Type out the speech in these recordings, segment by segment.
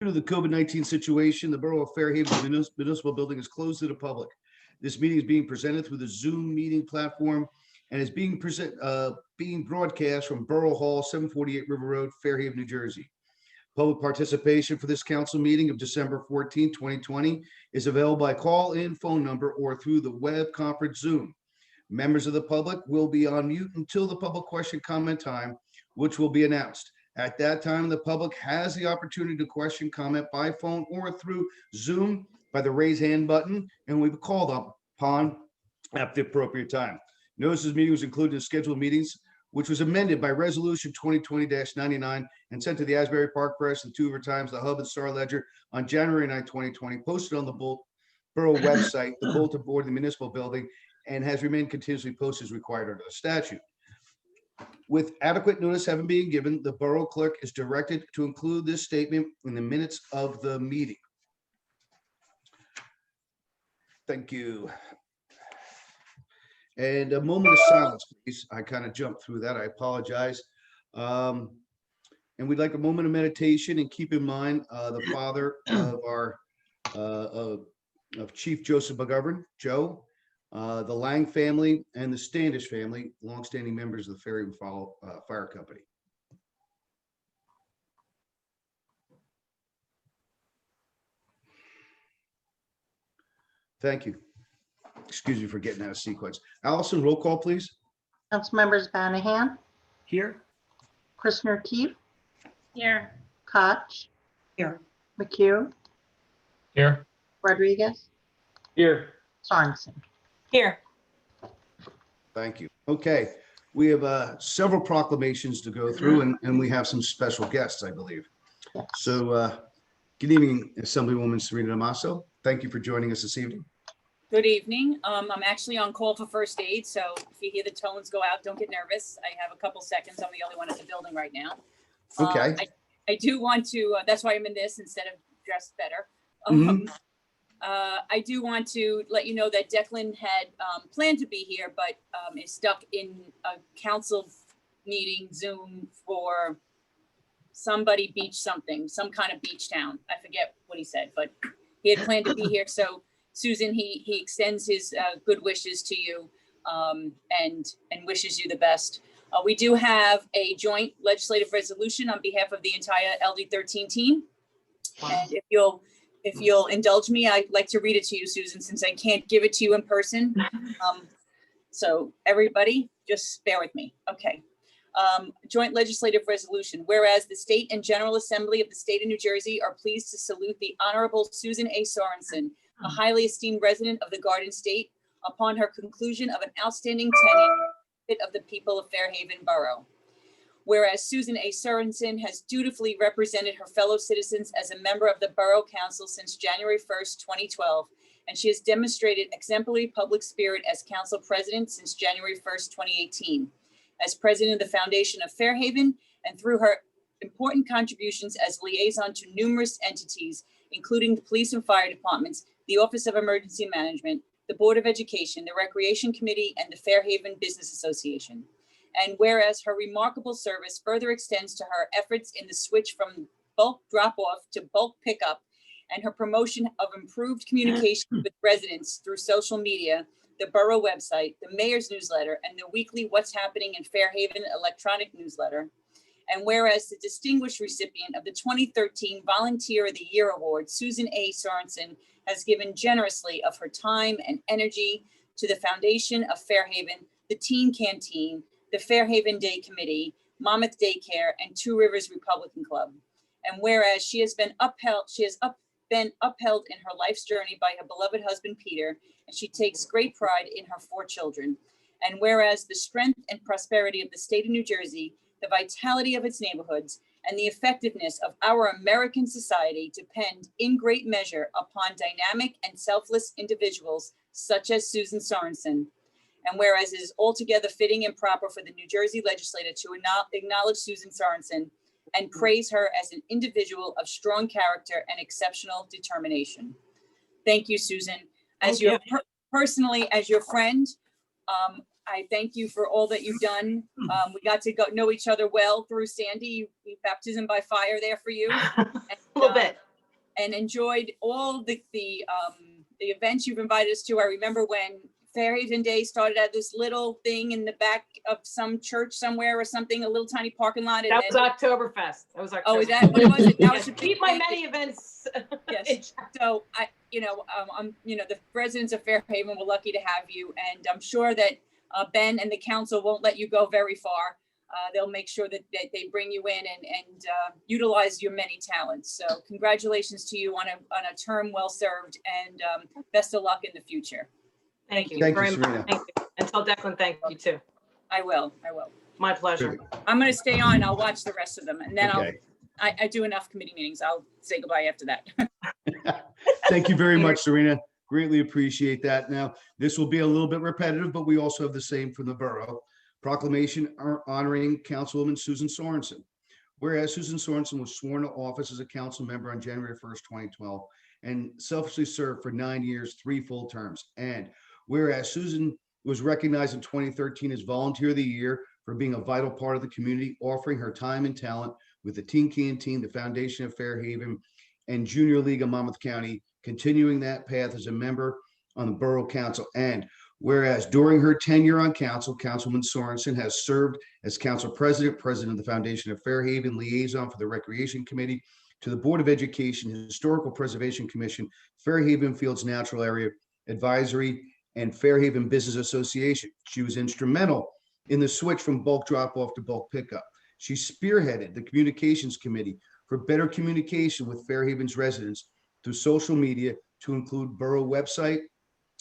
Due to the COVID-19 situation, the Borough of Fairhaven Municipal Building is closed to the public. This meeting is being presented through the Zoom meeting platform and is being broadcast from Borough Hall, 748 River Road, Fairhaven, New Jersey. Public participation for this council meeting of December 14, 2020 is available by call-in phone number or through the web conference Zoom. Members of the public will be on mute until the public question comment time, which will be announced. At that time, the public has the opportunity to question, comment by phone or through Zoom by the raise hand button, and we've called upon at the appropriate time. Notice this meeting was included in scheduled meetings, which was amended by Resolution 2020-99 and sent to the Asbury Park Press and Two River Times, the Hub and Star Ledger on January 9, 2020, posted on the Borough website, the bulletin board, the municipal building, and has remained continuously posted as required under the statute. With adequate notice having been given, the Borough Clerk is directed to include this statement in the minutes of the meeting. Thank you. And a moment of silence, please. I kind of jumped through that. I apologize. And we'd like a moment of meditation, and keep in mind the father of our of Chief Joseph McGovern, Joe, the Lang family, and the Standish family, longstanding members of the Fairhaven Fire Company. Thank you. Excuse me for getting out of sequence. Allison, roll call, please. Councilmembers Banahan, Here. Christner Keefe, Here. Koch, Here. McHugh, Here. Rodriguez, Here. Sorensen. Here. Thank you. Okay, we have several proclamations to go through, and we have some special guests, I believe. Yes. So good evening, Assemblywoman Serena Damaso. Thank you for joining us this evening. Good evening. I'm actually on call for first aid, so if you hear the tones go out, don't get nervous. I have a couple seconds. I'm the only one in the building right now. Okay. I do want to, that's why I'm in this instead of dressed better. I do want to let you know that Declan had planned to be here, but is stuck in a council meeting Zoom for somebody beach something, some kind of beach town. I forget what he said, but he had planned to be here. So Susan, he extends his good wishes to you and wishes you the best. We do have a joint legislative resolution on behalf of the entire LD13 team. And if you'll indulge me, I'd like to read it to you, Susan, since I can't give it to you in person. So everybody, just bear with me. Okay. Joint legislative resolution. Whereas the State and General Assembly of the State of New Jersey are pleased to salute the Honorable Susan A. Sorensen, a highly esteemed resident of the Garden State, upon her conclusion of an outstanding tenure of the people of Fairhaven Borough. Whereas Susan A. Sorensen has dutifully represented her fellow citizens as a member of the Borough Council since January 1st, 2012, and she has demonstrated exemplary public spirit as Council President since January 1st, 2018. As President of the Foundation of Fairhaven, and through her important contributions as liaison to numerous entities, including the police and fire departments, the Office of Emergency Management, the Board of Education, the Recreation Committee, and the Fairhaven Business Association. And whereas her remarkable service further extends to her efforts in the switch from bulk drop-off to bulk pickup, and her promotion of improved communication with residents through social media, the Borough website, the Mayor's newsletter, and the weekly What's Happening in Fairhaven electronic newsletter. And whereas the distinguished recipient of the 2013 Volunteer of the Year Award, Susan A. Sorensen, has given generously of her time and energy to the Foundation of Fairhaven, the Teen Canteen, the Fairhaven Day Committee, Monmouth Daycare, and Two Rivers Republican Club. And whereas she has been upheld in her life's journey by her beloved husband, Peter, and she takes great pride in her 4 children. And whereas the strength and prosperity of the state of New Jersey, the vitality of its neighborhoods, and the effectiveness of our American society depend in great measure upon dynamic and selfless individuals such as Susan Sorensen. And whereas it is altogether fitting and proper for the New Jersey legislature to acknowledge Susan Sorensen and praise her as an individual of strong character and exceptional determination. Thank you, Susan. As your personally, as your friend, I thank you for all that you've done. We got to know each other well through Sandy. Baptism by fire there for you. And, A little bit. and enjoyed all the events you've invited us to. I remember when Fairhaven Day started at this little thing in the back of some church somewhere or something, a little tiny parking lot. And That was then, Oktoberfest. That was Oktoberfest. oh, is that what it was? That was Yes, a big keep my thing. many events. Yes. So the residents of Fairhaven were lucky to have you, and I'm sure that Ben and the council won't let you go very far. They'll make sure that they bring you in and utilize your many talents. So congratulations to you on a term well served, and best of luck in the future. Thank you Thank you, very much. Serena. Thank you. And tell Declan, thank you too. I will. My pleasure. I'm going to stay on. I'll watch the rest of them, and then Okay. I do enough committee meetings. I'll say goodbye after that. Thank you very much, Serena. Greatly appreciate that. Now, this will be a little bit repetitive, but we also have the same from the borough. Proclamation honoring Councilwoman Susan Sorensen. Whereas Susan Sorensen was sworn to office as a council member on January 1st, 2012, and selfishly served for 9 years, 3 full terms. And whereas Susan was recognized in 2013 as Volunteer of the Year for being a vital part of the community, offering her time and talent with the Teen Canteen, the Foundation of Fairhaven, and Junior League of Monmouth County, continuing that path as a member on the Borough Council. And whereas during her tenure on council, Councilwoman Sorensen has served as council president, president of the Foundation of Fairhaven, liaison for the Recreation Committee, to the Board of Education, Historical Preservation Commission, Fairhaven Fields Natural Area Advisory, and Fairhaven Business Association. She was instrumental in the switch from bulk drop-off to bulk pickup. She spearheaded the Communications Committee for better communication with Fairhaven's residents through social media, to include Borough website,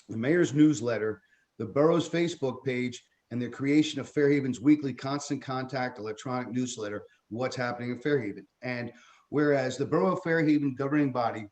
the mayor's newsletter, the Borough's Facebook page, and the creation of Fairhaven's weekly constant contact electronic newsletter, What's Happening in Fairhaven. And whereas the Borough of Fairhaven governing body,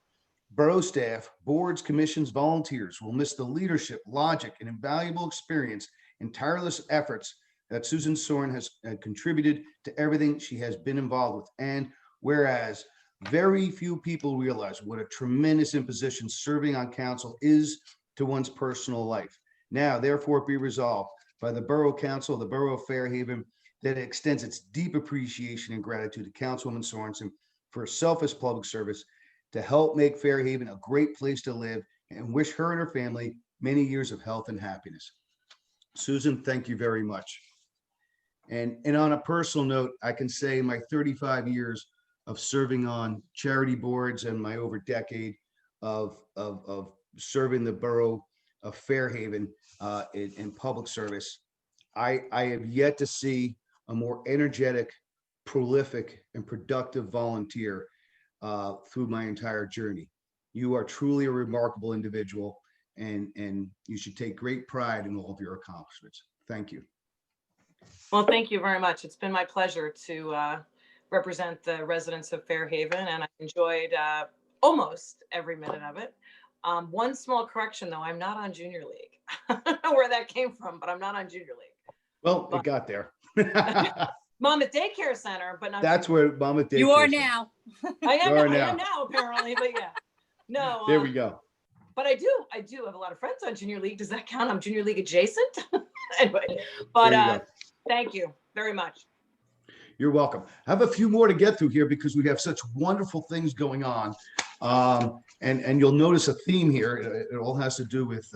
borough staff, boards, commissions, volunteers will miss the leadership, logic, and invaluable experience and tireless efforts that Susan Soren has contributed to everything she has been involved with. And whereas very few people realize what a tremendous imposition serving on council is to one's personal life. Now, therefore, be resolved by the Borough Council of the Borough of Fairhaven that it extends its deep appreciation and gratitude to Councilwoman Sorensen for her selfless public service to help make Fairhaven a great place to live, and wish her and her family many years of health and happiness. Susan, thank you very much. And on a personal note, I can say my 35 years of serving on charity boards and my over decade of serving the Borough of Fairhaven in public service, I have yet to see a more energetic, prolific, and productive volunteer through my entire journey. You are truly a remarkable individual, and you should take great pride in all of your accomplishments. Thank you. Well, thank you very much. It's been my pleasure to represent the residents of Fairhaven, and I enjoyed almost every minute of it. One small correction, though, I'm not on Junior League. I don't know where that came from, but I'm not on Junior League. Well, it got there. Monmouth Daycare Center, but not. That's where Monmouth Daycare. You are Center. now. I am. You are I am now. now, apparently, but yeah. No. There we go. But I do have a lot of friends on Junior League. Does that count? I'm Junior League adjacent. Anyway, but There you go. thank you very much. You're welcome. I have a few more to get through here because we have such wonderful things going on. And you'll notice a theme here. It all has to do with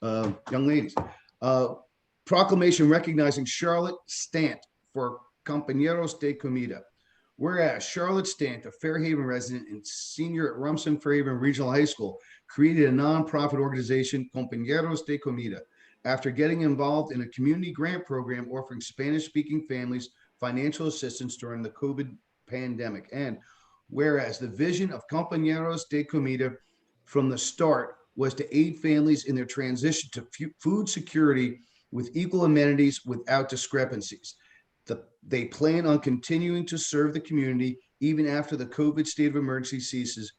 young ladies. Proclamation recognizing Charlotte Stant for Compañeros de Comida. Whereas Charlotte Stant, a Fairhaven resident and senior at Rumson Fairhaven Regional High School, created a nonprofit organization, Compañeros de Comida, after getting involved in a community grant program offering Spanish-speaking families financial assistance during the COVID pandemic. And whereas the vision of Compañeros de Comida from the start was to aid families in their transition to food security with equal amenities without discrepancies. They plan on continuing to serve the community even after the COVID state of emergency ceases,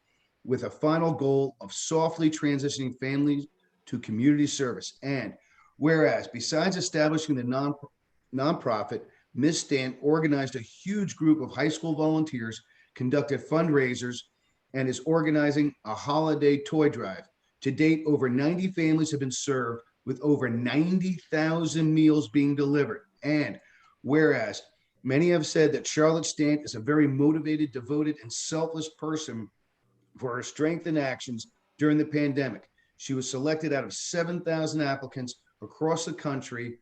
with a final goal of softly transitioning families to community service. And whereas besides establishing the nonprofit, Ms. Stant organized a huge group of high school volunteers, conducted fundraisers, and is organizing a holiday toy drive. To date, over 90 families have been served, with over 90,000 meals being delivered. And whereas many have said that Charlotte Stant is a very motivated, devoted, and selfless person for her strength and actions during the pandemic. She was selected out of 7,000 applicants across the country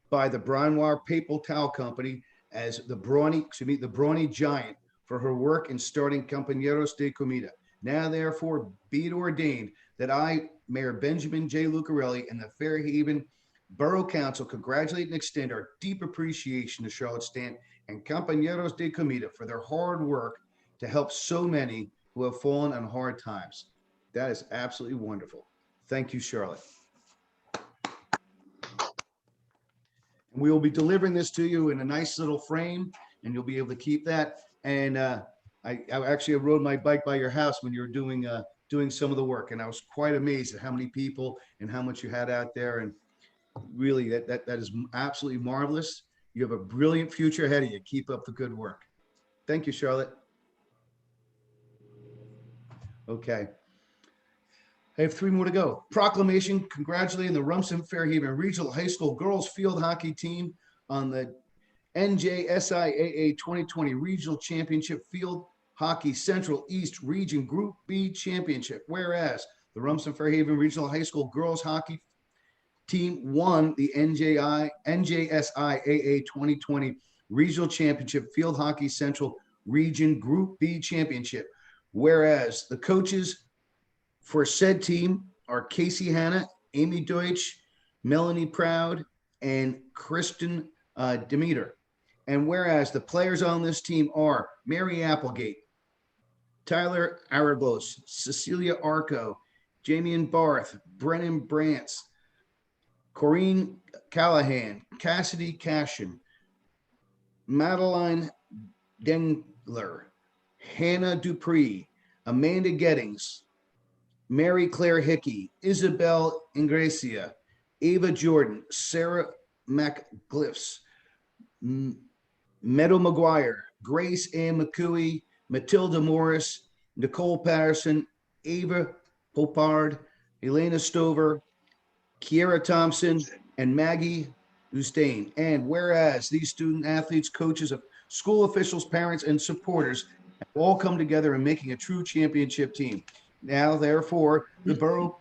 by the Brinoir Paper Towel Company as the Brawny Giant for her work in starting Compañeros de Comida. Now, therefore, be it ordained that I, Mayor Benjamin J. Lucarelli, and the Fairhaven Borough Council congratulate and extend our deep appreciation to Charlotte Stant and Compañeros de Comida for their hard work to help so many who have fallen on hard times. That is absolutely wonderful. Thank you, Charlotte. And we will be delivering this to you in a nice little frame, and you'll be able to keep that. And I actually rode my bike by your house when you were doing some of the work, and I was quite amazed at how many people and how much you had out there. And really, that is absolutely marvelous. You have a brilliant future ahead of you. Keep up the good work. Thank you, Charlotte. Okay. I have 3 more to go. Proclamation congratulating the Rumson Fairhaven Regional High School Girls Field Hockey Team on the NJSIAA 2020 Regional Championship Field Hockey Central East Region Group B Championship. Whereas the Rumson Fairhaven Regional High School Girls Hockey Team won the NJSIAA 2020 Regional Championship Field Hockey Central Region Group B Championship. Whereas the coaches for said team are Casey Hanna, Amy Deutsch, Melanie Proud, and Kristen Demeter. And whereas the players on this team are Mary Applegate, Tyler Aragos, Cecilia Arco, Jamian Barth, Brennan Brantz, Corrine Callahan, Cassidy Cashin, Madeline Dengler, Hannah Dupree, Amanda Gettings, Mary Claire Hickey, Isabel Ingracia, Ava Jordan, Sarah McGliffs, Meadow McGuire, Grace Ann McCooey, Matilda Morris, Nicole Patterson, Ava Popard, Elena Stover, Kiera Thompson, and Maggie Ustain. And whereas these student athletes, coaches, of school officials, parents, and supporters have all come together in making a true championship team. Now, therefore, the Borough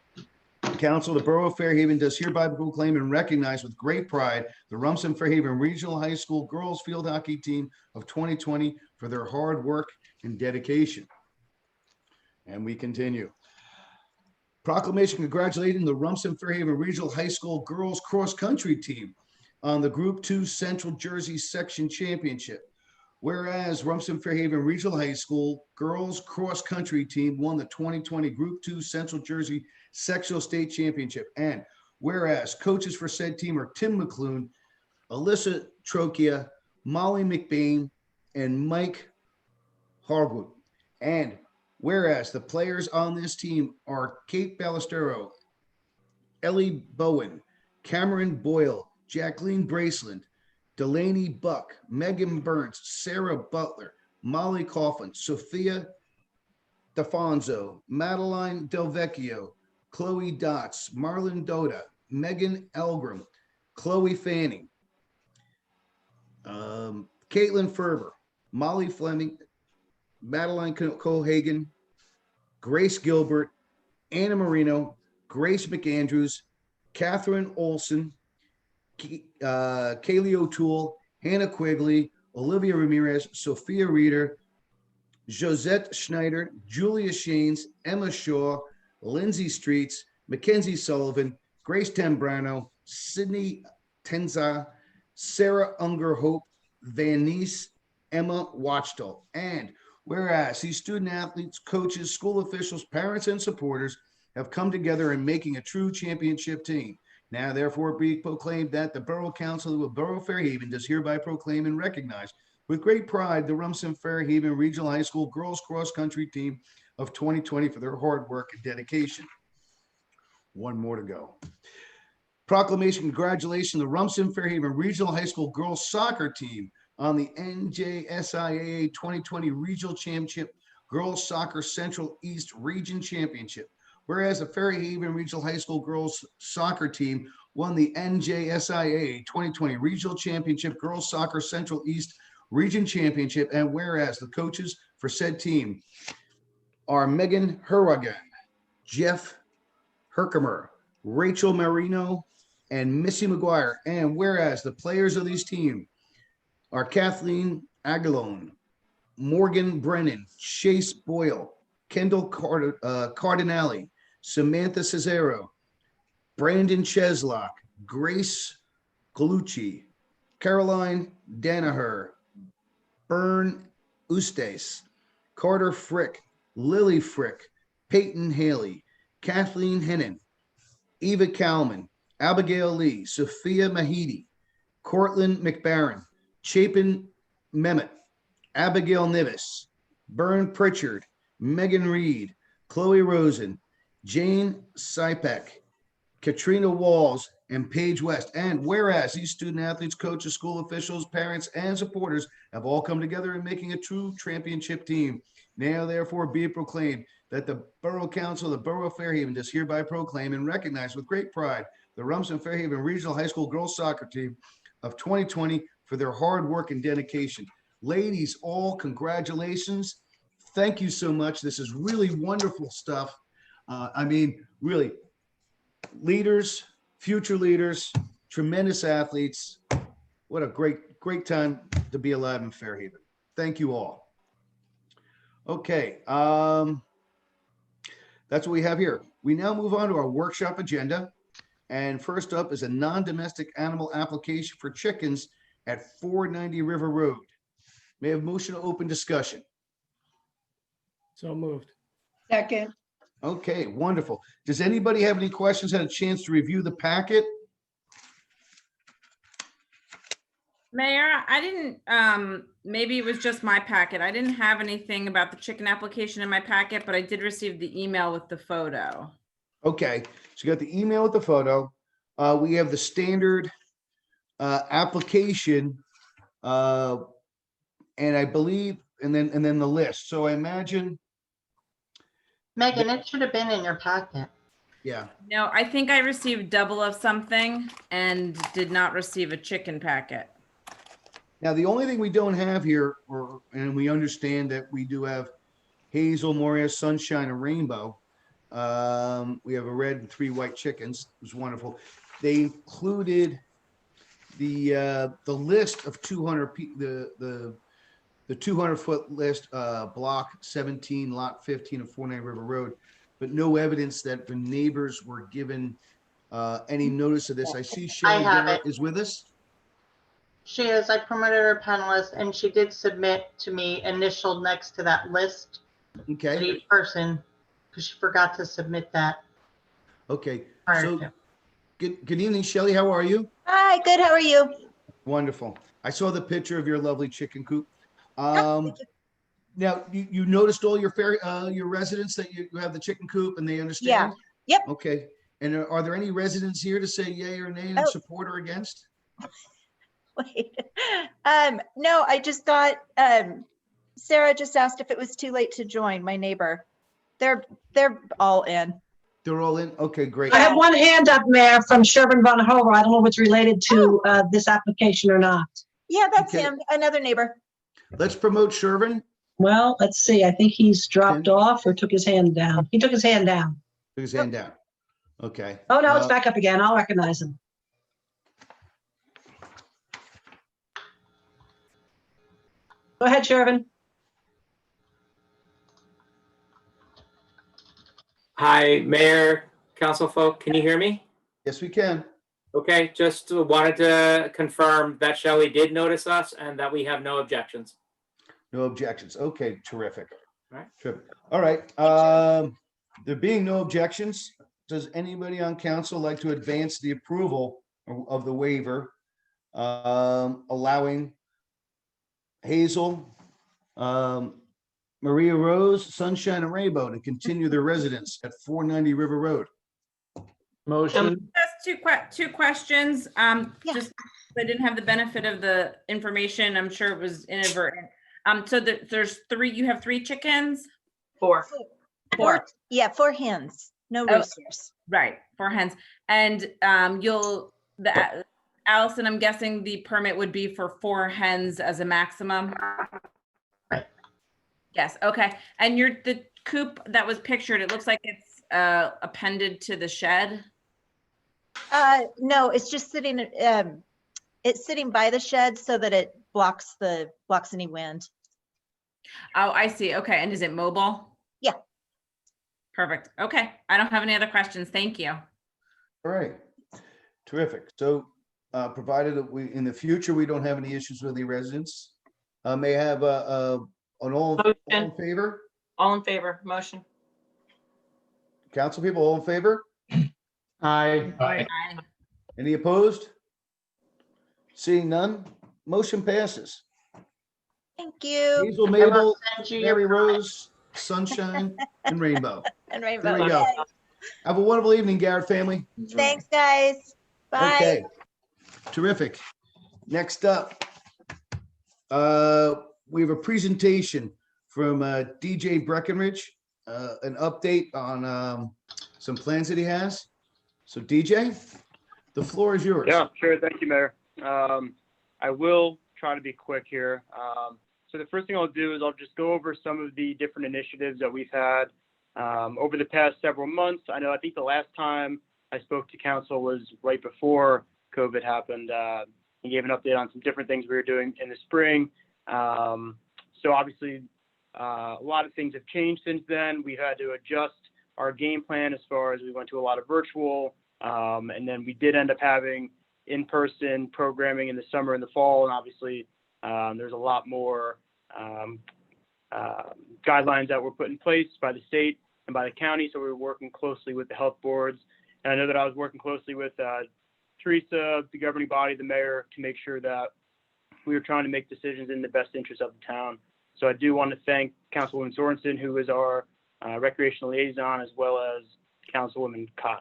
Council, the Borough of Fairhaven, does hereby proclaim and recognize with great pride the Rumson Fairhaven Regional High School Girls Field Hockey Team of 2020 for their hard work and dedication. And we continue. Proclamation congratulating the Rumson Fairhaven Regional High School Girls Cross Country Team on the Group 2 Central Jersey Section Championship. Whereas Rumson Fairhaven Regional High School Girls Cross Country Team won the 2020 Group 2 Central Jersey Sectional State Championship. And whereas coaches for said team are Tim McClune, Alyssa Trocchia, Molly McBain, and Mike Harwood. And whereas the players on this team are Kate Ballestero, Ellie Bowen, Cameron Boyle, Jacqueline Braceland, Delaney Buck, Megan Burns, Sarah Butler, Molly Coughlin, Sophia DeFonso, Madeline Del Vecchio, Chloe Dotz, Marlon Doda, Megan Elgram, Chloe Fanning, Caitlin Ferber, Molly Fleming, Madeline Cohagen, Grace Gilbert, Anna Marino, Grace McAndrews, Catherine Olson, Kaylee O'Toole, Hannah Quigley, Olivia Ramirez, Sophia Reeder, Josette Schneider, Julia Shanes, Emma Shaw, Lindsay Streets, Mackenzie Sullivan, Grace Tembrano, Sydney Tenza, Sarah Unger Hope, Van Nice, Emma Watchdall. And whereas these student athletes, coaches, school officials, parents, and supporters have come together in making a true championship team. Now, therefore, be proclaimed that the Borough Council of Borough Fairhaven does hereby proclaim and recognize with great pride the Rumson Fairhaven Regional High School Girls Cross Country Team of 2020 for their hard work and dedication. 1 more to go. Proclamation, congratulations, the Rumson Fairhaven Regional High School Girls Soccer Team on the NJSIAA 2020 Regional Championship Girls Soccer Central East Region Championship. Whereas the Fairhaven Regional High School Girls Soccer Team won the NJSIAA 2020 Regional Championship Girls Soccer Central East Region Championship, and whereas the coaches for said team are Megan Herwagen, Jeff Herkimer, Rachel Marino, and Missy McGuire. And whereas the players of these teams are Kathleen Aguilone, Morgan Brennan, Chase Boyle, Kendall Cardinale, Samantha Cesaro, Brandon Cheslock, Grace Colucci, Caroline Danaher, Bern Ustes, Carter Frick, Lily Frick, Peyton Haley, Kathleen Hennon, Eva Kalman, Abigail Lee, Sophia Mahidi, Cortland McBaron, Chapin Mehmet, Abigail Nivis, Bern Pritchard, Megan Reed, Chloe Rosen, Jane Sipek, Katrina Walls, and Paige West. And whereas these student athletes, coaches, school officials, parents, and supporters have all come together in making a true championship team, now therefore be it proclaimed that the Borough Council of the Borough of Fairhaven does hereby proclaim and recognize with great pride the Rumson Fairhaven Regional High School girls soccer team of 2020 for their hard work and dedication. Ladies, all congratulations. Thank you so much. This is really wonderful stuff. I mean, really, leaders, future leaders, tremendous athletes. What a great time to be alive in Fairhaven. Thank you all. Okay, that's what we have here. We now move on to our workshop agenda. And first up is a non-domestic animal application for chickens at 490 River Road. May I have motion to open discussion? So moved. Second. Okay, wonderful. Does anybody have any questions? Had a chance to review the packet? Mayor, I didn't, maybe it was just my packet. I didn't have anything about the chicken application in my packet, but I did receive the email with the photo. Okay, so you got the email with the photo. We have the standard application, and I believe, and then the list. So I imagine, Megan, it should have been in your packet. yeah. No, I think I received double of something and did not receive a chicken packet. Now, the only thing we don't have here, and we understand that we do have Hazel, Moria, Sunshine, and Rainbow. We have a red and 3 white chickens. It was wonderful. They included the list of 200 the 200-foot list, block 17, lot 15 of 490 River Road, but no evidence that the neighbors were given any notice of this. I see Shelley have Garrett it. is with us. She is, I promoted her panelist, and she did submit to me initialed next to that list, Okay, each person, because she forgot to submit that okay. prior So to. good evening, Shelley. How are you? Hi, good. How are you? Wonderful. I saw the picture of your lovely chicken coop. Now you noticed all your your residents that you have the chicken coop and they understand? Yep. Okay. And are there any residents here to say yay or nay in Oh. support or against? Wait. No, I just got, Sarah just asked if it was too late to join, my neighbor. They're all in. They're all in? Okay, great. I have one hand up, Mayor, from Shervin Von Hover. I don't know if it's related to this application or not. Yeah, that's Okay. him, another neighbor. Let's promote Shervin. Well, let's see. I think he's dropped Okay. off or took his hand down. He took his hand down. Put his hand down. Okay. Oh, no, it's back up again. I'll recognize him. Go ahead, Shervin. Hi, Mayor, Council folk, can you hear me? Yes, we can. Okay, just wanted to confirm that Shelley did notice us and that we have no objections. No objections. Okay, terrific. Right. Terrific. All right. There being no objections, does anybody on council like to advance the approval of the waiver, allowing Hazel, Maria Rose, Sunshine, and Rainbow to continue their residence at 490 River Road? Motion. Just two questions. Yeah. Just, I didn't have the benefit of the information. I'm sure it was inadvertent. So there's 3, you have 3 chickens? 4. 4. Yeah, 4 hens, no Oh. roosters. Right, 4 hens. And Allison, I'm guessing the permit would be for 4 hens as a maximum? Right. Yes, okay. And the coop that was pictured, it looks like it's appended to the shed. No, it's just sitting, it's sitting by the shed so that it blocks any wind. Oh, I see. Okay. And is it mobile? Yeah. Perfect. Okay. I don't have any other questions. Thank you. All right, terrific. So, provided that in the future, we don't have any issues with the residents, may I have an all in Motion. favor? All in favor, motion. Council people, all in favor? Aye. Aye. Any opposed? Seeing none, motion passes. Thank you. Hazel, I will Mabel, send you Mary your Rose, Sunshine, and Rainbow. And There rainbow. we go. Yay. Have a wonderful evening, Garrett family. Thanks, guys. Bye. Okay, terrific. Next up, we have a presentation from DJ Breckenridge, an update on some plans that he has. So DJ, the floor is yours. Yeah, sure. Thank you, Mayor. I will try to be quick here. So the first thing I'll do is I'll just go over some of the different initiatives that we've had over the past several months. I think the last time I spoke to council was right before COVID happened. He gave an update on some different things we were doing in the spring. So obviously, a lot of things have changed since then. We've had to adjust our game plan as far as we went to a lot of virtual, and then we did end up having in-person programming in the summer and the fall. And obviously, there's a lot more guidelines that were put in place by the state and by the county. So we were working closely with the health boards. And I know that I was working closely with Teresa, the governing body, the mayor, to make sure that we were trying to make decisions in the best interest of the town. So I do want to thank Councilwoman Sorensen, who is our recreational liaison, as well as Councilwoman Koch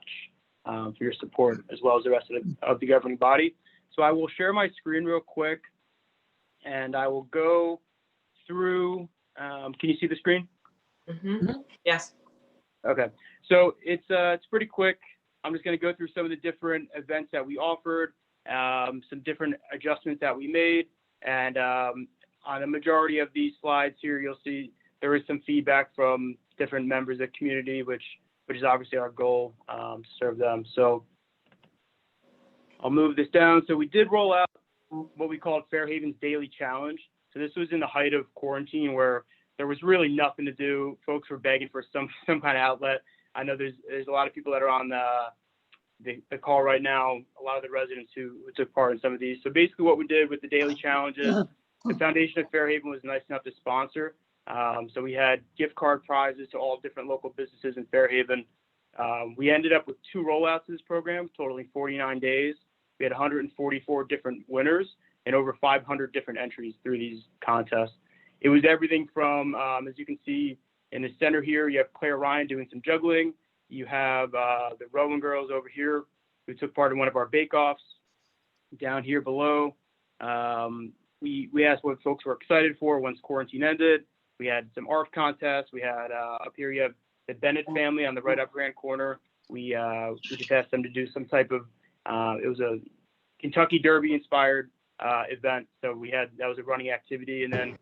for your support, as well as the rest of the governing body. So I will share my screen real quick, and I will go through. Can you see the screen? Yes. Okay, so it's pretty quick. I'm just going to go through some of the different events that we offered, some different adjustments that we made, and on a majority of these slides here, you'll see there is some feedback from different members of the community, which is obviously our goal to serve them. So I'll move this down. So we did roll out what we called Fairhaven's Daily Challenge. So this was in the height of quarantine, where there was really nothing to do. Folks were begging for some kind of outlet. I know there's a lot of people that are on the call right now, a lot of the residents who took part in some of these. So basically what we did with the daily challenges, the Foundation of Fairhaven was nice enough to sponsor. So we had gift card prizes to all different local businesses in Fairhaven. We ended up with 2 rollouts of this program, totaling 49 days. We had 144 different winners and over 500 different entries through these contests. It was everything from, as you can see in the center here, you have Claire Ryan doing some juggling. You have the Rowan girls over here who took part in one of our bake-offs. Down here below, we asked what folks were excited for once quarantine ended. We had some art contests. We had up here, you have the Bennett family on the right upper hand corner. We just asked them to do some type of, it was a Kentucky Derby inspired event. So that was a running activity. And then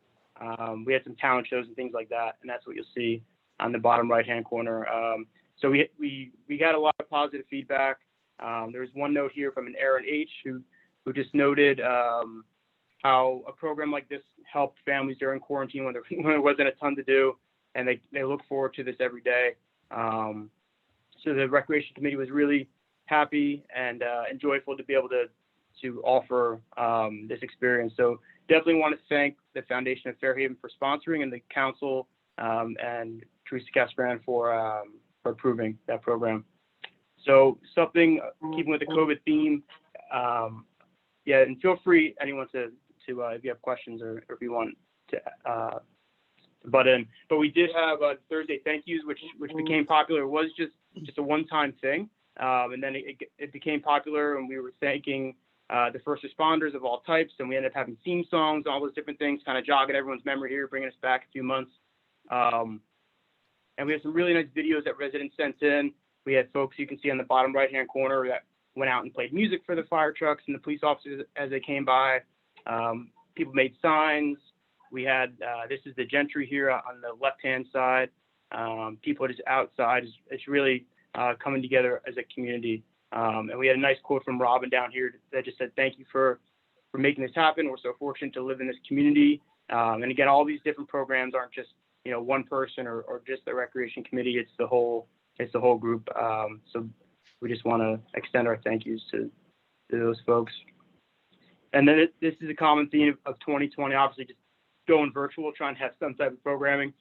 we had some talent shows and things like that. And that's what you'll see on the bottom right hand corner. So we got a lot of positive feedback. There's one note here from an Aaron H who just noted how a program like this helped families during quarantine when there wasn't a ton to do, and they look forward to this every day. So the Recreation Committee was really happy and joyful to be able to offer this experience. So definitely want to thank the Foundation of Fairhaven for sponsoring, and the council and Teresa Casperan for approving that program. So something keeping with the COVID theme, yeah, and feel free anyone to if you have questions or if you want to butt in. But we did have Thursday thank yous, which became popular. It was just a one-time thing, and then it became popular, and we were thanking the first responders of all types, and we ended up having theme songs, all those different things, kind of jogging everyone's memory here, bringing us back a few months. And we had some really nice videos that residents sent in. We had folks you can see on the bottom right-hand corner that went out and played music for the fire trucks and the police officers as they came by. People made signs. We had, this is the Gentry here on the left-hand side. people just outside. It's really coming together as a community. And we had a nice quote from Robin down here that just said, "Thank you for making this happen. We're so fortunate to live in this community." And again, all these different programs aren't just, one person or just the recreation committee. It's the whole group. So we just want to extend our thank yous to those folks. And then this is a common theme of 2020, obviously just going virtual, trying to have some type of programming.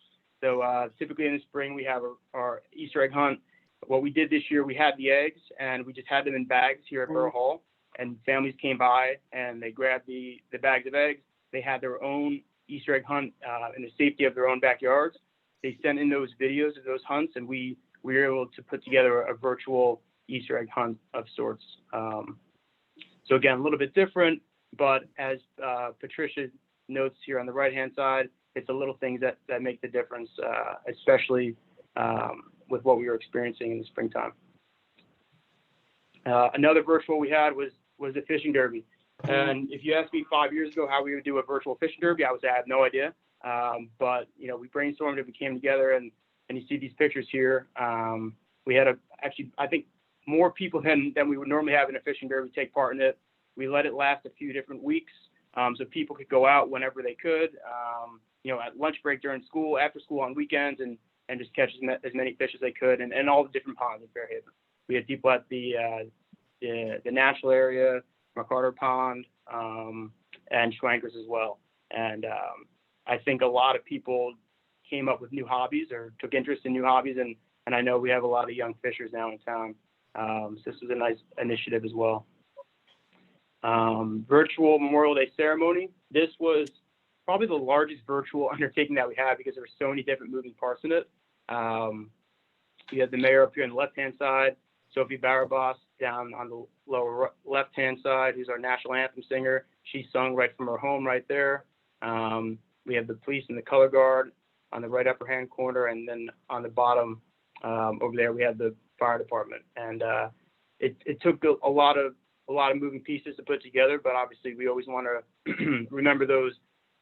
So typically in the spring, we have our Easter egg hunt. What we did this year, we had the eggs and we just had them in bags here at Borough Hall, and families came by and they grabbed the bags of eggs. They had their own Easter egg hunt in the safety of their own backyards. They sent in those videos of those hunts, and we were able to put together a virtual Easter egg hunt of sorts. So again, a little bit different, but as Patricia notes here on the right-hand side, it's the little things that make the difference, especially with what we were experiencing in the springtime. Another virtual we had was the fishing derby. And if you asked me 5 years ago how we would do a virtual fishing derby, I would say I have no idea. But we brainstormed it, we came together, and you see these pictures here. We had actually, I think, more people than we would normally have in a fishing derby take part in it. We let it last a few different weeks, so people could go out whenever they could, at lunch break during school, after school on weekends, and just catch as many fish as they could, and all the different ponds in Fairhaven. We had people at the natural area, McCarter Pond, and Schwankers as well. And I think a lot of people came up with new hobbies or took interest in new hobbies, and I know we have a lot of young fishers now in town. So this was a nice initiative as well. Virtual Memorial Day ceremony. This was probably the largest virtual undertaking that we had because there were so many different moving parts in it. We had the mayor up here on the left-hand side, Sophie Barabas down on the lower left-hand side, who's our national anthem singer. She sung right from her home right there. We have the police and the color guard on the right upper-hand corner, and then on the bottom over there we have the fire department. And it took a lot of moving pieces to put together, but obviously we always want to remember those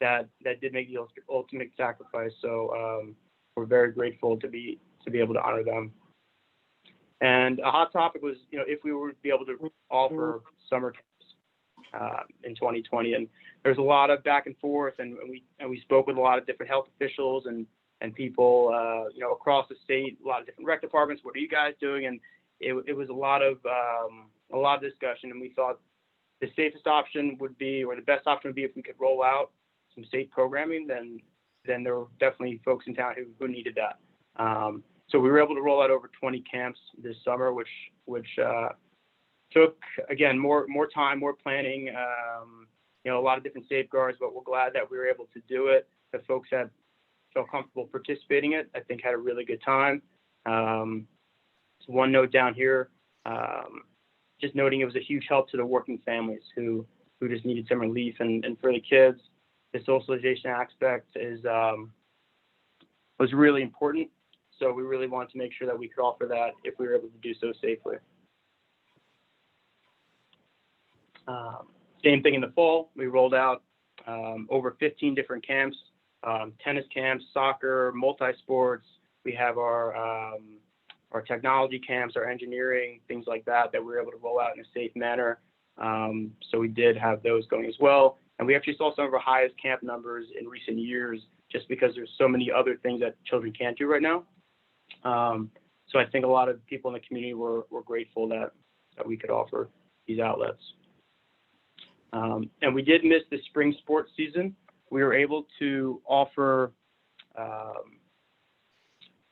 that did make the ultimate sacrifice. So we're very grateful to be able to honor them. And a hot topic was, if we would be able to offer summer camps in 2020. And there's a lot of back and forth, and we spoke with a lot of different health officials and people, across the state, a lot of different rec departments. What are you guys doing? And it was a lot of discussion, and we thought the safest option would be, or the best option would be, if we could roll out some safe programming. Then there were definitely folks in town who needed that. So we were able to roll out over 20 camps this summer, which took, again, more time, more planning, a lot of different safeguards, but we're glad that we were able to do it. The folks that felt comfortable participating in it, I think, had a really good time. So one note down here, just noting it was a huge help to the working families who just needed some relief, and for the kids, the socialization aspect was really important. So we really wanted to make sure that we could offer that if we were able to do so safely. Same thing in the fall. We rolled out over 15 different camps, tennis camps, soccer, multi-sports. We have our technology camps, our engineering, things like that we were able to roll out in a safe manner. So we did have those going as well. And we actually saw some of our highest camp numbers in recent years, just because there's so many other things that children can't do right now. So I think a lot of people in the community were grateful that we could offer these outlets. And we did miss the spring sports season. We were able to offer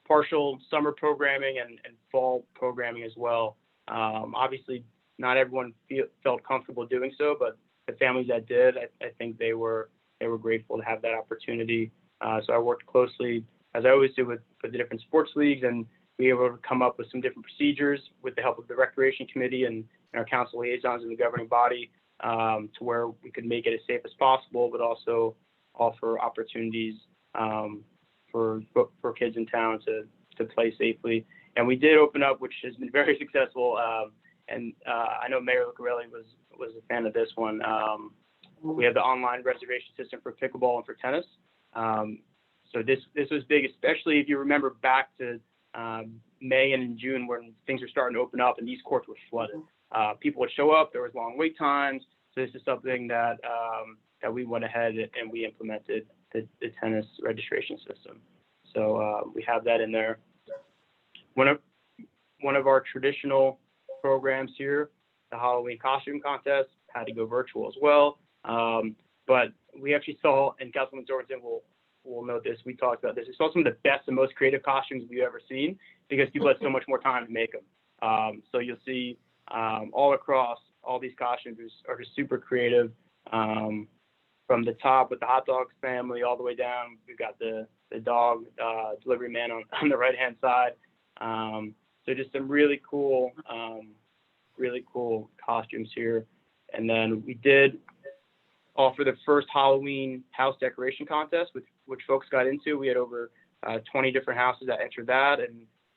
partial summer programming and fall programming as well. Obviously, not everyone felt comfortable doing so, but the families that did, I think they were grateful to have that opportunity. So I worked closely, as I always do, with the different sports leagues, and we were able to come up with some different procedures with the help of the Recreation Committee and our council liaisons in the governing body, to where we could make it as safe as possible, but also offer opportunities for kids in town to play safely. And we did open up, which has been very successful. And I know Mayor Lucarelli was a fan of this one. We have the online reservation system for pickleball and for tennis. So this was big, especially if you remember back to May and in June when things were starting to open up and these courts were flooded. People would show up, there was long wait times. So this is something that that we went ahead and we implemented the tennis registration system. So we have that in there. One of our traditional programs here, the Halloween costume contest, had to go virtual as well. But we actually saw, and Councilman Jorgensen will note this, we talked about this, we saw some of the best and most creative costumes we've ever seen because people had so much more time to make them. So you'll see all across, all these costumes are just super creative. From the top with the hot dogs family all the way down, we've got the dog delivery man on the right-hand side. So just some really cool costumes here. And then we did offer the first Halloween house decoration contest, which folks got into. We had over 20 different houses that entered that,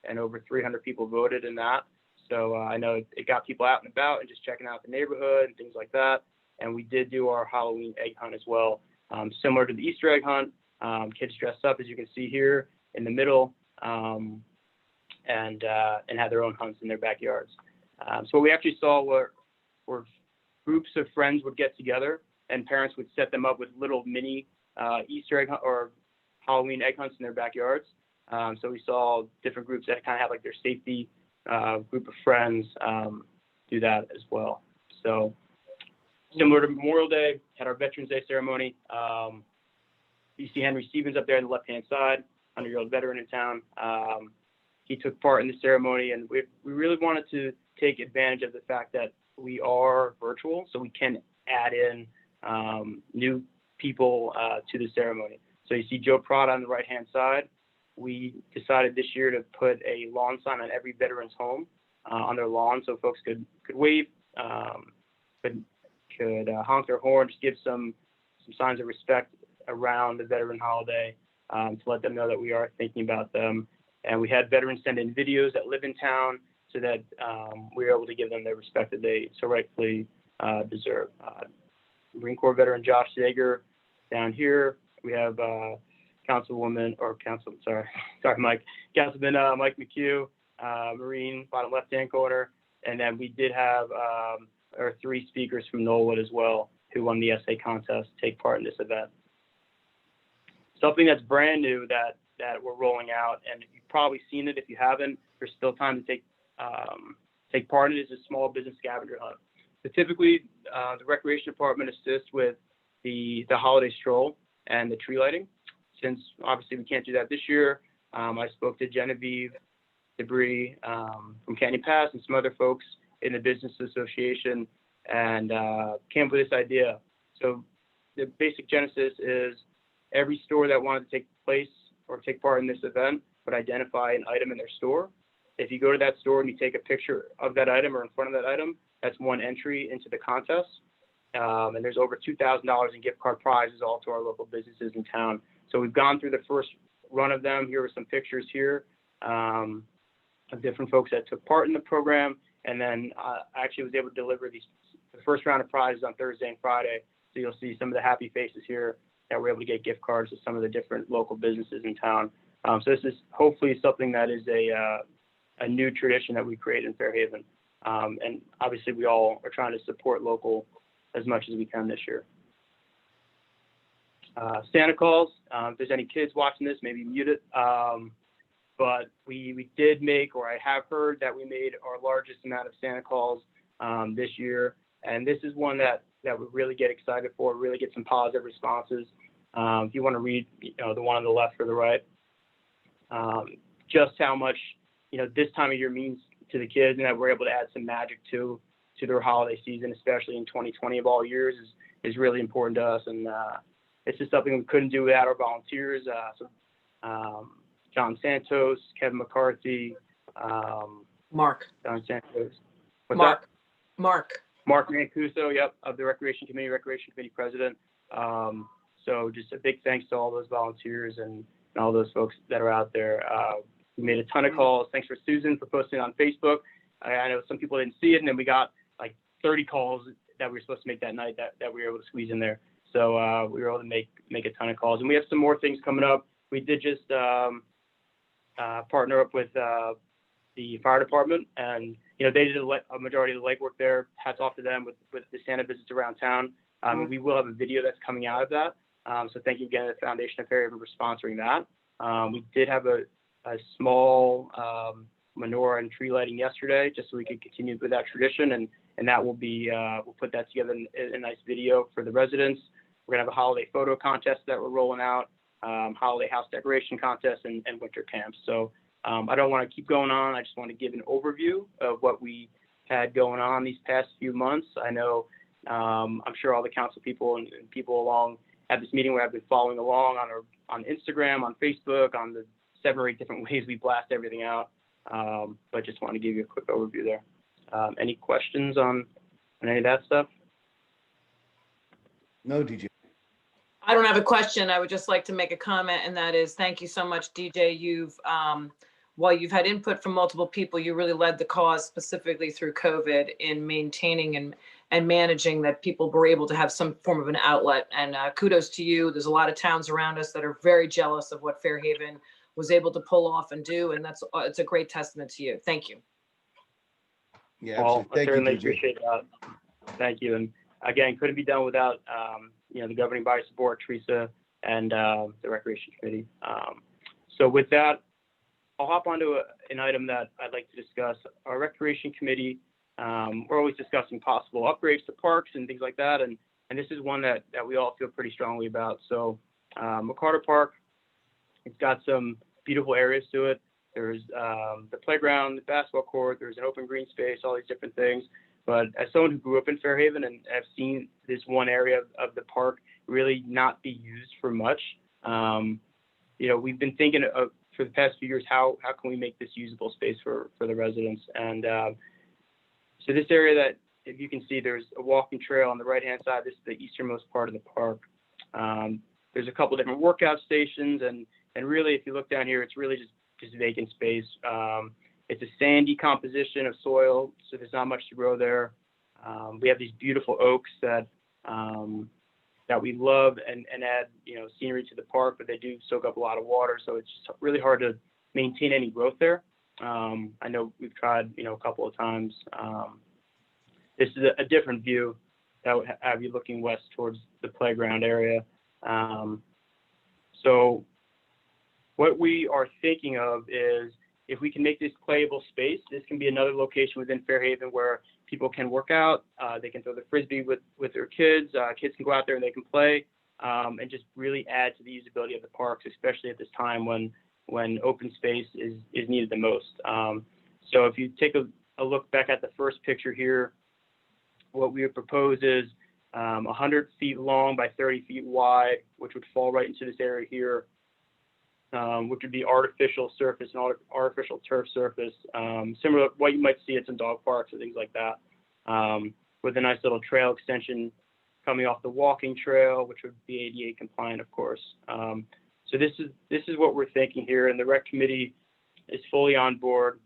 and over 300 people voted in that. So I know it got people out and about and just checking out the neighborhood and things like that. And we did do our Halloween egg hunt as well, similar to the Easter egg hunt. Kids dressed up, as you can see here in the middle, and had their own hunts in their backyards. So what we actually saw were groups of friends would get together and parents would set them up with little mini Easter egg or Halloween egg hunts in their backyards. So we saw different groups that kind of have like their safety group of friends do that as well. So similar to Memorial Day, had our Veterans Day ceremony. You see Henry Stevens up there on the left-hand side, 100-year-old veteran in town. He took part in the ceremony, and we really wanted to take advantage of the fact that we are virtual, so we can add in new people to the ceremony. So you see Joe Prada on the right-hand side. We decided this year to put a lawn sign on every veteran's home on their lawn, so folks could wave, could honk their horn, just give some signs of respect around the veteran holiday to let them know that we are thinking about them. And we had veterans send in videos that live in town so that we were able to give them the respect that they so rightfully deserve. Marine Corps veteran Josh Sager down here. We have Councilman Mike McHugh, Marine, bottom left-hand corner. And then we did have our 3 speakers from Knollwood as well, who won the essay contest, take part in this event. Something that's brand new that we're rolling out, and you've probably seen it. If you haven't, there's still time to take part in it, is a small business scavenger hunt. So typically, the recreation department assists with the holiday stroll and the tree lighting. Since obviously we can't do that this year, I spoke to Genevieve Debris from Canyon Pass and some other folks in the business association, and came up with this idea. So the basic genesis is every store that wanted to take place or take part in this event would identify an item in their store. If you go to that store and you take a picture of that item or in front of that item, that's one entry into the contest. And there's over $2,000 in gift card prizes all to our local businesses in town. So we've gone through the first run of them. Here are some pictures here of different folks that took part in the program. And then I actually was able to deliver the first round of prizes on Thursday and Friday. So you'll see some of the happy faces here that we're able to get gift cards to some of the different local businesses in town. So this is hopefully something that is a new tradition that we create in Fairhaven. And obviously we all are trying to support local as much as we can this year. Santa calls, if there's any kids watching this, maybe mute it. But we did make, or I have heard that we made our largest amount of Santa calls this year. And this is one that we really get excited for, really get some positive responses. If you want to read, the one on the left or the right, just how much, this time of year means to the kids, and that we're able to add some magic to their holiday season, especially in 2020 of all years, is really important to us. And it's just something we couldn't do without our volunteers. John Santos, Kevin McCarthy, Mark. John Santos. Mark Mancuso, yep, of the Recreation Committee President. So just a big thanks to all those volunteers and all those folks that are out there. We made a ton of calls. Thanks for Susan for posting on Facebook. I know some people didn't see it, and then we got like 30 calls that we were supposed to make that night that we were able to squeeze in there. So we were able to make a ton of calls. And we have some more things coming up. we did just partner up with the fire department, and they did a majority of the legwork there. Hats off to them with the Santa visits around town. We will have a video that's coming out of that. So thank you again to the Foundation of Fairhaven for sponsoring that. We did have a small menorah and tree lighting yesterday, just so we could continue with that tradition, and that will be we'll put that together in a nice video for the residents. We're gonna have a holiday photo contest that we're rolling out, holiday house decoration contest, and winter camps. So I don't want to keep going on. I just want to give an overview of what we had going on these past few months. I know I'm sure all the council people and people along at this meeting where I've been following along on Instagram, on Facebook, on the 7 or 8 different ways we blast everything out. But just want to give you a quick overview there. Any questions on any of that stuff? No, DJ. I don't have a question. I would just like to make a comment, and that is, thank you so much, DJ. You've, while you've had input from multiple people, you really led the cause specifically through COVID in maintaining and managing that people were able to have some form of an outlet. And kudos to you. There's a lot of towns around us that are very jealous of what Fairhaven was able to pull off and do. And it's a great testament to you. Thank you. Yeah, Well, absolutely. I Thank you, certainly DJ. appreciate that. Thank you. And again, couldn't be done without, the governing body support, Teresa, and the Recreation Committee. So with that, I'll hop onto an item that I'd like to discuss. Our Recreation Committee, we're always discussing possible upgrades to parks and things like that. And this is one that we all feel pretty strongly about. So McCarter Park, it's got some beautiful areas to it. There's the playground, the basketball court, there's an open green space, all these different things. But as someone who grew up in Fairhaven and have seen this one area of the park really not be used for much, we've been thinking of, for the past few years, how can we make this usable space for the residents? And so this area that, if you can see, there's a walking trail on the right-hand side. This is the easternmost part of the park. There's a couple different workout stations, and really, if you look down here, it's really just vacant space. It's a sandy composition of soil, so there's not much to grow there. We have these beautiful oaks that we love and add, scenery to the park, but they do soak up a lot of water, so it's just really hard to maintain any growth there. I know we've tried, a couple of times. This is a different view that would have you looking west towards the playground area. So what we are thinking of is, if we can make this playable space, this can be another location within Fairhaven where people can work out, they can throw the Frisbee with their kids, kids can go out there and they can play, and just really add to the usability of the parks, especially at this time when open space is needed the most. So if you take a look back at the first picture here, what we would propose is 100 feet long by 30 feet wide, which would fall right into this area here. Which would be artificial surface and artificial turf surface, similar to what you might see at some dog parks or things like that, with a nice little trail extension coming off the walking trail, which would be ADA compliant, of course. So this is what we're thinking here, and the rec committee is fully on board.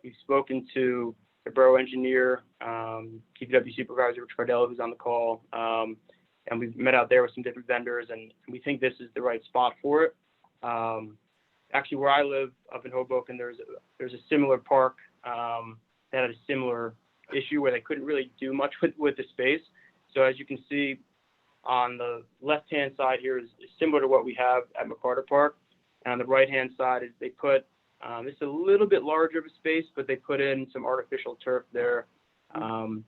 We've spoken to the borough engineer, DPW supervisor Rich Cardell, who's on the call, and we've met out there with some different vendors, and we think this is the right spot for it. Actually, where I live up in Hoboken, there's a similar park that had a similar issue where they couldn't really do much with the space. So as you can see on the left-hand side here is similar to what we have at McCarter Park. And on the right-hand side is they put, it's a little bit larger of a space, but they put in some artificial turf there. And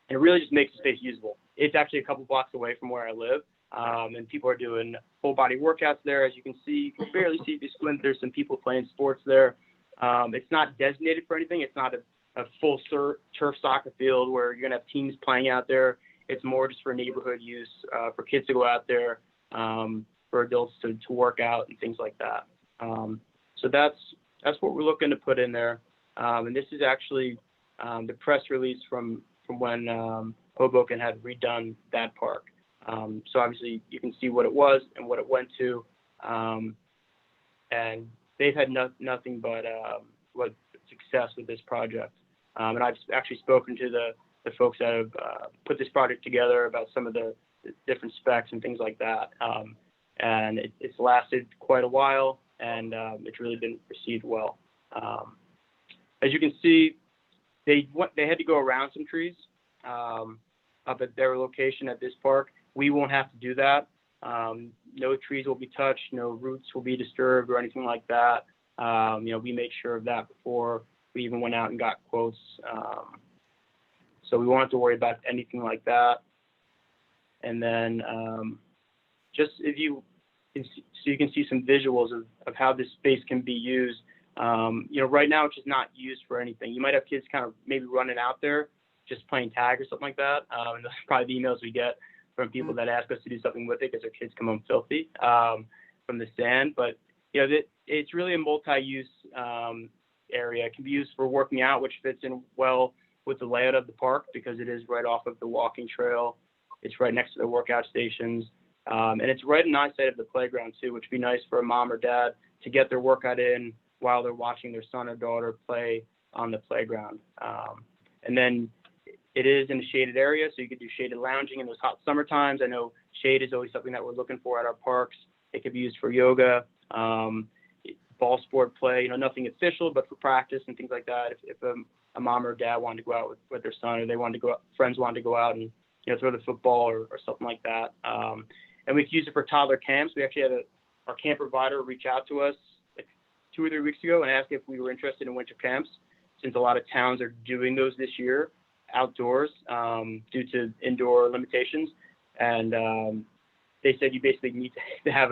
it really just makes the space usable. It's actually a couple blocks away from where I live. And people are doing full body workouts there. As you can see, you can barely see if you squint. There's some people playing sports there. It's not designated for anything. It's not a full turf soccer field where you're going to have teams playing out there. It's more just for neighborhood use, for kids to go out there, for adults to work out and things like that. So that's what we're looking to put in there. And this is actually the press release from when Hoboken had redone that park. So obviously you can see what it was and what it went to, and they've had nothing but success with this project. And I've actually spoken to the folks that have put this project together about some of the different specs and things like that. and it's lasted quite a while, and it's really been received well. As you can see, they had to go around some trees up at their location at this park. We won't have to do that. No trees will be touched, no roots will be disturbed or anything like that. We made sure of that before we even went out and got quotes. So we won't have to worry about anything like that. And then just if you can see, so you can see some visuals of how this space can be used. Right now it's just not used for anything. You might have kids kind of maybe running out there, just playing tag or something like that. And that's probably the emails we get from people that ask us to do something with it because their kids come home filthy from the sand. But it's really a multi-use area. It can be used for working out, which fits in well with the layout of the park because it is right off of the walking trail. It's right next to the workout stations. And it's right in eyesight of the playground too, which would be nice for a mom or dad to get their workout in while they're watching their son or daughter play on the playground. And then it is in a shaded area, so you could do shaded lounging in those hot summer times. I know shade is always something that we're looking for at our parks. It could be used for yoga, ball sport play, nothing official, but for practice and things like that. If a mom or dad wanted to go out with their son, or they wanted to go out, friends wanted to go out and throw the football or something like that. And we could use it for toddler camps. We actually had our camp provider reach out to us like 2 or 3 weeks ago and ask if we were interested in winter camps, since a lot of towns are doing those this year outdoors due to indoor limitations. And they said you basically need to have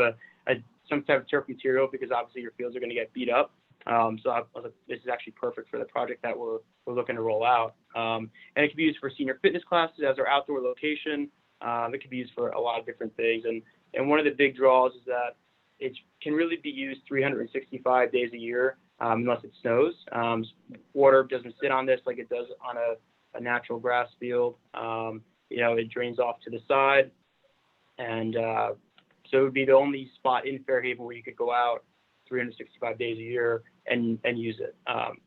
some type of turf material because obviously your fields are going to get beat up. So I was like, this is actually perfect for the project that we're looking to roll out. And it can be used for senior fitness classes as our outdoor location. It can be used for a lot of different things. And one of the big draws is that it can really be used 365 days a year unless it snows. Water doesn't sit on this like it does on a natural grass field. It drains off to the side. And so it would be the only spot in Fairhaven where you could go out 365 days a year and use it,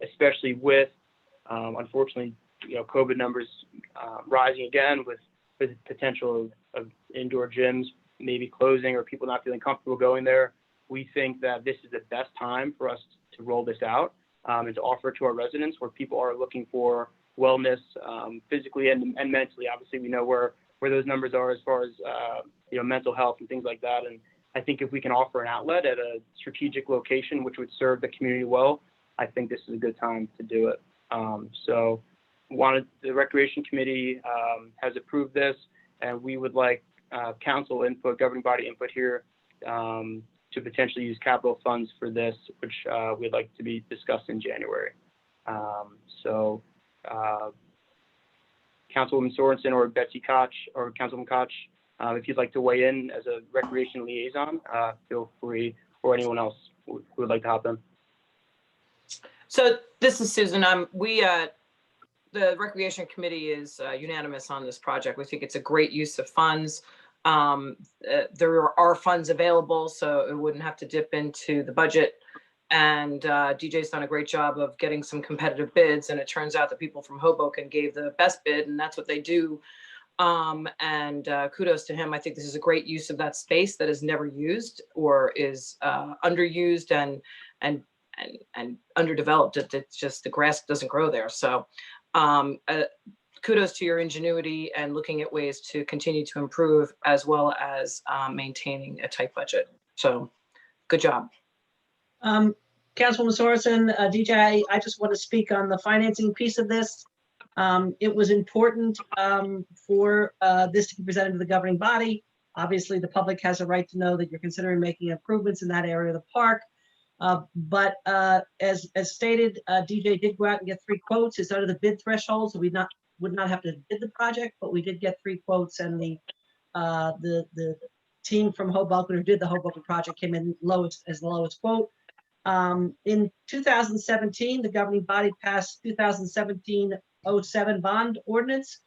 especially with, unfortunately, COVID numbers rising again with the potential of indoor gyms maybe closing or people not feeling comfortable going there. We think that this is the best time for us to roll this out and to offer to our residents where people are looking for wellness physically and mentally. Obviously, we know where those numbers are as far as mental health and things like that. And I think if we can offer an outlet at a strategic location which would serve the community well, I think this is a good time to do it. So the Recreation Committee has approved this, and we would like council input, governing body input here to potentially use capital funds for this, which we'd like to be discussed in January. Councilwoman Sorensen or Betsy Koch or Councilwoman Koch, if you'd like to weigh in as a recreation liaison, feel free, or anyone else who would like to hop in. So this is Susan. The Recreation Committee is unanimous on this project. We think it's a great use of funds. There are funds available, so it wouldn't have to dip into the budget. And DJ's done a great job of getting some competitive bids. And it turns out that people from Hoboken gave the best bid, and that's what they do. And kudos to him. I think this is a great use of that space that is never used or is underused and underdeveloped. It's just the grass doesn't grow there. So kudos to your ingenuity and looking at ways to continue to improve as well as maintaining a tight budget. So good job. Councilwoman Sorensen, DJ, I just want to speak on the financing piece of this. It was important for this to be presented to the governing body. Obviously, the public has a right to know that you're considering making improvements in that area of the park. But as stated, DJ did go out and get 3 quotes. It's under the bid threshold, so we would not have to bid the project, but we did get 3 quotes, and the team from Hoboken who did the Hoboken project came in as the lowest quote. In 2017, the governing body passed 2017-07 bond ordinance.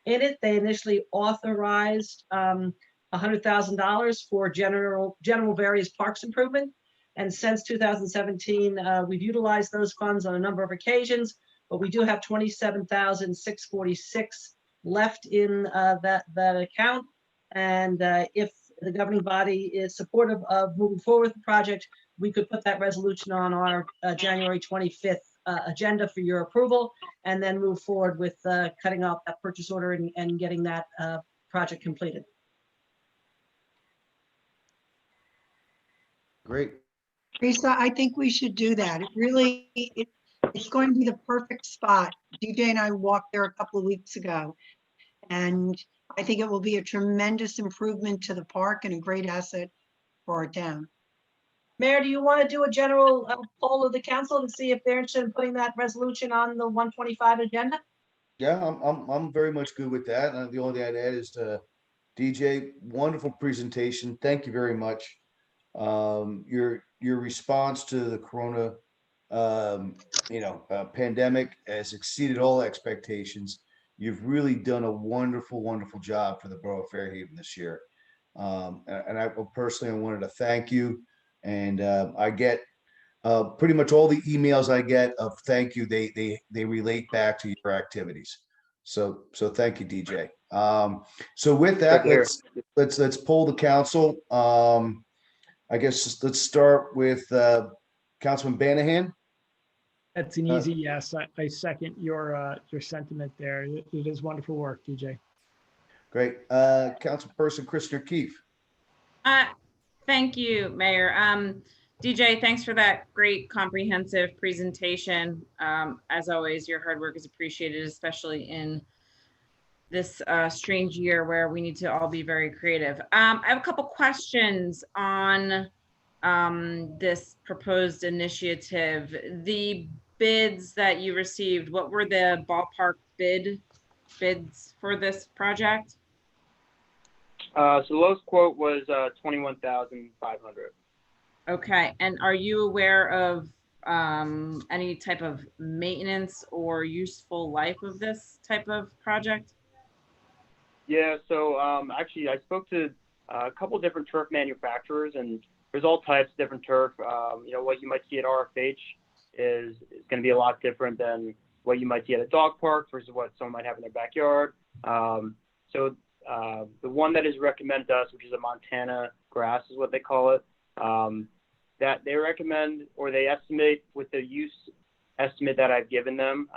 In it, they initially authorized $100,000 for general various parks improvement. And since 2017, we've utilized those funds on a number of occasions, but we do have $27,646 left in that account. And if the governing body is supportive of moving forward with the project, we could put that resolution on our January 25th agenda for your approval, and then move forward with cutting off that purchase order and getting that project completed. Great. Teresa, I think we should do that. It's going to be the perfect spot. DJ and I walked there a couple of weeks ago, and I think it will be a tremendous improvement to the park and a great asset for our town. Mayor, do you want to do a general poll of the council to see if they're interested in putting that resolution on the 125 agenda? Yeah, I'm very much good with that. The only thing I'd add is to DJ, wonderful presentation. Thank you very much. Your response to the corona, pandemic has exceeded all expectations. You've really done a wonderful, wonderful job for the Borough of Fairhaven this year. And I personally, I wanted to thank you. And I get pretty much all the emails I get of thank you. They relate back to your activities. So thank you, DJ. So with that, let's poll the council. I guess let's start with Councilman Banahan. That's an easy yes. I second your sentiment there. It is wonderful work, DJ. Great. Councilperson Christopher Keefe. Thank you, Mayor. DJ, thanks for that great comprehensive presentation. As always, your hard work is appreciated, especially in this strange year where we need to all be very creative. I have a couple questions on this proposed initiative. The bids that you received, what were the ballpark bids for this project? So the lowest quote was $21,500. Okay, and are you aware of any type of maintenance or useful life of this type of project? Yeah, so actually I spoke to a couple different turf manufacturers, and there's all types of different turf. What you might see at RFH is going to be a lot different than what you might see at a dog park versus what someone might have in their backyard. So the one that is recommended to us, which is a Montana grass is what they call it, that they recommend, or they estimate with the use estimate that I've given them,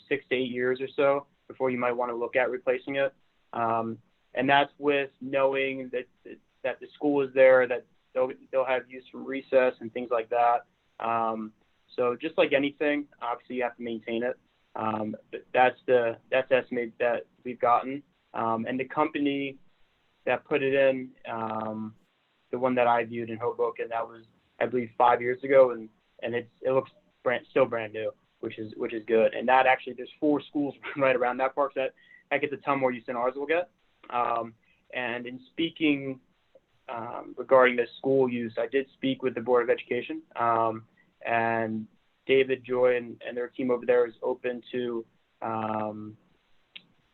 6 to 8 years or so before you might want to look at replacing it. And that's with knowing that the school is there, that they'll have use from recess and things like that. So just like anything, obviously you have to maintain it. But that's the estimate that we've gotten. And the company that put it in, the one that I viewed in Hoboken, that was, I believe, 5 years ago, and it looks still brand new, which is good. And that actually, there's 4 schools right around that park, so that gets a ton more use than ours will get. And in speaking regarding the school use, I did speak with the Board of Education, and David Joy and their team over there is open to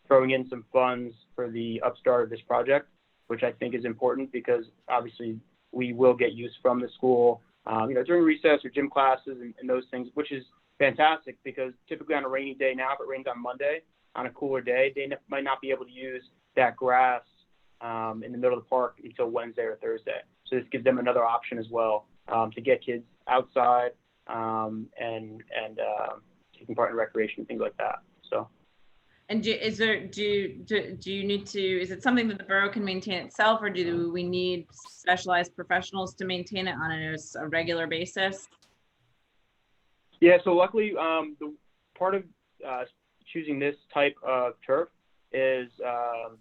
throwing in some funds for the upstart of this project, which I think is important because obviously we will get use from the school, during recess or gym classes and those things, which is fantastic because typically on a rainy day now, if it rains on Monday, on a cooler day, they might not be able to use that grass in the middle of the park until Wednesday or Thursday. So this gives them another option as well to get kids outside and taking part in recreation and things like that. So. And do you need to, is it something that the borough can maintain itself, or do we need specialized professionals to maintain it on a regular basis? Yeah, so luckily, the part of choosing this type of turf is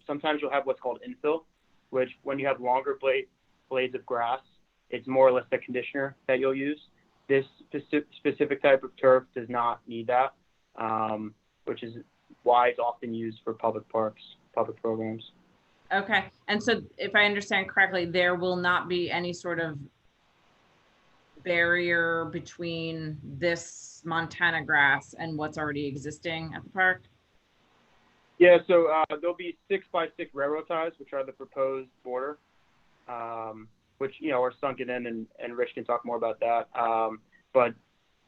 sometimes you'll have what's called infill, which when you have longer blades of grass, it's more or less the conditioner that you'll use. This specific type of turf does not need that, which is why it's often used for public parks, public programs. Okay, and so if I understand correctly, there will not be any sort of barrier between this Montana grass and what's already existing at the park? Yeah, so there'll be 6x6 railroad ties, which are the proposed border, which are sunken in, and Rich can talk more about that. But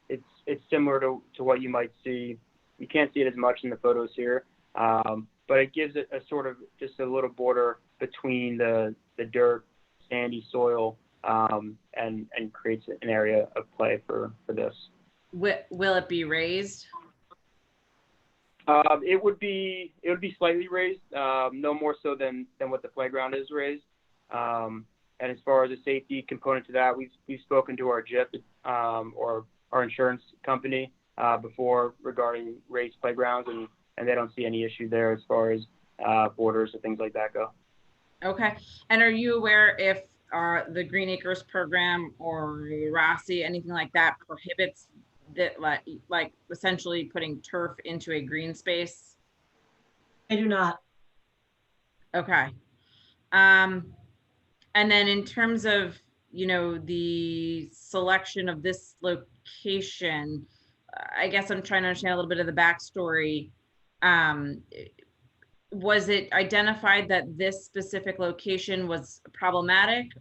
it's similar to what you might see. You can't see it as much in the photos here, but it gives it a sort of just a little border between the dirt sandy soil, and creates an area of play for this. Will it be raised? It would be slightly raised, no more so than what the playground is raised. And as far as the safety component to that, we've spoken to our JIP or our insurance company before regarding raised playgrounds, and they don't see any issue there as far as borders and things like that go. Okay. And are you aware if the Green Acres program or RASI, anything like that, prohibits that, like essentially putting turf into a green space? I do not. Okay. And then in terms of, the selection of this location, I guess I'm trying to understand a little bit of the backstory. Was it identified that this specific location was problematic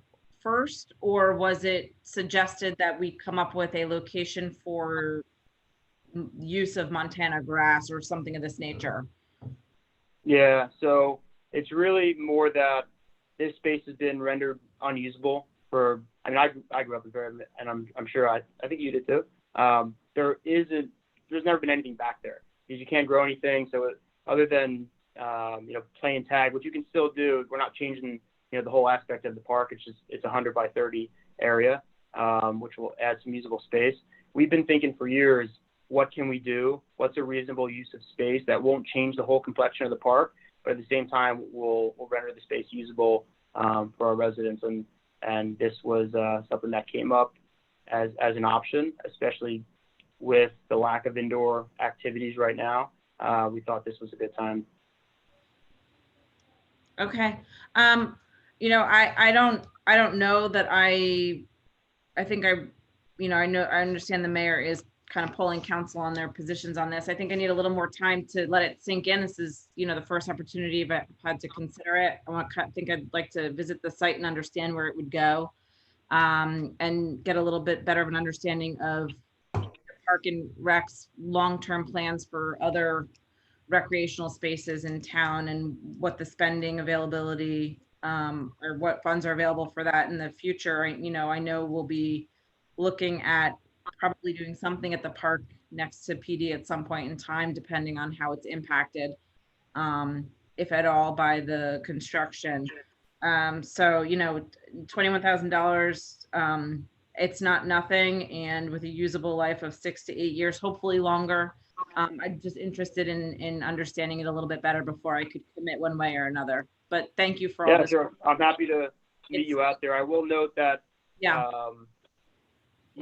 first, or was it suggested that we come up with a location for use of Montana grass or something of this nature? Yeah, so it's really more that this space has been rendered unusable for, I mean, I grew up in Borough, and I'm sure I think you did too. There's never been anything back there because you can't grow anything. So other than, playing tag, which you can still do, we're not changing, the whole aspect of the park. It's 100 by 30 area, which will add some usable space. We've been thinking for years, what can we do? What's a reasonable use of space that won't change the whole complexion of the park, but at the same time will render the space usable for our residents. And this was something that came up as an option, especially with the lack of indoor activities right now. We thought this was a good time. Okay. I don't know that I think I understand the mayor is kind of polling council on their positions on this. I think I need a little more time to let it sink in. This is, the first opportunity I've had to consider it. think I'd like to visit the site and understand where it would go, and get a little bit better of an understanding of Park and Rec's long-term plans for other recreational spaces in town and what the spending availability or what funds are available for that in the future. I know we'll be looking at probably doing something at the park next to PD at some point in time, depending on how it's impacted, if at all, by the construction. So, $21,000, it's not nothing. And with a usable life of 6 to 8 years, hopefully longer, I'm just interested in understanding it a little bit better before I could commit one way or another. But thank you for all this. Sure. I'm happy to meet you out there. I will note that you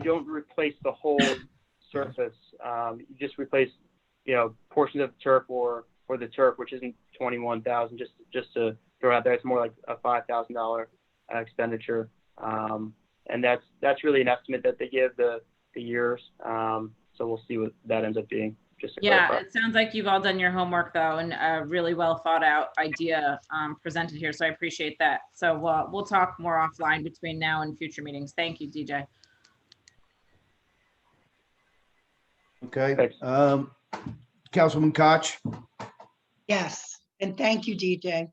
don't replace the whole surface. You just replace, portions of the turf or the turf, which isn't $21,000. Just to throw out there, it's more like a $5,000 expenditure, and that's really an estimate that they give the years. So we'll see what that ends up being. It sounds like you've all done your homework though, and a really well thought out idea presented here. So I appreciate that. So we'll talk more offline between now and future meetings. Thank you, DJ. Okay. Thanks. Councilman Koch. Yes, and thank you, DJ.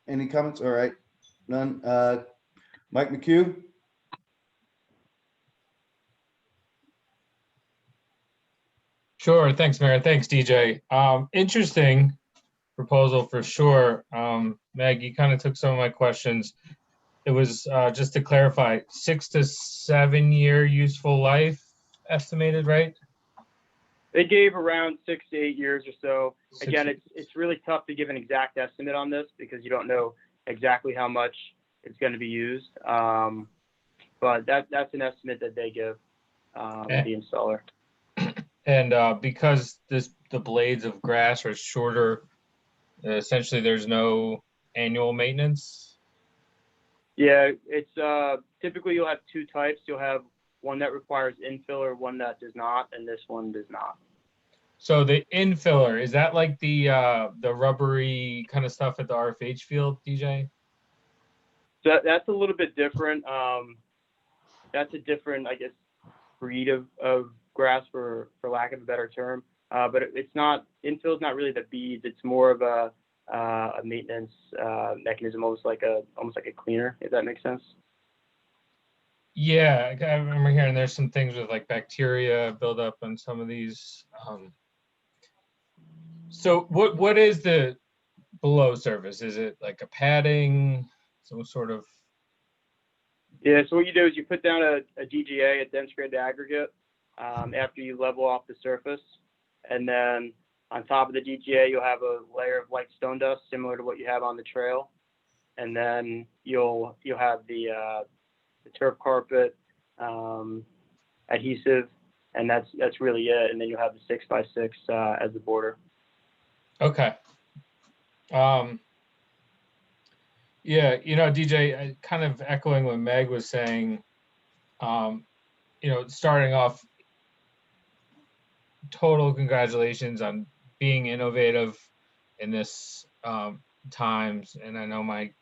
Any comments? All right. None. Mike McHugh. Sure. Thanks, Mayor. Thanks, DJ. Interesting proposal for sure. Meg, you kind of took some of my questions. It was just to clarify, 6 to 7 year useful life estimated, right? They gave around 6 to 8 years or so. Again, it's really tough to give an exact estimate on this because you don't know exactly how much it's going to be used. But that's an estimate that they give the installer. And because the blades of grass are shorter, essentially there's no annual maintenance? Yeah, it's typically you'll have two types. You'll have one that requires infiller, one that does not, and this one does not. So the infiller, is that like the rubbery kind of stuff at the RFH field, DJ? So that's a little bit different. That's a different, I guess, breed of grass for lack of a better term. But it's not, infill is not really the beads. It's more of a a maintenance mechanism, almost like a cleaner, if that makes sense. Yeah, I remember hearing there's some things with like bacteria buildup on some of these. So what is the below surface? Is it like a padding, some sort of? Yeah, so what you do is you put down a DGA, a dense graded aggregate, after you level off the surface. And then on top of the DGA, you'll have a layer of light stone dust, similar to what you have on the trail. And then you'll have the turf carpet, adhesive, and that's really it. And then you'll have the 6x6 as the border. Okay. Yeah, DJ, kind of echoing what Meg was saying, starting off, total congratulations on being innovative in this times. And I know my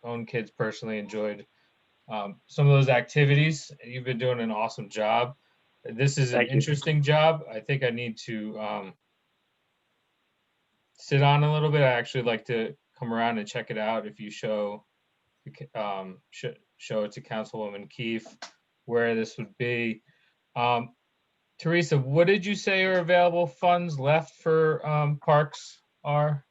own kids personally enjoyed some of those activities. You've been doing an awesome job. This is an interesting job. I think I need to sit on a little bit. I actually like to come around and check it out if you show it to Councilwoman Keefe where this would be. Teresa, what did you say are available funds left for parks are?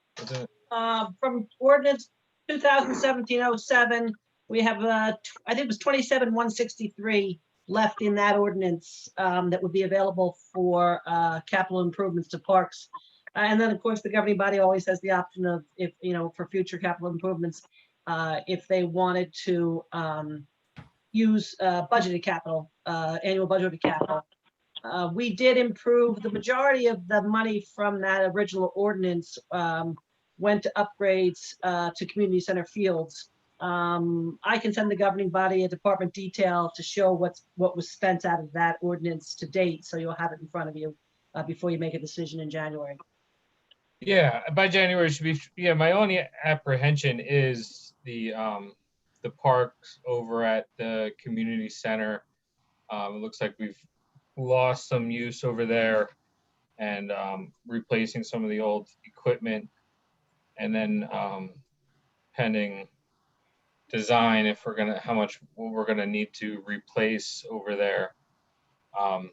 From ordinance 2017-07, we have, I think it was 27,163 left in that ordinance that would be available for capital improvements to parks. And then, of course, the governing body always has the option of, if, for future capital improvements, if they wanted to use budgeted capital, annual budgeted capital. We did improve the majority of the money from that original ordinance went to upgrades to community center fields. I can send the governing body a department detail to show what was spent out of that ordinance to date, so you'll have it in front of you before you make a decision in January. Yeah, by January should be. Yeah, my only apprehension is the parks over at the community center. It looks like we've lost some use over there, and replacing some of the old equipment, and then pending design if how much we're gonna need to replace over there. Well,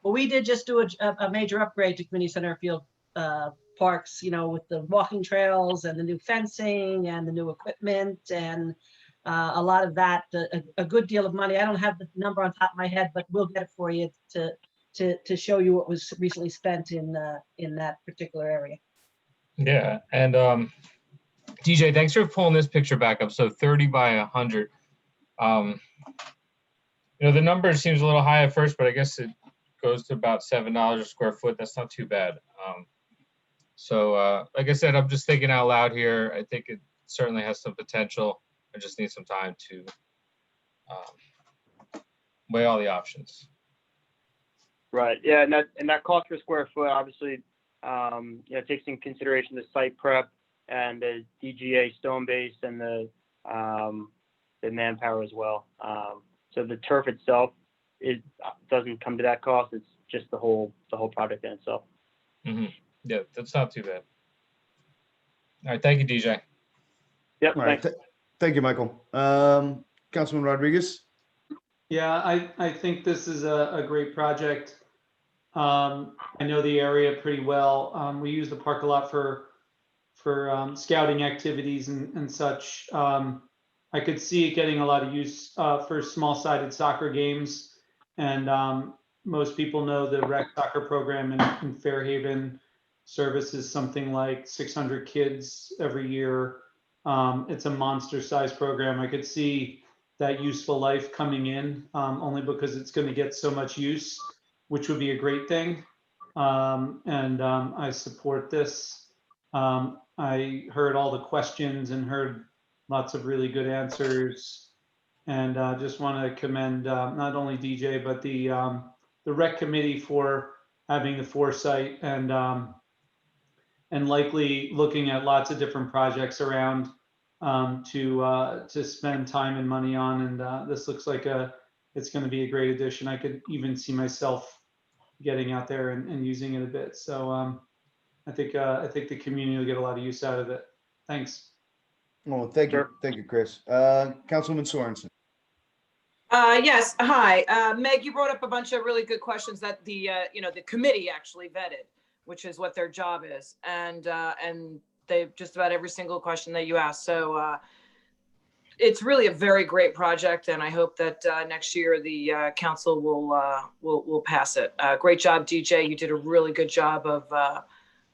we did just do a major upgrade to community center field parks, with the walking trails and the new fencing and the new equipment and a lot of that, a good deal of money. I don't have the number on top of my head, but we'll get it for you to show you what was recently spent in that particular area. Yeah, and DJ, thanks for pulling this picture back up. So 30 by 100. The number seems a little high at first, but I guess it goes to about $7 a square foot. That's not too bad. So like I said, I'm just thinking out loud here. I think it certainly has some potential. I just need some time to weigh all the options. Right. Yeah, and that cost per square foot obviously takes into consideration the site prep and the DGA stone base and the manpower as well. So the turf itself doesn't come to that cost. It's just the whole project in itself. Mm-hmm. Yeah, that's not too bad. All right, thank you, DJ. Yep. All right. Thanks. Thank you, Michael. Councilman Rodriguez. Yeah, I think this is a great project. I know the area pretty well. We use the park a lot for scouting activities and such. I could see it getting a lot of use for small-sided soccer games, and most people know the rec soccer program in Fairhaven services something like 600 kids every year. It's a monster-sized program. I could see that useful life coming in only because it's going to get so much use, which would be a great thing. And I support this. I heard all the questions and heard lots of really good answers, and just want to commend not only DJ but the rec committee for having the foresight and likely looking at lots of different projects around to spend time and money on. And this looks like it's going to be a great addition. I could even see myself getting out there and using it a bit. So I think the community will get a lot of use out of it. Thanks. Well, thank you. Sure. Thank you, Chris. Councilman Sorensen. Yes, hi. Meg, you brought up a bunch of really good questions that the committee actually vetted, which is what their job is. And they just about every single question that you asked. So it's really a very great project. And I hope that next year the council will pass it. Great job, DJ. You did a really good job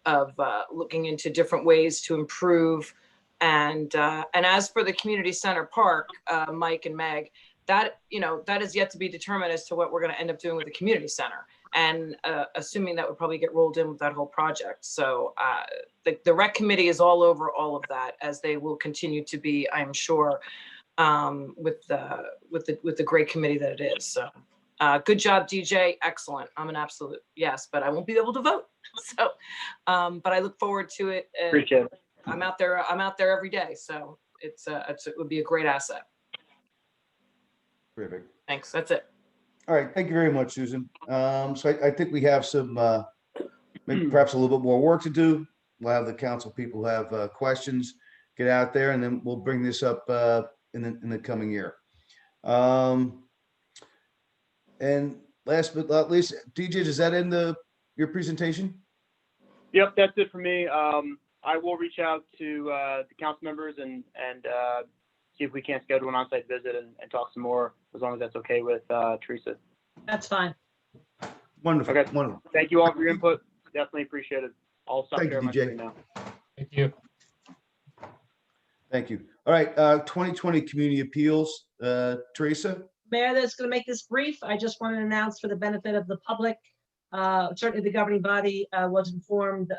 of looking into different ways to improve. And as for the community center park, Mike and Meg, that is yet to be determined as to what we're going to end up doing with the community center, and assuming that would probably get rolled in with that whole project. So the rec committee is all over all of that, as they will continue to be, I'm sure, with the great committee that it is. So good job, DJ. Excellent. I'm an absolute yes, but I won't be able to vote. So but I look forward to it. Appreciate it. I'm out there every day, so it would be a great asset. Terrific. Thanks. That's it. All right. Thank you very much, Susan. So I think we have some, maybe perhaps a little bit more work to do. We'll have the council people who have questions get out there, and then we'll bring this up in the coming year. And last but not least, DJ, does that end your presentation? Yep, that's it for me. I will reach out to the council members and see if we can't schedule an on-site visit and talk some more, as long as that's okay with Teresa. That's fine. Wonderful. Okay. Wonderful. Thank you all for your input. Definitely appreciate it. I'll stop Thank you, sharing my DJ. screen now. Thank you. Thank you. All right. 2020 community appeals, Teresa. Mayor, that's going to make this brief. I just want to announce for the benefit of the public, certainly the governing body was informed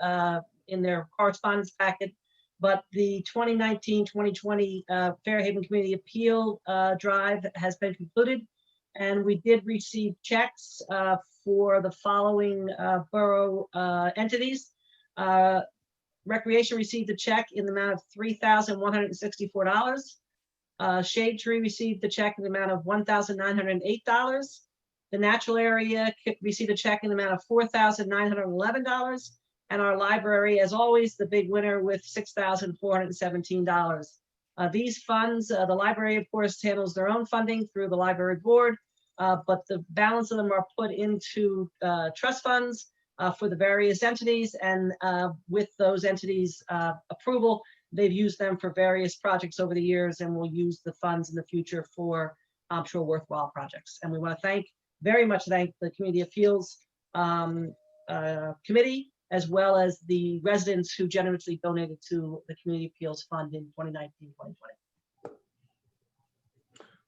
in their correspondence packet, but the 2019-2020 Fairhaven Community Appeal Drive has been concluded, and we did receive checks for the following borough entities. Recreation received a check in the amount of $3,164. Shade Tree received a check in the amount of $1,908. The natural area received a check in the amount of $4,911. And our library, as always, the big winner with $6,417. These funds, the library, of course, handles their own funding through the library board, but the balance of them are put into trust funds for the various entities. And with those entities' approval, they've used them for various projects over the years, and will use the funds in the future for, I'm sure, worthwhile projects. And we want to very much thank the Community Appeals Committee, as well as the residents who generously donated to the Community Appeals Fund in 2019-2020.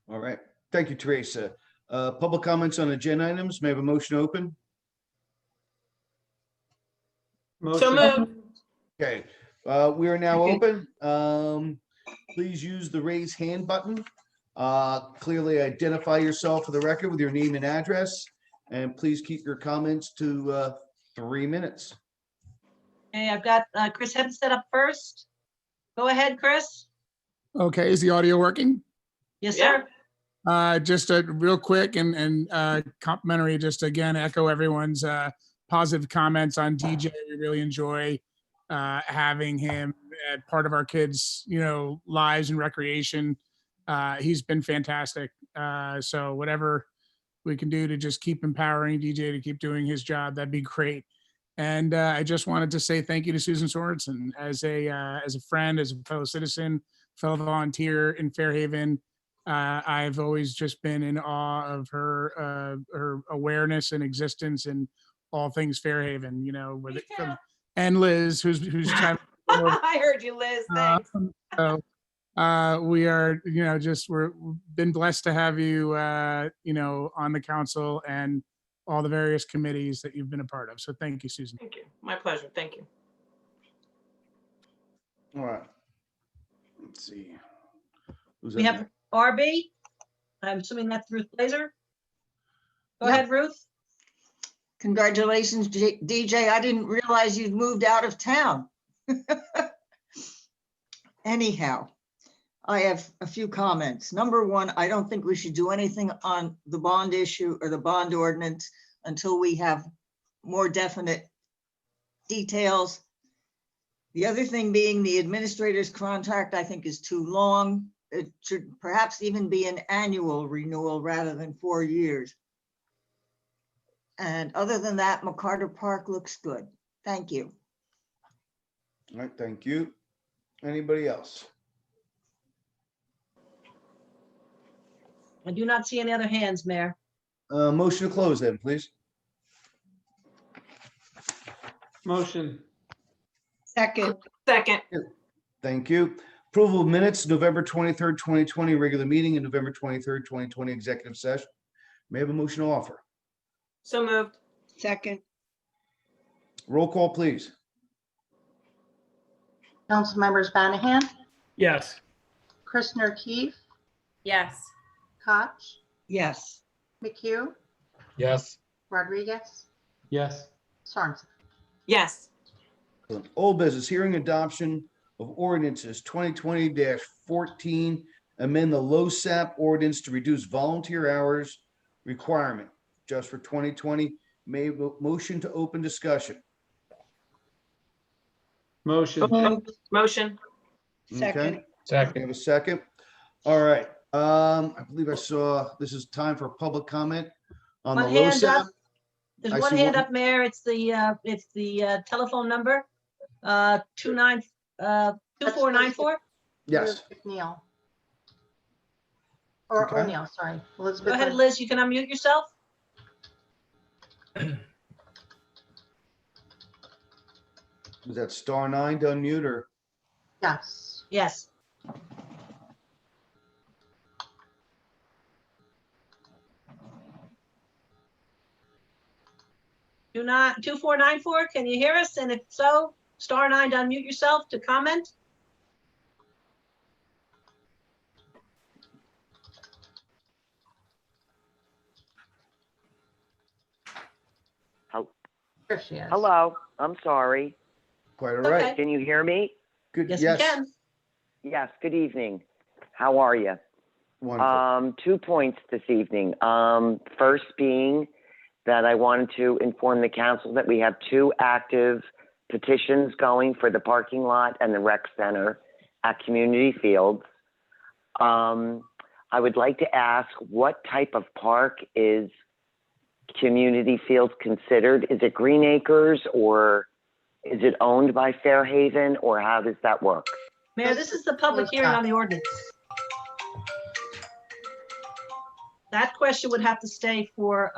All right. Thank you, Teresa. Public comments on agenda items. May I have a motion open? So moved. Okay. We are now open. Please use the raise hand button. Clearly identify yourself for the record with your name and address, and please keep your comments to 3 minutes. Okay, I've got Chris Hempstead up first. Go ahead, Chris. Okay, is the audio working? Yes, Yeah. sir. Just a real quick and complimentary, just again, echo everyone's positive comments on DJ. We really enjoy having him part of our kids, lives and recreation. He's been fantastic. So whatever we can do to just keep empowering DJ to keep doing his job, that'd be great. And I just wanted to say thank you to Susan Sorensen as a friend, as a fellow citizen, fellow volunteer in Fairhaven. I've always just been in awe of her awareness and existence and all things Fairhaven. With it from, and Liz, who's trying. I heard you, Liz. Thanks. So we are, we're been blessed to have you, on the council and all the various committees that you've been a part of. So thank you, Susan. Thank you. My pleasure. Thank you. All right. Let's see. Who's We up have RB. I'm assuming that's Ruth Blazer. Go Yep. ahead, Ruth. Congratulations, DJ. I didn't realize you'd moved out of town. Anyhow, I have a few comments. Number one, I don't think we should do anything on the bond issue or the bond ordinance until we have more definite details The other thing being the administrator's contract, I think is too long. It should perhaps even be an annual renewal rather than 4 years. And other than that, McCarter Park looks good. Thank you. All right, thank you. Anybody else? I do not see any other hands, Mayor. Motion to close then, please. Motion. Second, Second. Thank you. Approval of minutes, November 23rd, 2020, regular meeting, and November 23rd, 2020, executive session. May I have a motion to offer? So moved. second, Roll call, please. Council members Banahan, Yes. Christner Keefe, Yes. Koch, yes, McHugh, Yes. Rodriguez, Yes. Sorensen. Yes. Old business, hearing adoption of ordinances 2020-14, amend the LoSAP ordinance to reduce volunteer hours requirement just for 2020. May motion to open discussion. Motion. Motion. second, Okay, Second. have a second. All right. I believe I saw, this is time for public comment on the One hand LoSAP. up. There's I one see hand one. up, Mayor. It's the telephone number, 2494. Yes. McNeil. Or Okay. O'Neill, sorry. Elizabeth. Go ahead, Liz, you can unmute yourself. Was that *9 to unmute or? Yes. Yes. Do not, 2494, can you hear us? And if so, *9 to unmute yourself to comment. There she is. Hello, I'm sorry. Quite all right. Okay. Can you hear me? Good. Yes, we can. Yes, good evening. How are you? Wonderful. 2 points this evening. First being that I wanted to inform the council that we have 2 active petitions going for the parking lot and the rec center at Community Fields. I would like to ask, what type of park is Community Fields considered? Is it Green Acres, or is it owned by Fairhaven, or how does that work? Mayor, this is the public hearing on the ordinance. That question would have to stay for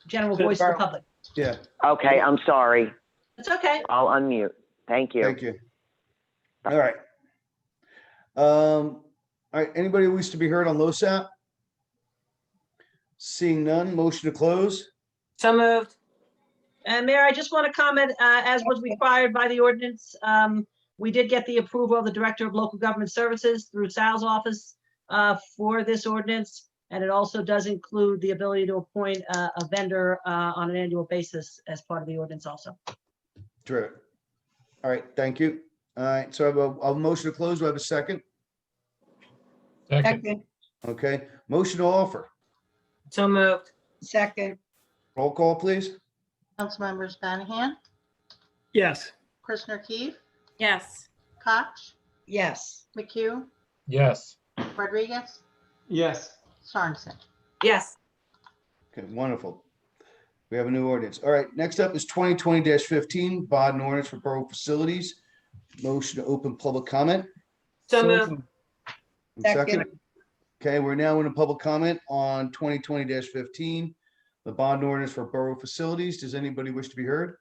general voice of the public. Yeah. Okay, I'm sorry. It's okay. I'll unmute. Thank you. Thank you. All right. All right. Anybody who wishes to be heard on LoSAP? Seeing none, motion to close. So moved. And Mayor, I just want to comment, as was required by the ordinance, we did get the approval of the Director of Local Government Services through Sal's office for this ordinance. And it also does include the ability to appoint a vendor on an annual basis as part of the ordinance also. Terrific. All right. Thank you. All right. So I have a motion to close. Do I have a second? Second. second, Okay. Motion to offer. So moved. second, Roll call, please. Council members Banahan, Yes. Christner Keefe, Yes. Koch, yes, McHugh, Yes. Rodriguez, Yes. Sorensen. Yes. Okay, wonderful. We have a new ordinance. All right, next up is 2020-15, bond and ordinance for borough facilities. Motion to open public comment. So moved. Second. Okay, we're now in a public comment on 2020-15, the bond ordinance for borough facilities. Does anybody wish to be heard?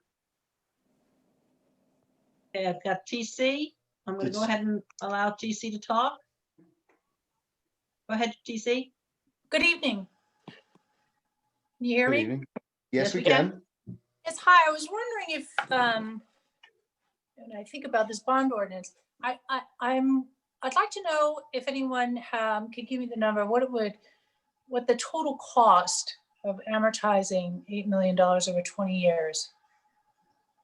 Okay, I've got TC. I'm going to go ahead and allow TC to talk. Go ahead, TC. Good evening. Can you hear Good me? evening. Yes, we can. Yes, hi. I was wondering if, when I think about this bond ordinance, I'd like to know if anyone could give me the number, what the total cost of amortizing $8 million over 20 years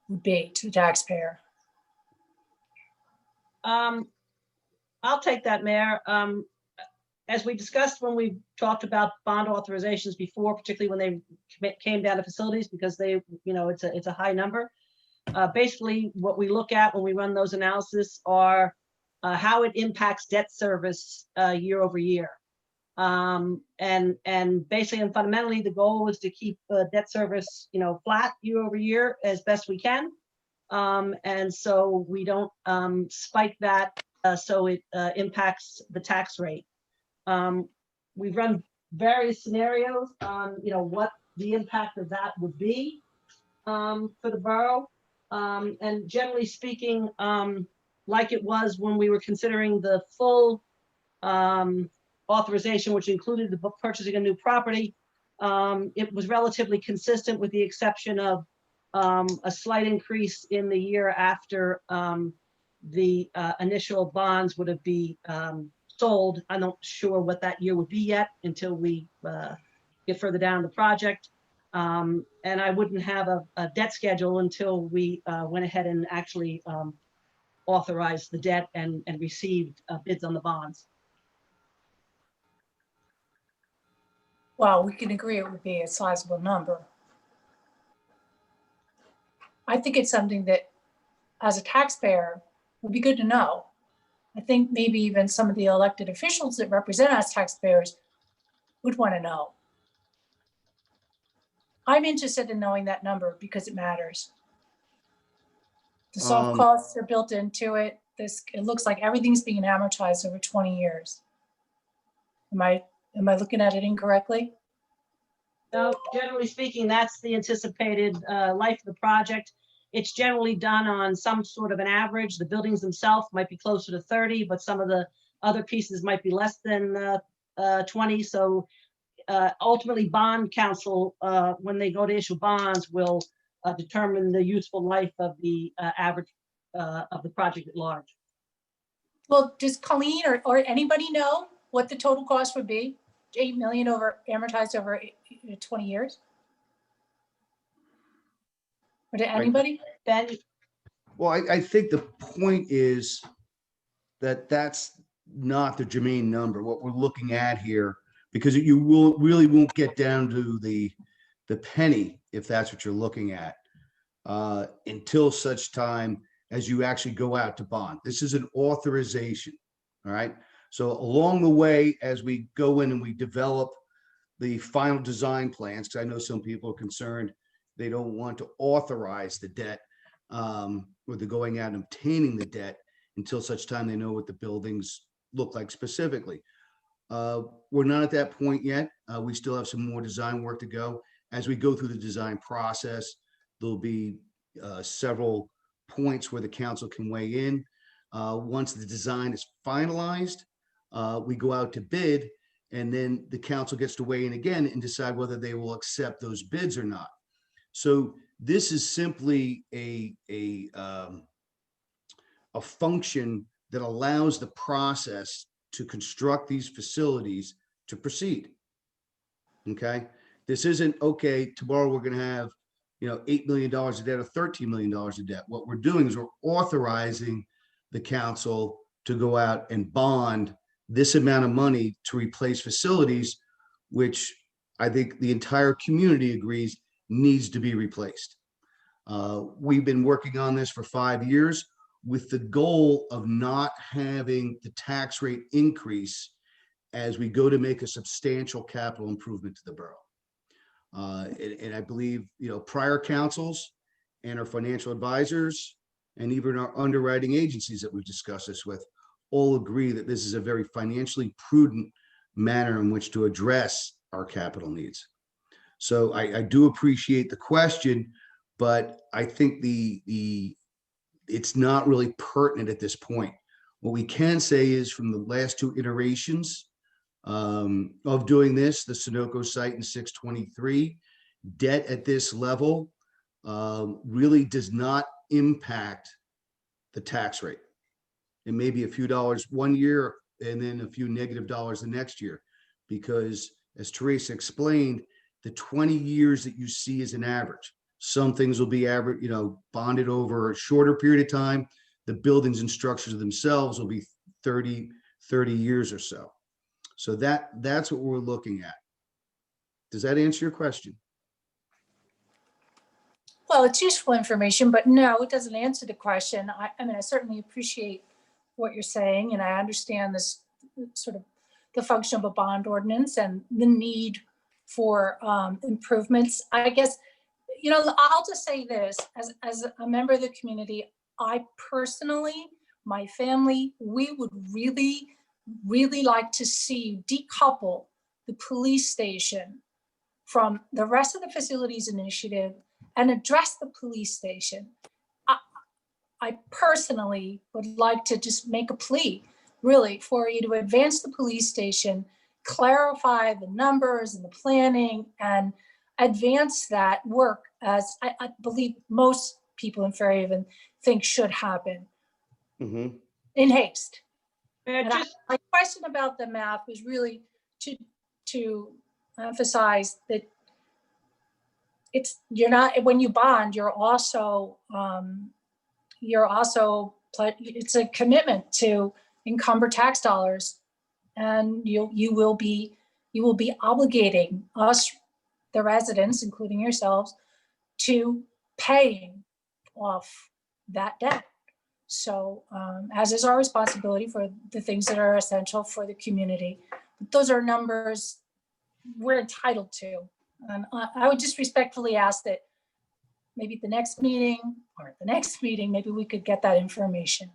would be to the taxpayer. I'll take that, Mayor. As we discussed when we talked about bond authorizations before, particularly when they came down to facilities, because they, it's a high number. basically what we look at when we run those analysis are how it impacts debt service year over year. And basically and fundamentally, the goal was to keep debt service, flat year over year as best we can. And so we don't spike that so it impacts the tax rate. We've run various scenarios on, what the impact of that would be for the borough. And generally speaking, like it was when we were considering the full authorization, which included the purchasing a new property, it was relatively consistent with the exception of a slight increase in the year after the initial bonds would have been sold. I'm not sure what that year would be yet until we get further down the project. And I wouldn't have a debt schedule until we went ahead and actually authorized the debt and received bids on the bonds. Well, we can agree it would be a sizable number. I think it's something that, as a taxpayer, would be good to know. I think maybe even some of the elected officials that represent us taxpayers would want to know. I'm interested in knowing that number because it matters. The soft costs are built into it. It looks like everything's being amortized over 20 years. Am I looking at it incorrectly? No, generally speaking, that's the anticipated life of the project. It's generally done on some sort of an average. The buildings themselves might be closer to 30, but some of the other pieces might be less than 20. So ultimately, bond counsel, when they go to issue bonds, will determine the useful life of the average of the project at large. Well, does Colleen or anybody know what the total cost would be? 8 million amortized over 20 years? Or to anybody? Ben? Well, I think the point is that that's not the germane number, what we're looking at here, because you really won't get down to the penny, if that's what you're looking at, until such time as you actually go out to bond. This is an authorization, all right? So along the way, as we go in and we develop the final design plans, because I know some people are concerned they don't want to authorize the debt, or they're going out and obtaining the debt until such time they know what the buildings look like specifically. We're not at that point yet. We still have some more design work to go. As we go through the design process, there'll be several points where the council can weigh in. Once the design is finalized, we go out to bid, and then the council gets to weigh in again and decide whether they will accept those bids or not. So this is simply a function that allows the process to construct these facilities to proceed. Okay, this isn't okay. Tomorrow we're going to have, $8 million of debt or $13 million of debt. What we're doing is we're authorizing the council to go out and bond this amount of money to replace facilities, which I think the entire community agrees needs to be replaced. We've been working on this for 5 years with the goal of not having the tax rate increase as we go to make a substantial capital improvement to the borough. And I believe, prior councils and our financial advisors and even our underwriting agencies that we've discussed this with all agree that this is a very financially prudent manner in which to address our capital needs. So I do appreciate the question, but I think it's not really pertinent at this point. What we can say is from the last 2 iterations of doing this, the Sunoco site in 623, debt at this level really does not impact the tax rate. It may be a few dollars one year and then a few negative dollars the next year, because as Teresa explained, the 20 years that you see is an average. Some things will be average, bonded over a shorter period of time. The buildings and structures themselves will be 30 years or so. So that's what we're looking at. Does that answer your question? Well, it's useful information, but no, it doesn't answer the question. I mean, I certainly appreciate what you're saying, and I understand this sort of the function of a bond ordinance and the need for improvements. I guess, you know, I'll just say this, as a member of the community, I personally, my family, we would really, really like to see you decouple the police station from the rest of the facilities initiative and address the police station. I personally would like to just make a plea, really, for you to advance the police station, clarify the numbers and the planning, and advance that work as I believe most people in Fairhaven think should happen Mhm. in haste. Mayor, And my question about the map was really to emphasize that you're not, when you bond, it's a commitment to encumber tax dollars, and you will be obligating us, the residents, including yourselves, to paying off that debt. So as is our responsibility for the things that are essential for the community. Those are numbers we're entitled to. And I would just respectfully ask that maybe at the next meeting, maybe we could get that information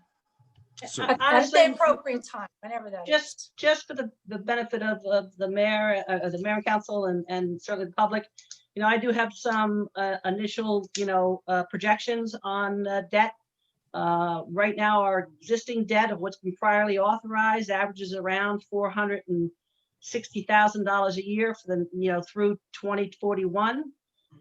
So- at the appropriate time, whenever that is. Just for the benefit of the mayor, the mayor and council, and certainly the public, you know, I do have some initial, projections on debt. Right now, our existing debt of what's been priorly authorized averages around $460,000 a year for the, through 2041.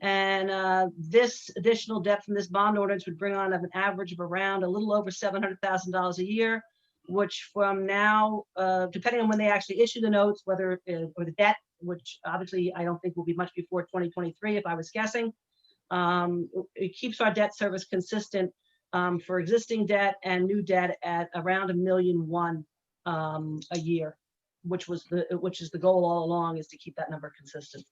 And this additional debt from this bond ordinance would bring on an average of around a little over $700,000 a year, which from now, depending on when they actually issue the notes, whether, or the debt, which obviously I don't think will be much before 2023, if I was guessing, it keeps our debt service consistent for existing debt and new debt at around $1.1 million a year, which is the goal all along, is to keep that number consistent.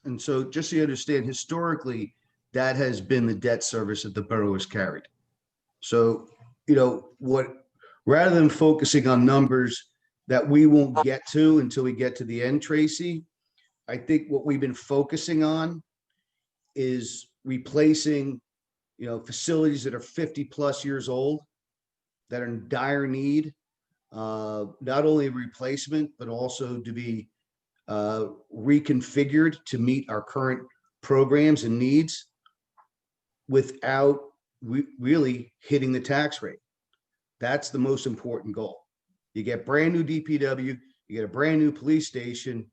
And so just so you understand, historically, that has been the debt service that the borough has carried. So, rather than focusing on numbers that we won't get to until we get to the end, Tracy, I think what we've been focusing on is replacing, facilities that are 50+ years old, that are in dire need, not only replacement, but also to be reconfigured to meet our current programs and needs without really hitting the tax rate. That's the most important goal. You get brand new DPW, you get a brand new police station,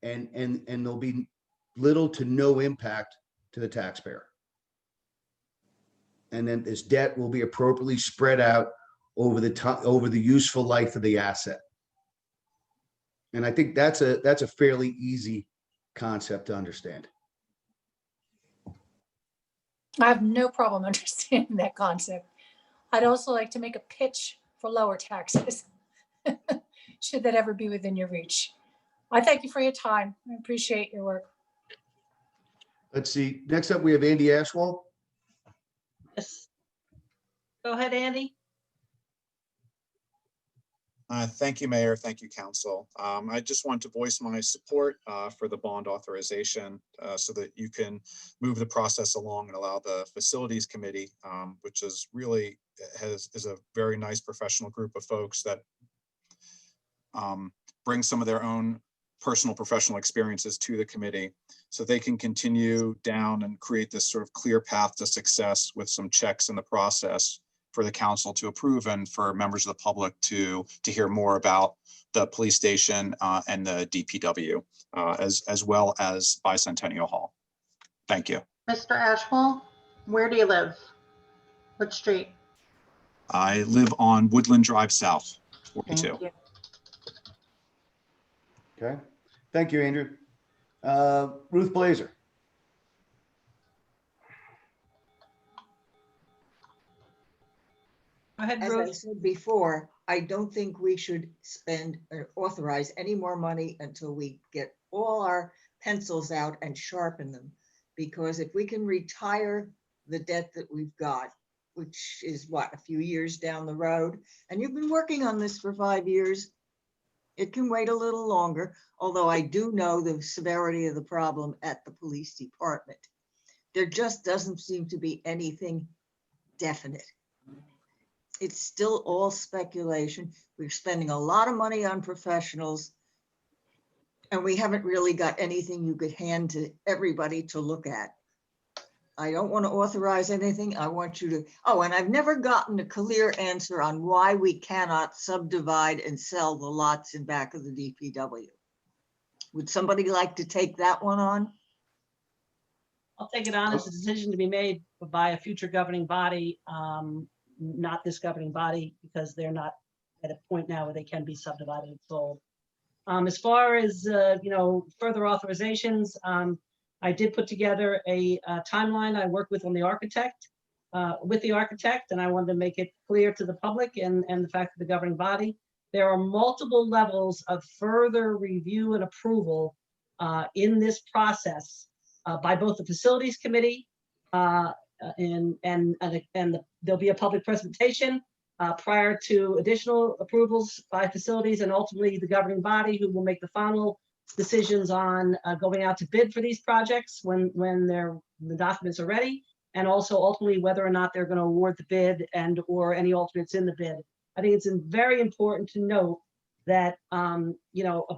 and there'll be little to no impact to the taxpayer. And then this debt will be appropriately spread out over the useful life of the asset. And I think that's a fairly easy concept to understand. I have no problem understanding that concept. I'd also like to make a pitch for lower taxes, should that ever be within your reach. I thank you for your time. I appreciate your work. Let's see. Next up, we have Andy Ashwell. Yes. Go ahead, Andy. Thank you, Mayor. Thank you, Council. I just want to voice my support for the bond authorization so that you can move the process along and allow the Facilities Committee, which is really is a very nice professional group of folks that bring some of their own personal professional experiences to the committee, so they can continue down and create this sort of clear path to success with some checks in the process for the council to approve and for members of the public to hear more about the police station and the DPW, as well as Bicentennial Hall. Thank you. Mr. Ashwell, where do you live? What street? I live on Woodland Drive South, 42. Thank you. Okay. Thank you, Andrew. Ruth Blazer. Go ahead, As I Ruth. said before, I don't think we should spend or authorize any more money until we get all our pencils out and sharpen them, Because if we can retire the debt that we've got, which is what, a few years down the road, and you've been working on this for 5 years, it can wait a little longer, although I do know the severity of the problem at the police department. There just doesn't seem to be anything definite. It's still all speculation. We're spending a lot of money on professionals, and we haven't really got anything you could hand to everybody to look at. I don't want to authorize anything. I want you to, oh, and I've never gotten a clear answer on why we cannot subdivide and sell the lots in back of the DPW. Would somebody like to take that one on? I'll take it on as a decision to be made by a future governing body, not this governing body, because they're not at a point now where they can be subdivided and sold. As far as, further authorizations, I did put together a timeline. I worked with the architect, and I wanted to make it clear to the public and the fact of the governing body. There are multiple levels of further review and approval in this process by both the facilities committee and there'll be a public presentation prior to additional approvals by facilities, and ultimately the governing body who will make the final decisions on going out to bid for these projects when the documents are ready, and also ultimately whether or not they're going to award the bid and or any alternates in the bid. I think it's very important to note that a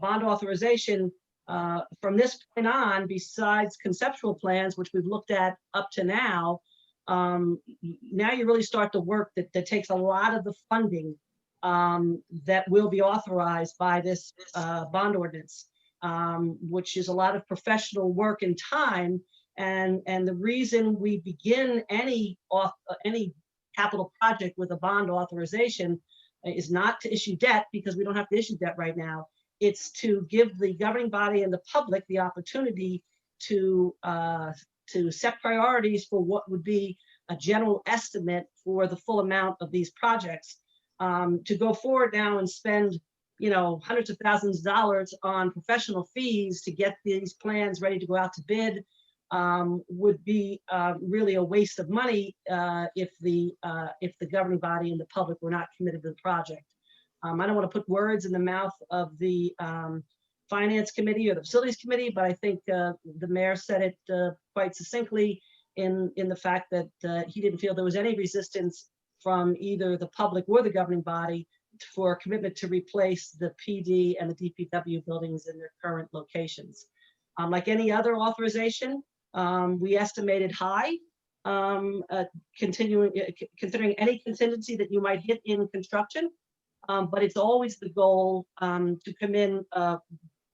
bond authorization from this point on, besides conceptual plans, which we've looked at up to now, now you really start the work that takes a lot of the funding that will be authorized by this bond ordinance, which is a lot of professional work and time. And the reason we begin any capital project with a bond authorization is not to issue debt, because we don't have to issue debt right now. It's to give the governing body and the public the opportunity to set priorities for what would be a general estimate for the full amount of these projects. To go forward now and spend hundreds of thousands of dollars on professional fees to get these plans ready to go out to bid would be really a waste of money if the governing body and the public were not committed to the project. I don't want to put words in the mouth of the finance committee or the facilities committee, but I think the mayor said it quite succinctly in the fact that he didn't feel there was any resistance from either the public or the governing body for a commitment to replace the PD and the DPW buildings in their current locations. Like any other authorization, we estimated high, considering any contingency that you might hit in construction. But it's always the goal to come in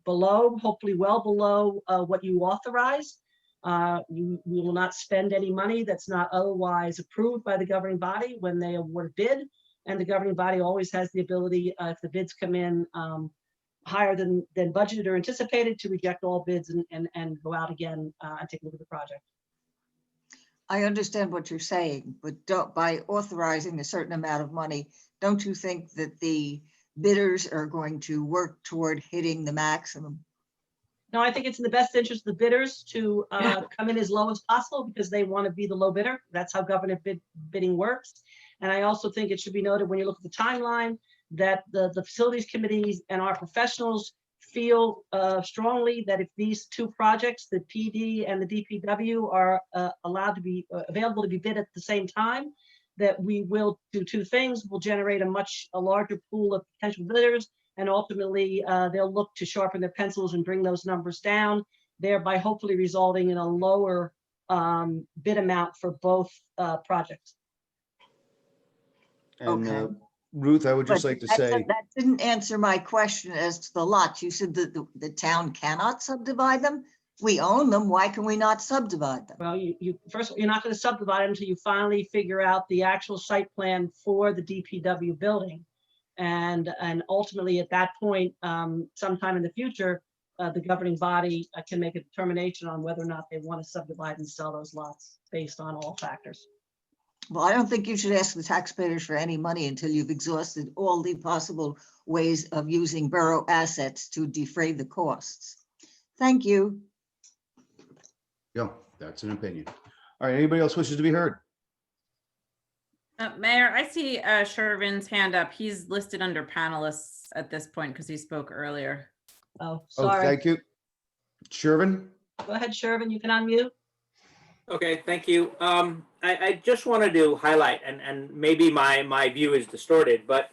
below, hopefully well below what you authorize. We will not spend any money that's not otherwise approved by the governing body when they award a bid. And the governing body always has the ability, if the bids come in higher than budgeted or anticipated, to reject all bids and go out again and take a look at the project. I understand what you're saying, but by authorizing a certain amount of money, don't you think that the bidders are going to work toward hitting the maximum? No, I think it's in the best interest of the bidders to come in as low as possible, because they want to be the low bidder. That's how government bidding works. And I also think it should be noted when you look at the timeline that the facilities committees and our professionals feel strongly that if these two projects, the PD and the DPW, are allowed to be available to be bid at the same time, that we will do two things. We'll generate a larger pool of potential bidders, and ultimately they'll look to sharpen their pencils and bring those numbers down, thereby hopefully resulting in a lower bid amount for both projects. And Okay. Ruth, I would just But like to that- say, That didn't answer my question as to the lots. You said that the town cannot subdivide them. We own them. Why can we not subdivide them? Well, first of all, you're not going to subdivide them until you finally figure out the actual site plan for the DPW building. And ultimately at that point, sometime in the future, the governing body can make a determination on whether or not they want to subdivide and sell those lots based on all factors. Well, I don't think you should ask the taxpayers for any money until you've exhausted all the possible ways of using borough assets to defray the costs. Thank you. yeah, That's an opinion. All right, anybody else wishes to be heard? Mayor, I see Shervin's hand up. He's listed under panelists at this point because he spoke earlier. Oh, Oh, sorry. thank you. Shervin? Go ahead, Shervin, you can unmute. Okay, thank you. I just wanted to highlight, and maybe my view is distorted, but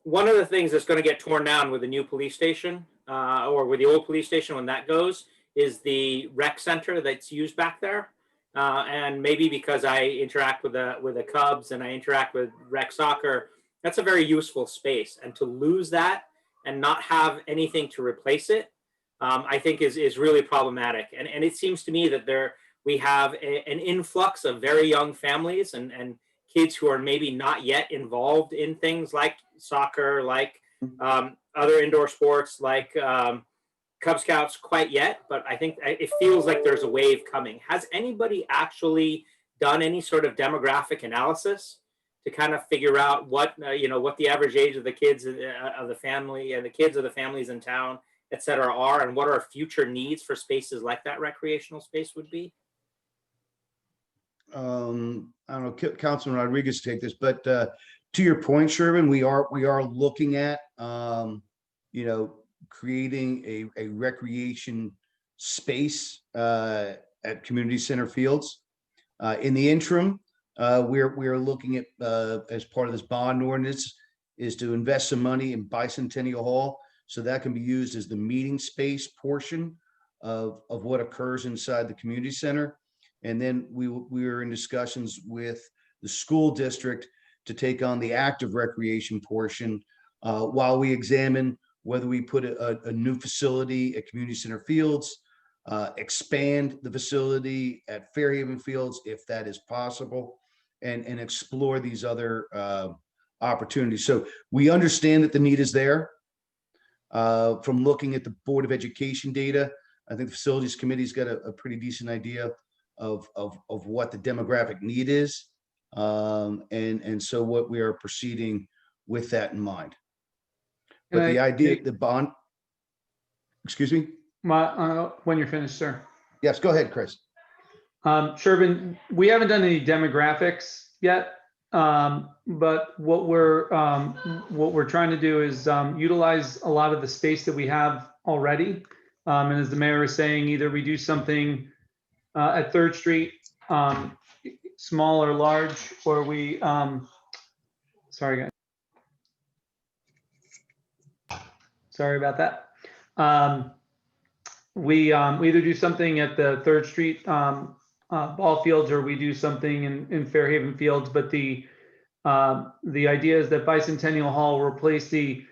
one of the things that's going to get torn down with the new police station, or with the old police station when that goes, is the rec center that's used back there. And maybe because I interact with the Cubs and I interact with rec soccer, that's a very useful space. And to lose that and not have anything to replace it, I think is really problematic. And it seems to me that we have an influx of very young families and kids who are maybe not yet involved in things like soccer, like other indoor sports, like Cub Scouts quite yet, but I think it feels like there's a wave coming. Has anybody actually done any sort of demographic analysis to kind of figure out what the average age of the kids of the family and the kids of the families in town, et cetera, are, and what our future needs for spaces like that recreational space would be? I don't know, Councilman Rodriguez take this, but to your point, Shervin, we are looking at creating a recreation space at community center fields. In the interim, we're looking at as part of this bond ordinance is to invest some money in Bicentennial Hall, so that can be used as the meeting space portion of what occurs inside the community center. And then we are in discussions with the school district to take on the active recreation portion while we examine whether we put a new facility at community center fields, expand the facility at Fairhaven Fields, if that is possible, and explore these other opportunities. So we understand that the need is there. From looking at the Board of Education data, I think the Facilities Committee's got a pretty decent idea of what the demographic need is. And so what we are proceeding with that in mind. But the idea, the bond, excuse me? When you're finished, sir. Yes, go ahead, Chris. Shervin, we haven't done any demographics yet, but what we're trying to do is utilize a lot of the space that we have already. And as the mayor is saying, either we do something at 3rd Street, small or large, or we, sorry guys. Sorry about that. We either do something at the 3rd Street ball fields, or we do something in Fairhaven Fields. But the idea is that Bicentennial Hall will replace the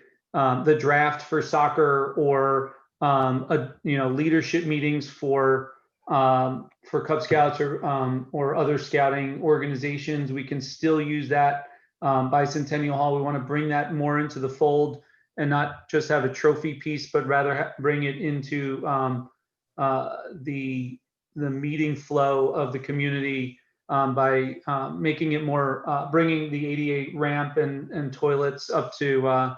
draft for soccer, or leadership meetings for Cub Scouts or other scouting organizations. We can still use that Bicentennial Hall. We want to bring that more into the fold and not just have a trophy piece, but rather bring it into the meeting flow of the community by making it more, bringing the ADA ramp and toilets up to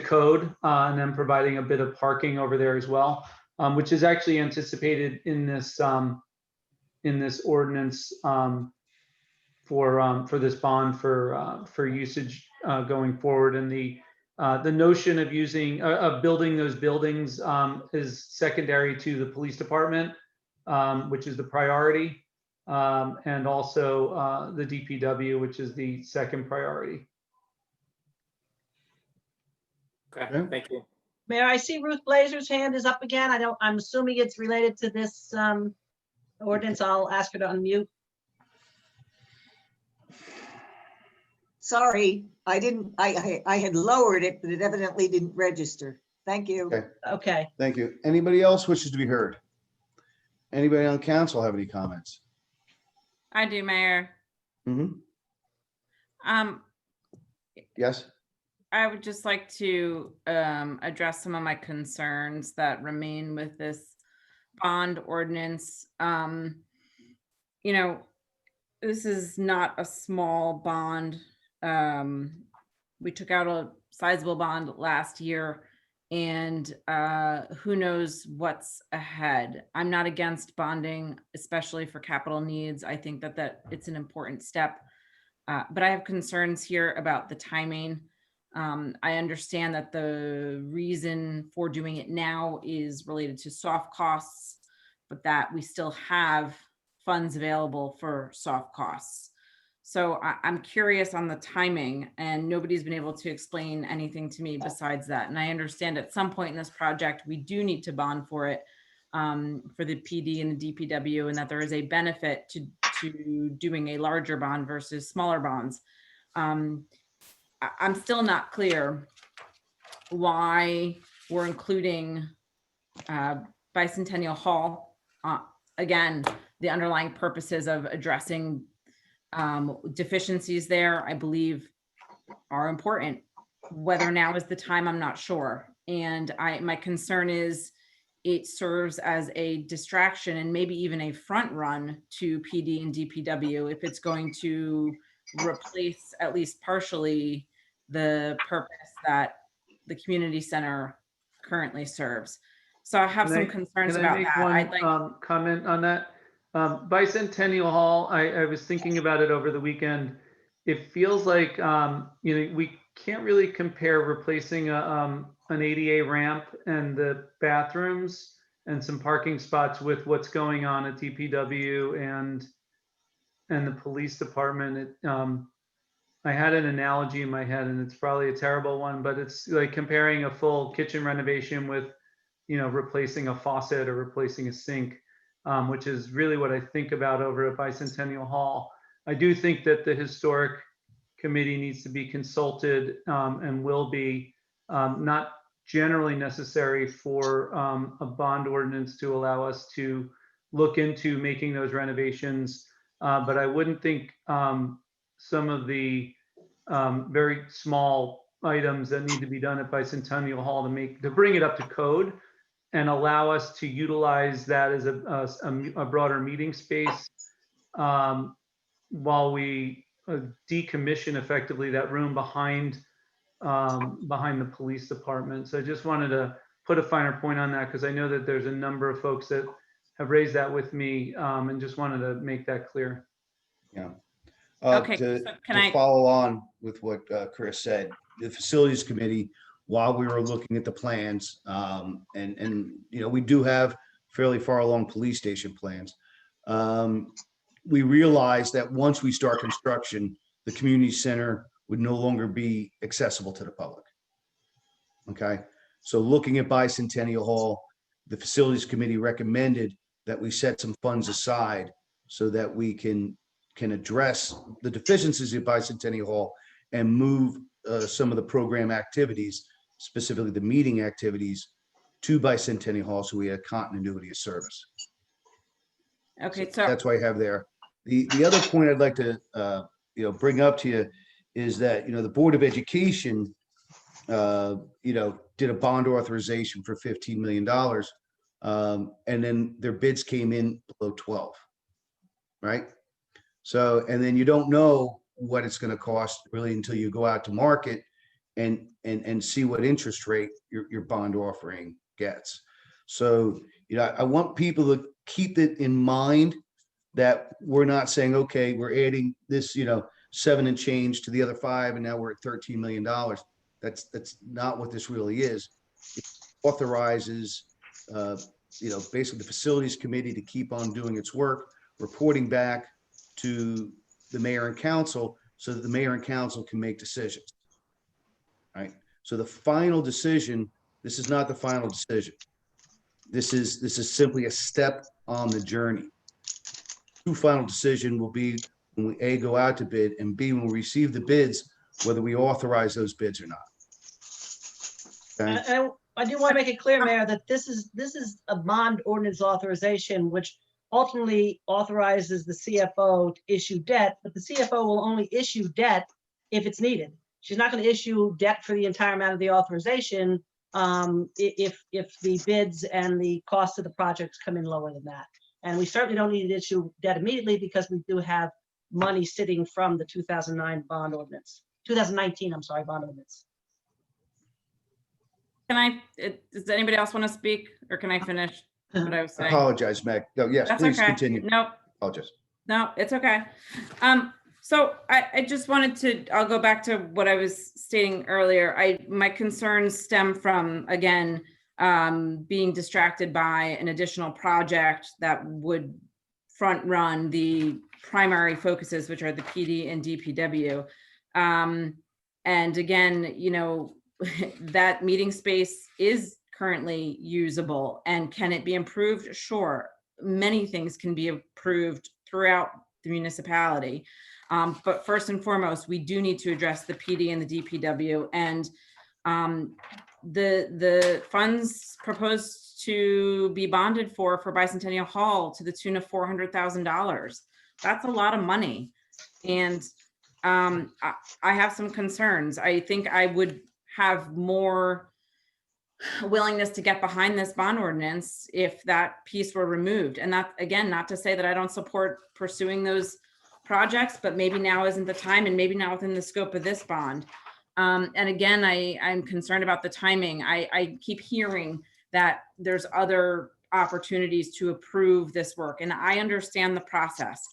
code, and then providing a bit of parking over there as well, which is actually anticipated in this ordinance for this bond for usage going forward. And the notion of building those buildings is secondary to the police department, which is the priority, and also the DPW, which is the second priority. Okay, thank you. Mayor, I see Ruth Blazer's hand is up again. I'm assuming it's related to this ordinance. I'll ask her to unmute. Sorry, I had lowered it, but it evidently didn't register. Thank you. Okay. Okay. Thank you. Anybody else wishes to be heard? Anybody on council have any comments? I do, Mayor. Yes. I would just like to address some of my concerns that remain with this bond ordinance. This is not a small bond. We took out a sizable bond last year, And who knows what's ahead. I'm not against bonding, especially for capital needs. I think that it's an important step. But I have concerns here about the timing. I understand that the reason for doing it now is related to soft costs, but that we still have funds available for soft costs. So I'm curious on the timing, and nobody's been able to explain anything to me besides that. And I understand at some point in this project, we do need to bond for it, for the PD and the DPW, and that there is a benefit to doing a larger bond versus smaller bonds. I'm still not clear why we're including Bicentennial Hall. Again, the underlying purposes of addressing deficiencies there, I believe, are important. Whether now is the time, I'm not sure. And my concern is it serves as a distraction and maybe even a front run to PD and DPW if it's going to replace, at least partially, the purpose that the community center currently serves. So I have some concerns Can I about make that. one I'd like comment on that? Bicentennial Hall, I was thinking about it over the weekend. It feels like, we can't really compare replacing an ADA ramp and the bathrooms and some parking spots with what's going on at DPW and the police department. I had an analogy in my head, and it's probably a terrible one, but it's like comparing a full kitchen renovation with, replacing a faucet or replacing a sink, which is really what I think about over at Bicentennial Hall. I do think that the historic committee needs to be consulted, and will be, not generally necessary for a bond ordinance to allow us to look into making those renovations. But I wouldn't think some of the very small items that need to be done at Bicentennial Hall to bring it up to code and allow us to utilize that as a broader meeting space, while we decommission effectively that room behind the police department. So I just wanted to put a finer point on that, because I know that there's a number of folks that have raised that with me, and just wanted to make that clear. Yeah. Okay, To so can I- follow on with what Chris said, the facilities committee, while we were looking at the plans, and we do have fairly far along police station plans, we realized that once we start construction, the community center would no longer be accessible to the public. Okay, so looking at Bicentennial Hall, the facilities committee recommended that we set some funds aside so that we can address the deficiencies at Bicentennial Hall and move some of the program activities, specifically the meeting activities, to Bicentennial Hall, so we had continuity of service. Okay, So that's why I have there. The other point I'd like to bring up to you is that the Board of Education did a bond authorization for $15 million, and then their bids came in below 12, right? So, and then you don't know what it's going to cost really until you go out to market and see what interest rate your bond offering gets. So, I want people to keep it in mind that we're not saying, okay, we're adding this, 7 and change to the other 5, and now we're at $13 million. That's not what this really is. It authorizes, basically the facilities committee to keep on doing its work, reporting back to the mayor and council, so that the mayor and council can make decisions. Right. So the final decision, this is not the final decision. This is simply a step on the journey. The final decision will be when we A, go out to bid, and B, when we receive the bids, whether we authorize those bids or not. Okay? And I do want to make it clear, Mayor, that this is a bond ordinance authorization, which ultimately authorizes the CFO to issue debt, but the CFO will only issue debt if it's needed. She's not going to issue debt for the entire amount of the authorization if the bids and the cost of the projects come in lower than that. And we certainly don't need to issue debt immediately, because we do have money sitting from the 2019 bond ordinance. Does anybody else want to speak, or can I finish what I was saying? Apologize, Meg. No, yes, That's please okay. continue. Nope. Apologize. No, it's okay. So I just wanted to, I'll go back to what I was stating earlier. My concerns stem from, again, being distracted by an additional project that would front run the primary focuses, which are the PD and DPW. And again, you know, that meeting space is currently usable, and can it be improved? Sure. Many things can be improved throughout the municipality. But first and foremost, we do need to address the PD and the DPW, and the funds proposed to be bonded for Bicentennial Hall to the tune of $400,000. That's a lot of money. And I have some concerns. I think I would have more willingness to get behind this bond ordinance if that piece were removed. And that, again, not to say that I don't support pursuing those projects, but maybe now isn't the time, and maybe not within the scope of this bond. And again, I'm concerned about the timing. I keep hearing that there's other opportunities to approve this work, and I understand the process.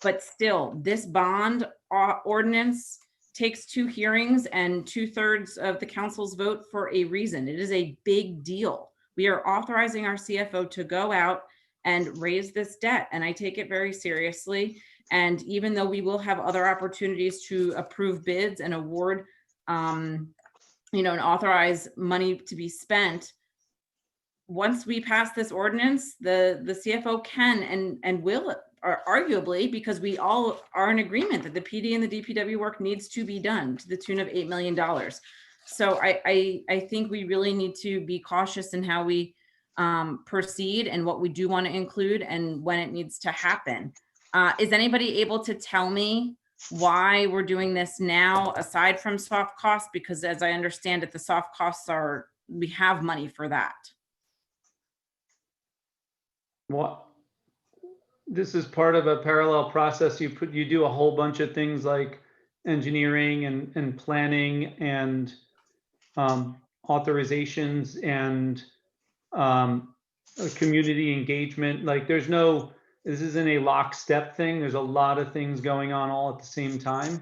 But still, this bond ordinance takes 2 hearings and 2/3 of the council's vote for a reason. It is a big deal. We are authorizing our CFO to go out and raise this debt, and I take it very seriously. And even though we will have other opportunities to approve bids and award, you know, and authorize money to be spent, once we pass this ordinance, the CFO can and will, or arguably, because we all are in agreement that the PD and the DPW work needs to be done to the tune of $8 million. So I think we really need to be cautious in how we proceed and what we do want to include and when it needs to happen. Is anybody able to tell me why we're doing this now, aside from soft costs? Because as I understand it, the soft costs are, we have money for that. What? This is part of a parallel process. You do a whole bunch of things like engineering and planning and authorizations and community engagement. Like this isn't a lockstep thing. There's a lot of things going on all at the same time.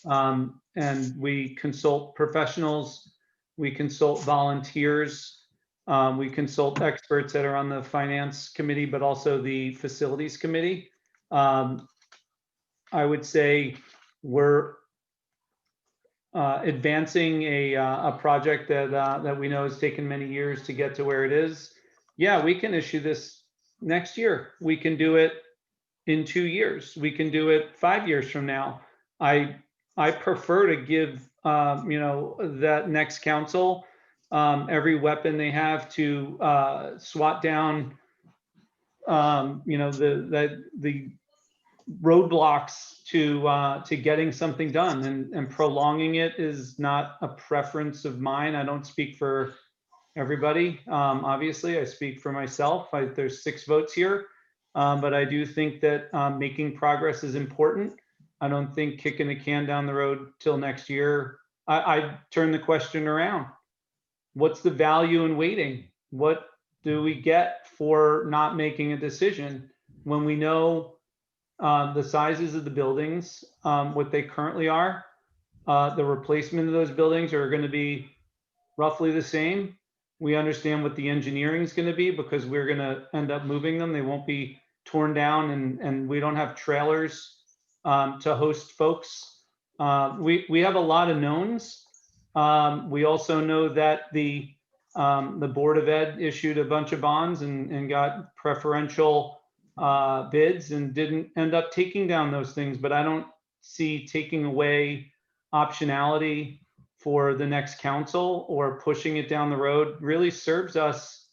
And we consult professionals, we consult volunteers, we consult experts that are on the finance committee, but also the facilities committee. I would say we're advancing a project that we know has taken many years to get to where it is. Yeah, we can issue this next year. We can do it in 2 years. We can do it 5 years from now. I prefer to give you know, that next council every weapon they have to swat down you know, the roadblocks to getting something done, and prolonging it is not a preference of mine. I don't speak for everybody. Obviously, I speak for myself. There's 6 votes here, but I do think that making progress is important. I don't think kicking the can down the road till next year. I turn the question around. What's the value in waiting? What do we get for not making a decision when we know the sizes of the buildings, what they currently are? The replacement of those buildings are going to be roughly the same. We understand what the engineering is going to be because we're going to end up moving them. They won't be torn down, and we don't have trailers to host folks. We have a lot of knowns. We also know that the Board of Ed issued a bunch of bonds and got preferential bids and didn't end up taking down those things. But I don't see taking away optionality for the next council or pushing it down the road really serves us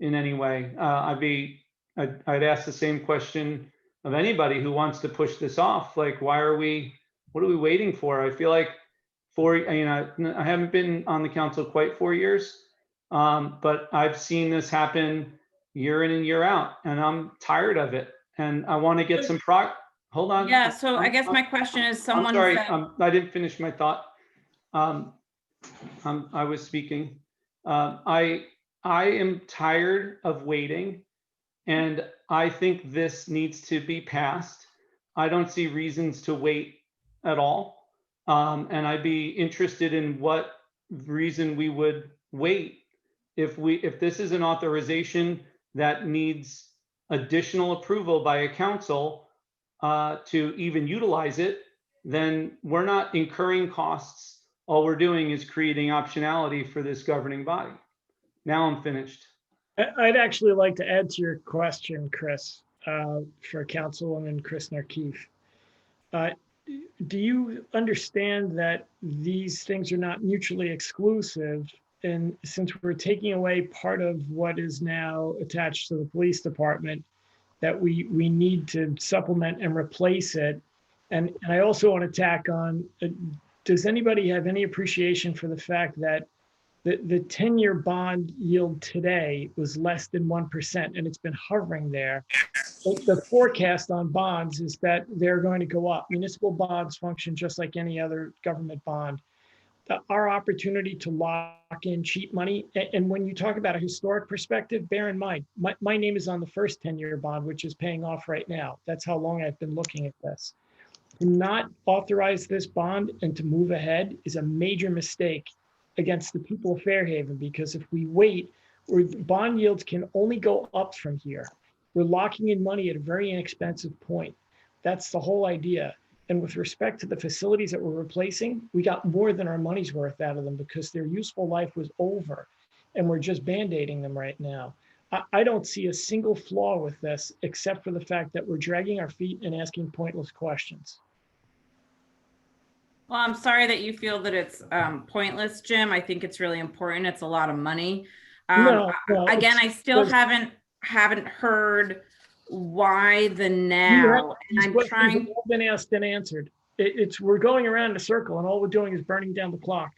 in any way. I'd ask the same question of anybody who wants to push this off. Like, what are we waiting for? I feel like I haven't been on the council quite 4 years, but I've seen this happen year in and year out, and I'm tired of it. And I want to get some hold on. Yeah, so I guess my question is, someone I'm sorry, said, I didn't finish my thought. I was speaking. I am tired of waiting, and I think this needs to be passed. I don't see reasons to wait at all. And I'd be interested in what reason we would wait if this is an authorization that needs additional approval by a council to even utilize it, then we're not incurring costs. All we're doing is creating optionality for this governing body. Now I'm finished. I'd actually like to add to your question, Chris, for Councilwoman Chris Keefe. Do you understand that these things are not mutually exclusive? And since we're taking away part of what is now attached to the police department, that we need to supplement and replace it. And I also want to tack on, does anybody have any appreciation for the fact that the 10-year bond yield today was less than 1%, and it's been hovering there. The forecast on bonds is that they're going to go up. Municipal bonds function just like any other government bond. Our opportunity to lock in cheap money, and when you talk about a historic perspective, bear in mind, my name is on the first 10-year bond, which is paying off right now. That's how long I've been looking at this. To not authorize this bond and to move ahead is a major mistake against the people of Fairhaven, because if we wait, bond yields can only go up from here. We're locking in money at a very inexpensive point. That's the whole idea. And with respect to the facilities that we're replacing, we got more than our money's worth out of them because their useful life was over, and we're just band-aiding them right now. I don't see a single flaw with this, except for the fact that we're dragging our feet and asking pointless questions. Well, I'm sorry that you feel that it's pointless, Jim. I think it's really important. It's a lot of money. No, again, I still haven't heard why the now. And I'm trying. Have all been asked and answered. We're going around in a circle, and all we're doing is burning down the clock.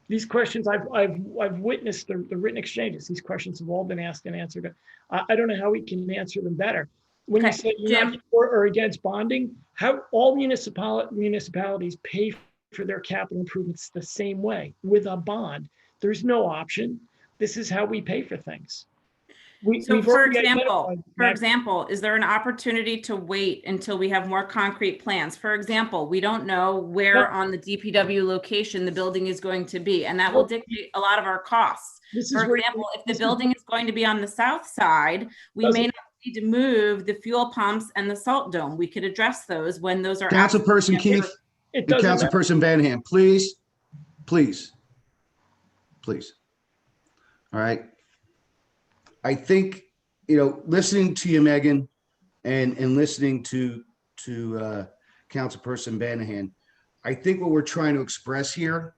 These questions, I've witnessed the written exchanges. These questions have all been asked and answered. I don't know how we can answer them better. When you say you're not for or against bonding, how all municipalities pay for their capital improvements the same way with a bond. There's no option. This is how we pay for things. For example, is there an opportunity to wait until we have more concrete plans? For example, we don't know where on the DPW location the building is going to be, and that will dictate a lot of our costs. For example, if the building is going to be on the south side, we may not need to move the fuel pumps and the salt dome. We could address those when those are. Councilperson Keefe and Councilperson Vanham, please. All right. I think, listening to you, Megan, and listening to Councilperson Banahan, I think what we're trying to express here,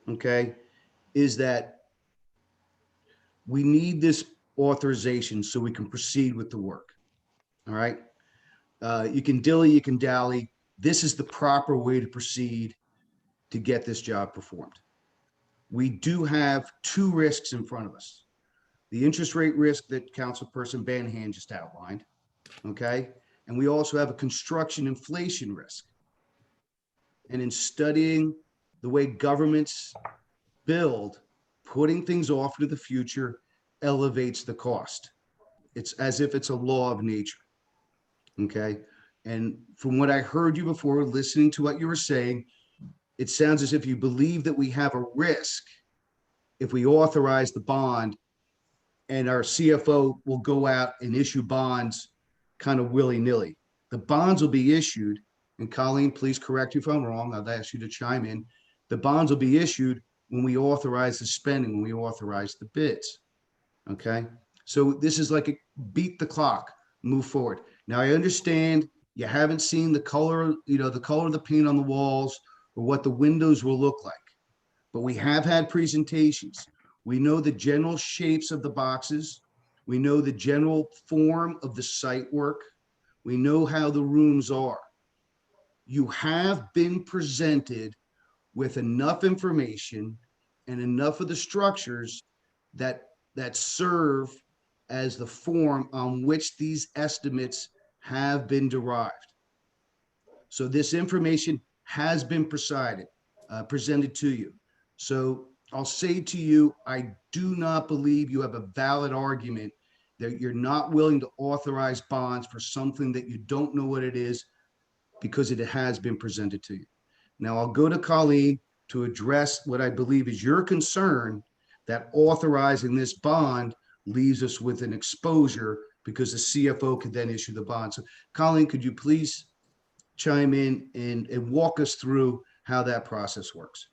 okay, is that we need this authorization so we can proceed with the work. All right. You can dilly, you can dally. This is the proper way to proceed to get this job performed. We do have two risks in front of us. The interest rate risk that Councilperson Banahan just outlined, okay? And we also have a construction inflation risk. And in studying the way governments build, putting things off into the future elevates the cost. It's as if it's a law of nature, okay? And from what I heard you before, listening to what you were saying, it sounds as if you believe that we have a risk if we authorize the bond and our CFO will go out and issue bonds kind of willy-nilly. The bonds will be issued, and Colleen, please correct you if I'm wrong. I'll ask you to chime in. The bonds will be issued when we authorize the spending, when we authorize the bids, okay? So this is like a beat the clock, move forward. Now, I understand you haven't seen the color, the color of the paint on the walls or what the windows will look like, but we have had presentations. We know the general shapes of the boxes. We know the general form of the site work. We know how the rooms are. You have been presented with enough information and enough of the structures that serve as the form on which these estimates have been derived. So this information has been presented to you. So I'll say to you, I do not believe you have a valid argument that you're not willing to authorize bonds for something that you don't know what it is because it has been presented to you. Now I'll go to Colleen to address what I believe is your concern that authorizing this bond leaves us with an exposure because the CFO could then issue the bond. So Colleen, could you please chime in and walk us through how that process works?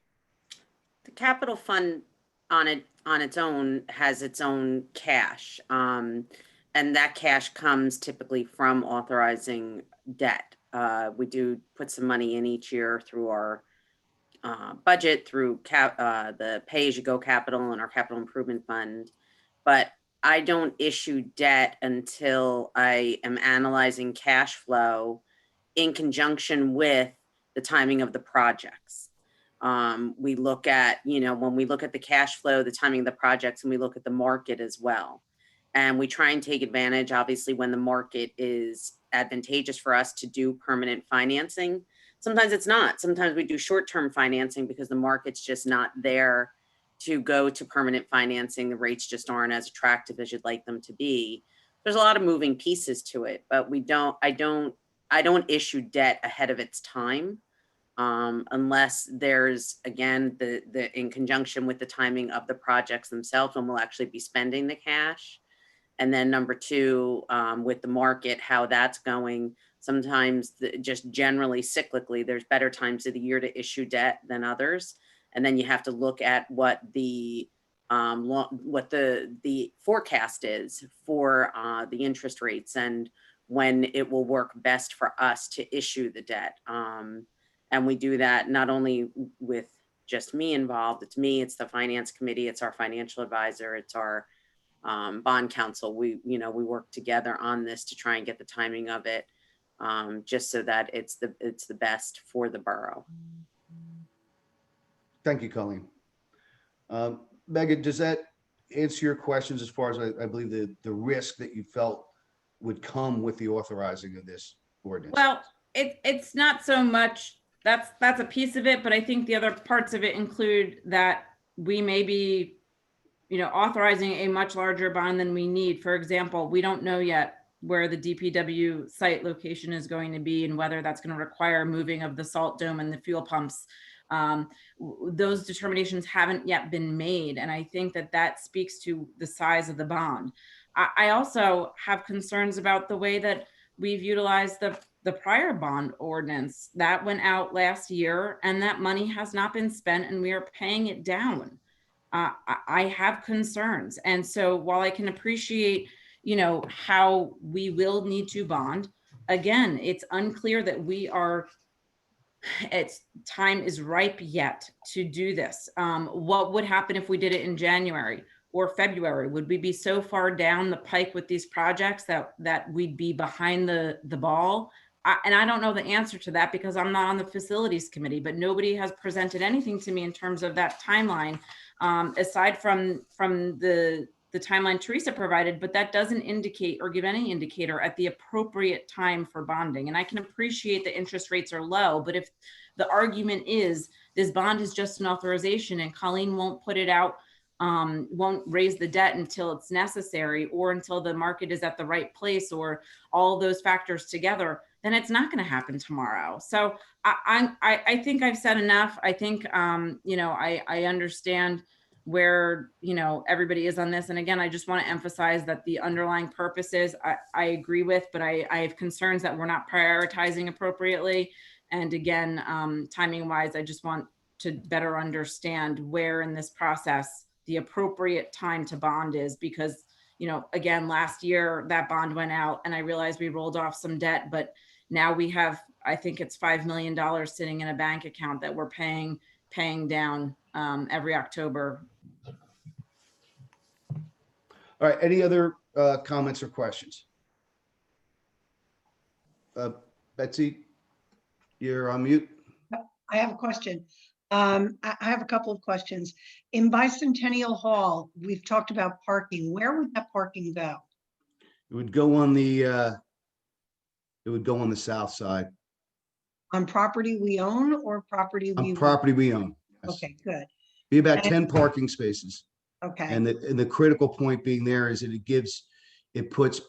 The capital fund on its own has its own cash. And that cash comes typically from authorizing debt. We do put some money in each year through our budget, through the pay-as-you-go capital and our capital improvement fund. But I don't issue debt until I am analyzing cash flow in conjunction with the timing of the projects. We look at, when we look at the cash flow, the timing of the projects, and we look at the market as well. And we try and take advantage, obviously, when the market is advantageous for us to do permanent financing. Sometimes it's not. Sometimes we do short-term financing because the market's just not there to go to permanent financing. The rates just aren't as attractive as you'd like them to be. There's a lot of moving pieces to it, but I don't issue debt ahead of its time. Unless there's, again, the in conjunction with the timing of the projects themselves, when we'll actually be spending the cash. And then number two, with the market, how that's going. Sometimes just generally cyclically, there's better times of the year to issue debt than others. And then you have to look at what the forecast is for the interest rates and when it will work best for us to issue the debt. And we do that not only with just me involved, it's me, it's the finance committee, it's our financial advisor, it's our bond counsel. We work together on this to try and get the timing of it, just so that it's the best for the borough. Thank you, Colleen. Megan, does that answer your questions as far as I believe the risk that you felt would come with the authorizing of this ordinance? Well, it's not so much, that's a piece of it, but I think the other parts of it include that we may be, authorizing a much larger bond than we need. For example, we don't know yet where the DPW site location is going to be and whether that's going to require moving of the salt dome and the fuel pumps. Those determinations haven't yet been made. And I think that speaks to the size of the bond. I also have concerns about the way that we've utilized the prior bond ordinance that went out last year, and that money has not been spent and we are paying it down. I have concerns. And so while I can appreciate, how we will need to bond, again, it's unclear that time is ripe yet to do this. What would happen if we did it in January or February? Would we be so far down the pike with these projects that we'd be behind the ball? And I don't know the answer to that because I'm not on the facilities committee, but nobody has presented anything to me in terms of that timeline, aside from the timeline Teresa provided, but that doesn't indicate or give any indicator at the appropriate time for bonding. And I can appreciate the interest rates are low, but if the argument is this bond is just an authorization and Colleen won't put it out, won't raise the debt until it's necessary or until the market is at the right place or all those factors together, then it's not going to happen tomorrow. So I think I've said enough. I think, I understand where, everybody is on this. And again, I just want to emphasize that the underlying purposes I agree with, but I have concerns that we're not prioritizing appropriately. And again, timing wise, I just want to better understand where in this process the appropriate time to bond is, because, again, last year that bond went out and I realized we rolled off some debt, but now we have, I think it's $5 million sitting in a bank account that we're paying down every October. All right, any other comments or questions? Betsy, you're on mute. I have a question. I have a couple of questions. In Bicentennial Hall, we've talked about parking. Where would that parking go? It would go on the south side. On property we own or property we On property we own. Yes. Okay, good. Be about 10 parking spaces. Okay, And the critical point being there is that it puts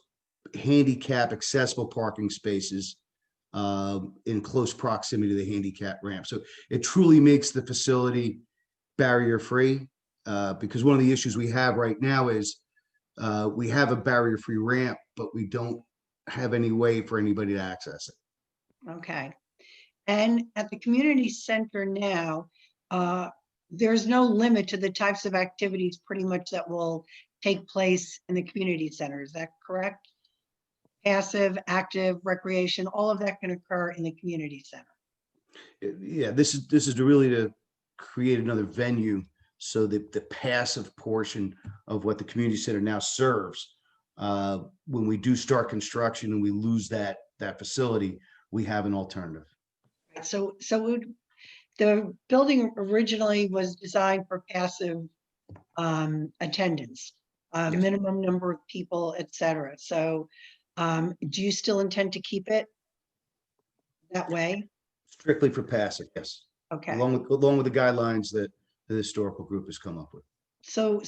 handicap accessible parking spaces in close proximity to the handicap ramp. So it truly makes the facility barrier free, because one of the issues we have right now is we have a barrier free ramp, but we don't have any way for anybody to access it. okay. And at the community center now, there's no limit to the types of activities pretty much that will take place in the community center. Is that correct? Passive, active, recreation, all of that can occur in the community center. Yeah, this is really to create another venue so that the passive portion of what the community center now serves, when we do start construction and we lose that facility, we have an alternative. So the building originally was designed for passive attendance, Yes. minimum number of people, et cetera. So do you still intend to keep it that way? Strictly for passive, yes. Okay. Along with the guidelines that the historical group has come up with. So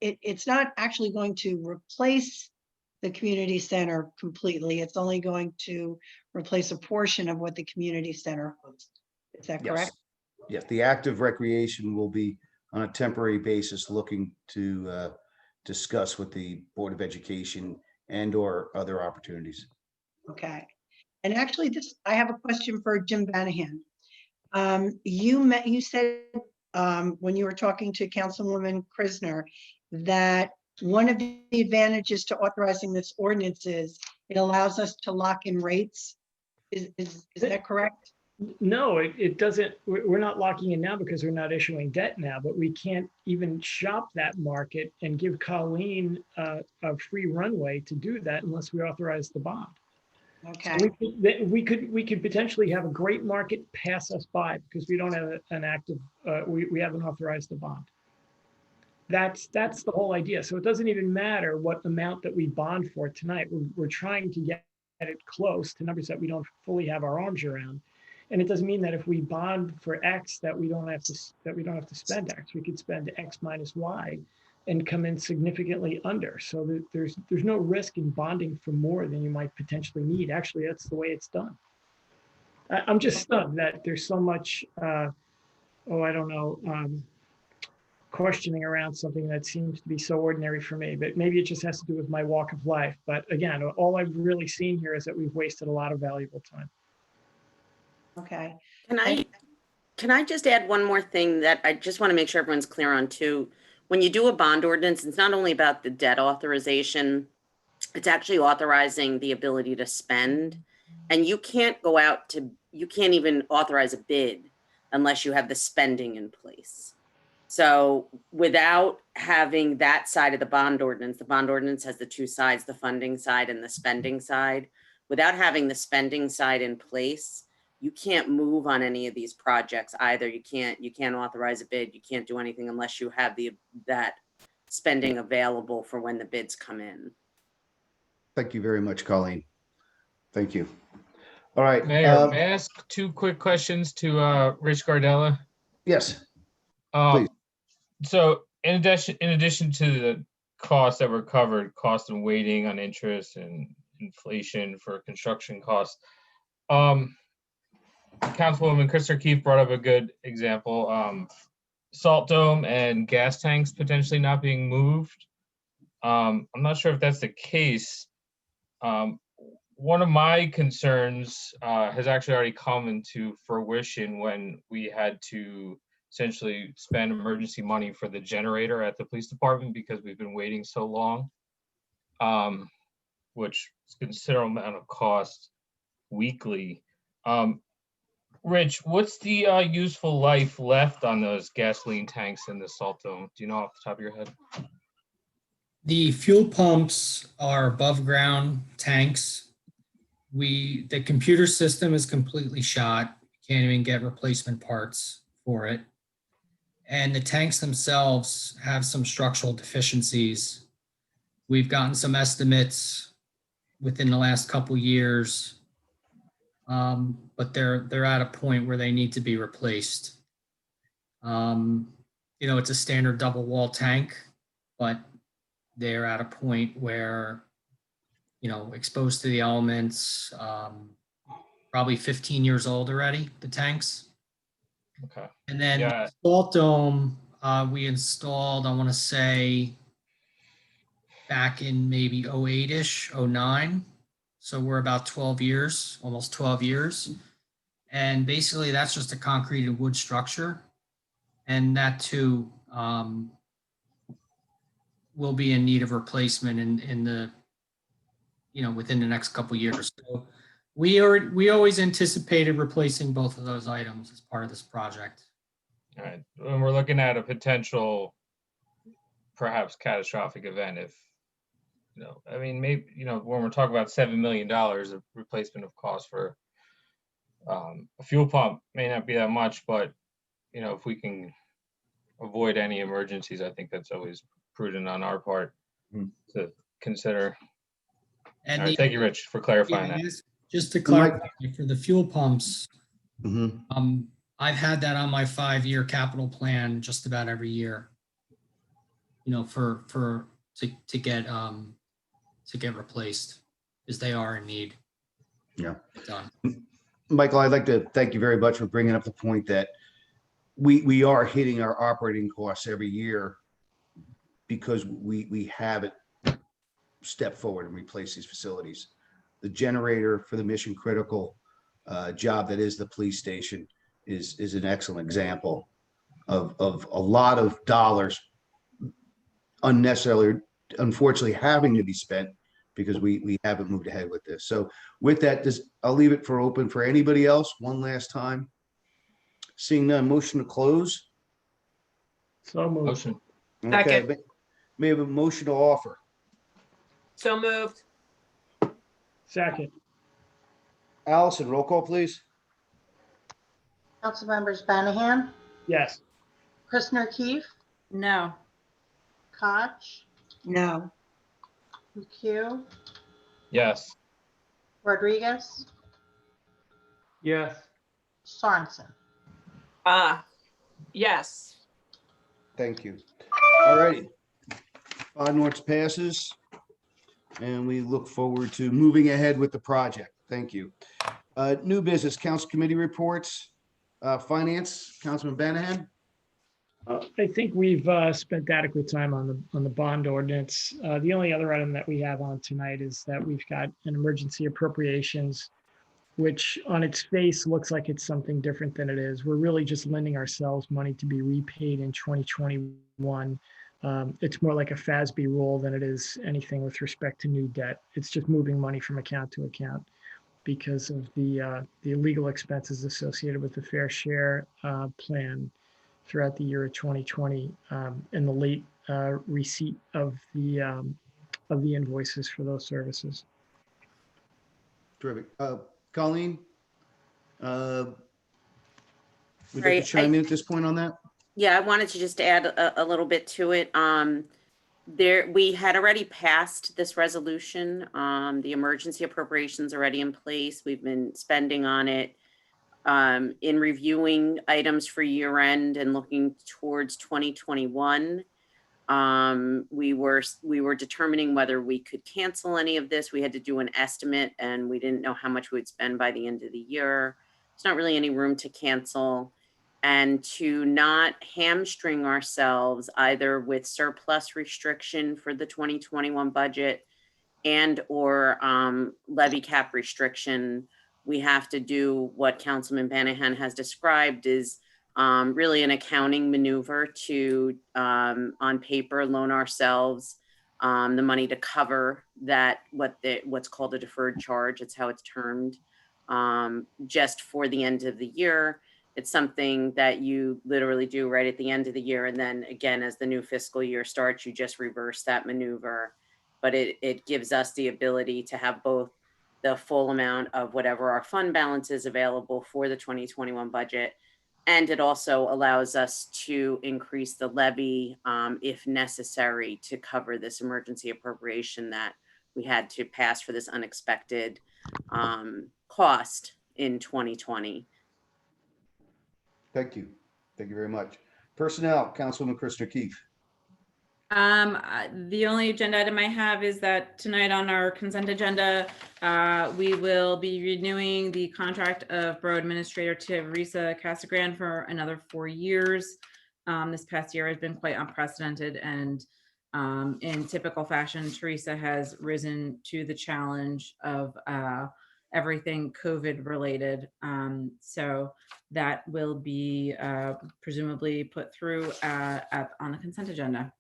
it's not actually going to replace the community center completely. It's only going to replace a portion of what the community center hosts. Is that Yes. correct? Yes, the active recreation will be on a temporary basis looking to discuss with the Board of Education and or other opportunities. Okay. And actually I have a question for Jim Banahan. You said when you were talking to Councilwoman Krisner that one of the advantages to authorizing this ordinance is it allows us to lock in rates. Is that correct? No, it doesn't. We're not locking in now because we're not issuing debt now, but we can't even shop that market and give Colleen a free runway to do that unless we authorize the bond. Okay. So we could potentially have a great market pass us by because we don't have an active, we haven't authorized the bond. That's the whole idea. So it doesn't even matter what amount that we bond for tonight. We're trying to get it close to numbers that we don't fully have our arms around. And it doesn't mean that if we bond for X that we don't have to spend X. We could spend X minus Y and come in significantly under. So there's no risk in bonding for more than you might potentially need. Actually, that's the way it's done. I'm just stunned that there's so much, questioning around something that seems to be so ordinary for me, but maybe it just has to do with my walk of life. But again, all I've really seen here is that we've wasted a lot of valuable time. Okay. Can I just add one more thing that I just want to make sure everyone's clear on too? When you do a bond ordinance, it's not only about the debt authorization, it's actually authorizing the ability to spend. And you can't even authorize a bid unless you have the spending in place. So without having that side of the bond ordinance has the two sides, the funding side and the spending side. Without having the spending side in place, you can't move on any of these projects either. You can't authorize a bid. You can't do anything unless you have that spending available for when the bids come in. Thank you very much, Colleen. Thank you. All right. Mayor, may I ask two quick questions to Rich Gardella? Yes, please. So in addition to the costs that were covered, cost and waiting on interest and inflation for construction costs, Councilwoman Kristen Keefe brought up a good example. Salt dome and gas tanks potentially not being moved. I'm not sure if that's the case. One of my concerns has actually already come into fruition when we had to essentially spend emergency money for the generator at the police department because we've been waiting so long, which is a considerable amount of cost weekly. Rich, what's the useful life left on those gasoline tanks in the salt dome? Do you know off the top of your head? The fuel pumps are above ground tanks. The computer system is completely shot. Can't even get replacement parts for it. And the tanks themselves have some structural deficiencies. We've gotten some estimates within the last couple years, but they're at a point where they need to be replaced. it's a standard double wall tank, but they're at a point where, exposed to the elements, probably 15 years old already, the tanks. Okay. And then Yeah. salt dome, we installed, I want to say, back in maybe 08-ish, 09. So we're about 12 years, almost 12 years. And basically that's just a concrete and wood structure. And that too will be in need of replacement in the, within the next couple of years. So we always anticipated replacing both of those items as part of this project. All right. When we're looking at a potential, perhaps catastrophic event, if, I mean, maybe, when we're talking about $7 million of replacement of cost for a fuel pump, may not be that much, but, if we can avoid any emergencies, I think that's always prudent on our part to consider. And all right, thank you, Rich, for clarifying that. Just to clarify, for the fuel pumps, I've had that on my 5-year capital plan just about every year. To get replaced, because they are in need. Yeah. Done. Michael, I'd like to thank you very much for bringing up the point that we are hitting our operating costs every year because we haven't stepped forward and replaced these facilities. The generator for the mission critical job that is the police station is an excellent example of a lot of dollars unnecessarily, unfortunately, having to be spent because we haven't moved ahead with this. So with that, I'll leave it for open for anybody else one last time. Seeing none, motion to close. So moved. Motion. Okay, may have a motion to offer. So moved. Second. Allison, roll call, please. Councilmembers Banahan, Yes. Christner Keefe, No. Koch, No. McHugh, Yes. Rodriguez, Yes. Sorensen. Yes. Thank you. All righty. 5-0 passes. And we look forward to moving ahead with the project. Thank you. New business, council committee reports, finance, Councilman Banahan. I think we've spent adequate time on the bond ordinance. The only other item that we have on tonight is that we've got an emergency appropriations, which on its face looks like it's something different than it is. We're really just lending ourselves money to be repaid in 2021. It's more like a FASB rule than it is anything with respect to new debt. It's just moving money from account to account because of the legal expenses associated with the fair share plan throughout the year of 2020 and the late receipt of the invoices for those services. Terrific. Colleen, would you like Right, to chime in at this point on that? Yeah, I wanted to just add a little bit to it. We had already passed this resolution. The emergency appropriations already in place. We've been spending on it. In reviewing items for year end and looking towards 2021, we were determining whether we could cancel any of this. We had to do an estimate and we didn't know how much we would spend by the end of the year. There's not really any room to cancel. And to not hamstring ourselves either with surplus restriction for the 2021 budget and or levy cap restriction, we have to do what Councilman Banahan has described is really an accounting maneuver to, on paper, loan ourselves the money to cover that, what's called a deferred charge. It's how it's termed, just for the end of the year. It's something that you literally do right at the end of the year. And then again, as the new fiscal year starts, you just reverse that maneuver. But it gives us the ability to have both the full amount of whatever our fund balance is available for the 2021 budget. And it also allows us to increase the levy if necessary to cover this emergency appropriation that we had to pass for this unexpected cost in 2020. Thank you. Thank you very much. Personnel, Councilwoman Christopher Keefe. The only agenda item I have is that tonight on our consent agenda, we will be renewing the contract of Borough Administrator Teresa Casagrande for another 4 years. This past year has been quite unprecedented, and in typical fashion, Teresa has risen to the challenge of everything COVID related. So that will be presumably put through on the consent agenda.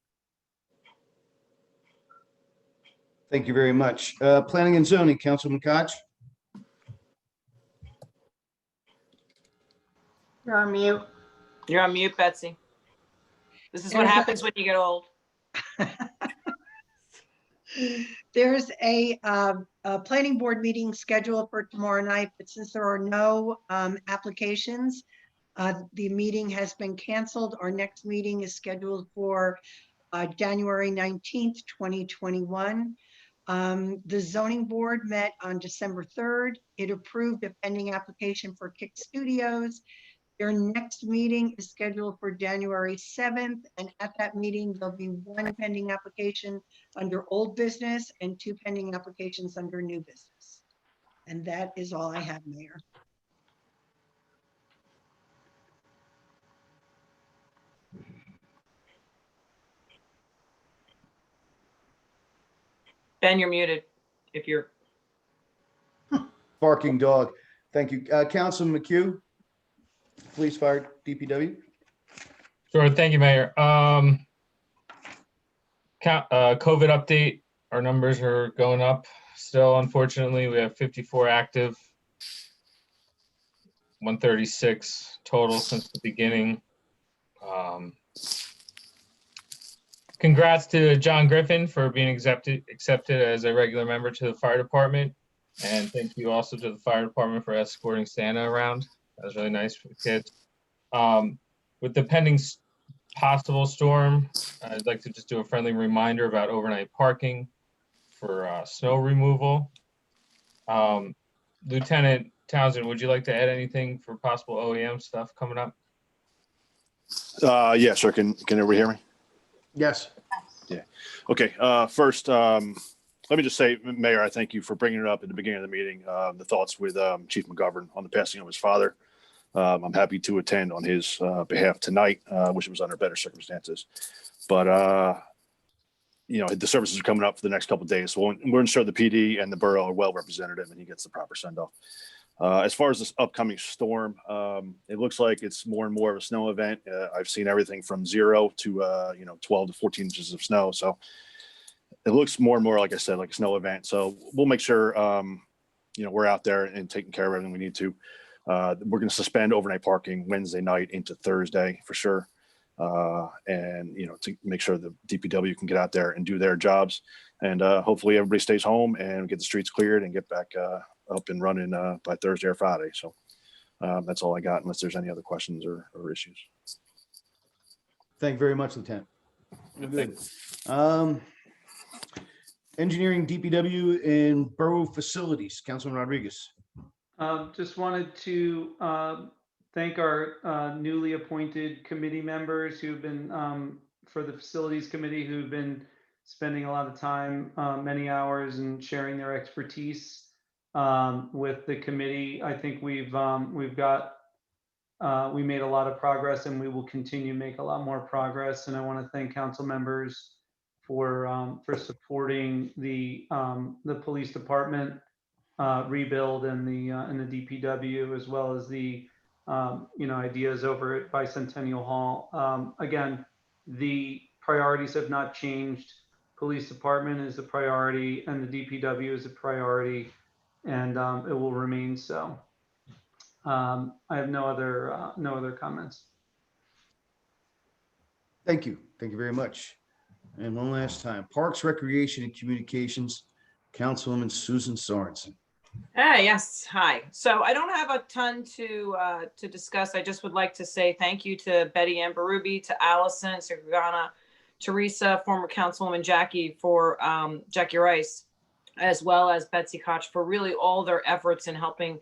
Thank you very much. Planning and zoning, Councilman Koch. You're on mute. You're on mute, Betsy. This is what There's a- happens when you get old. There's a planning board meeting scheduled for tomorrow night, but since there are no applications, the meeting has been canceled. Our next meeting is scheduled for January 19th, 2021. The zoning board met on December 3rd. It approved a pending application for Kick Studios. Their next meeting is scheduled for January 7th, and at that meeting, there'll be 1 pending application under old business and 2 pending applications under new business. And that is all I have, Mayor. Ben, you're muted if you're. Barking dog. Thank you. Councilman McHugh, Police, Fire, DPW. Sure, thank you, Mayor. COVID update, our numbers are going up still, unfortunately. We have 54 active, 136 total since the beginning. Congrats to John Griffin for being accepted as a regular member to the fire department. And thank you also to the fire department for escorting Santa around. That was really nice for the kids. With the pending possible storm, I'd like to just do a friendly reminder about overnight parking for snow removal. Lieutenant Townsend, would you like to add anything for possible OEM stuff coming up? Yeah, sure. Can everybody hear me? Yes. Yeah. Okay. First, let me just say, Mayor, I thank you for bringing it up at the beginning of the meeting, the thoughts with Chief McGovern on the passing of his father. I'm happy to attend on his behalf tonight. Wish it was under better circumstances. But, you know, the services are coming up for the next couple of days. So we're ensure the PD and the borough are well represented and he gets the proper send off. As far as this upcoming storm, it looks like it's more and more of a snow event. I've seen everything from 0 to, 12 to 14 inches of snow. So it looks more and more, like I said, like a snow event. So we'll make sure, we're out there and taking care of everything we need to. We're going to suspend overnight parking Wednesday night into Thursday for sure. And, to make sure the DPW can get out there and do their jobs. And hopefully everybody stays home and get the streets cleared and get back up and running by Thursday or Friday. So that's all I got, unless there's any other questions or issues. Thank you very much, Lieutenant. Good. Engineering, DPW, and borough facilities, Councilman Rodriguez. Just wanted to thank our newly appointed committee members who've been, for the facilities committee, who've been spending a lot of time, many hours, and sharing their expertise with the committee. I think we made a lot of progress, and we will continue to make a lot more progress. And I want to thank council members for supporting the police department rebuild and the DPW, as well as the ideas over at Bicentennial Hall. Again, the priorities have not changed. Police department is a priority, and the DPW is a priority, and it will remain so. I have no other comments. Thank you. Thank you very much. And one last time, Parks, Recreation, and Communications, Councilwoman Susan Sorensen. Yes, hi. So I don't have a ton to discuss. I just would like to say thank you to Betty Ann Berube, to Allison, Sagana, Teresa, former Councilwoman Jackie Rice, as well as Betsy Koch for really all their efforts in helping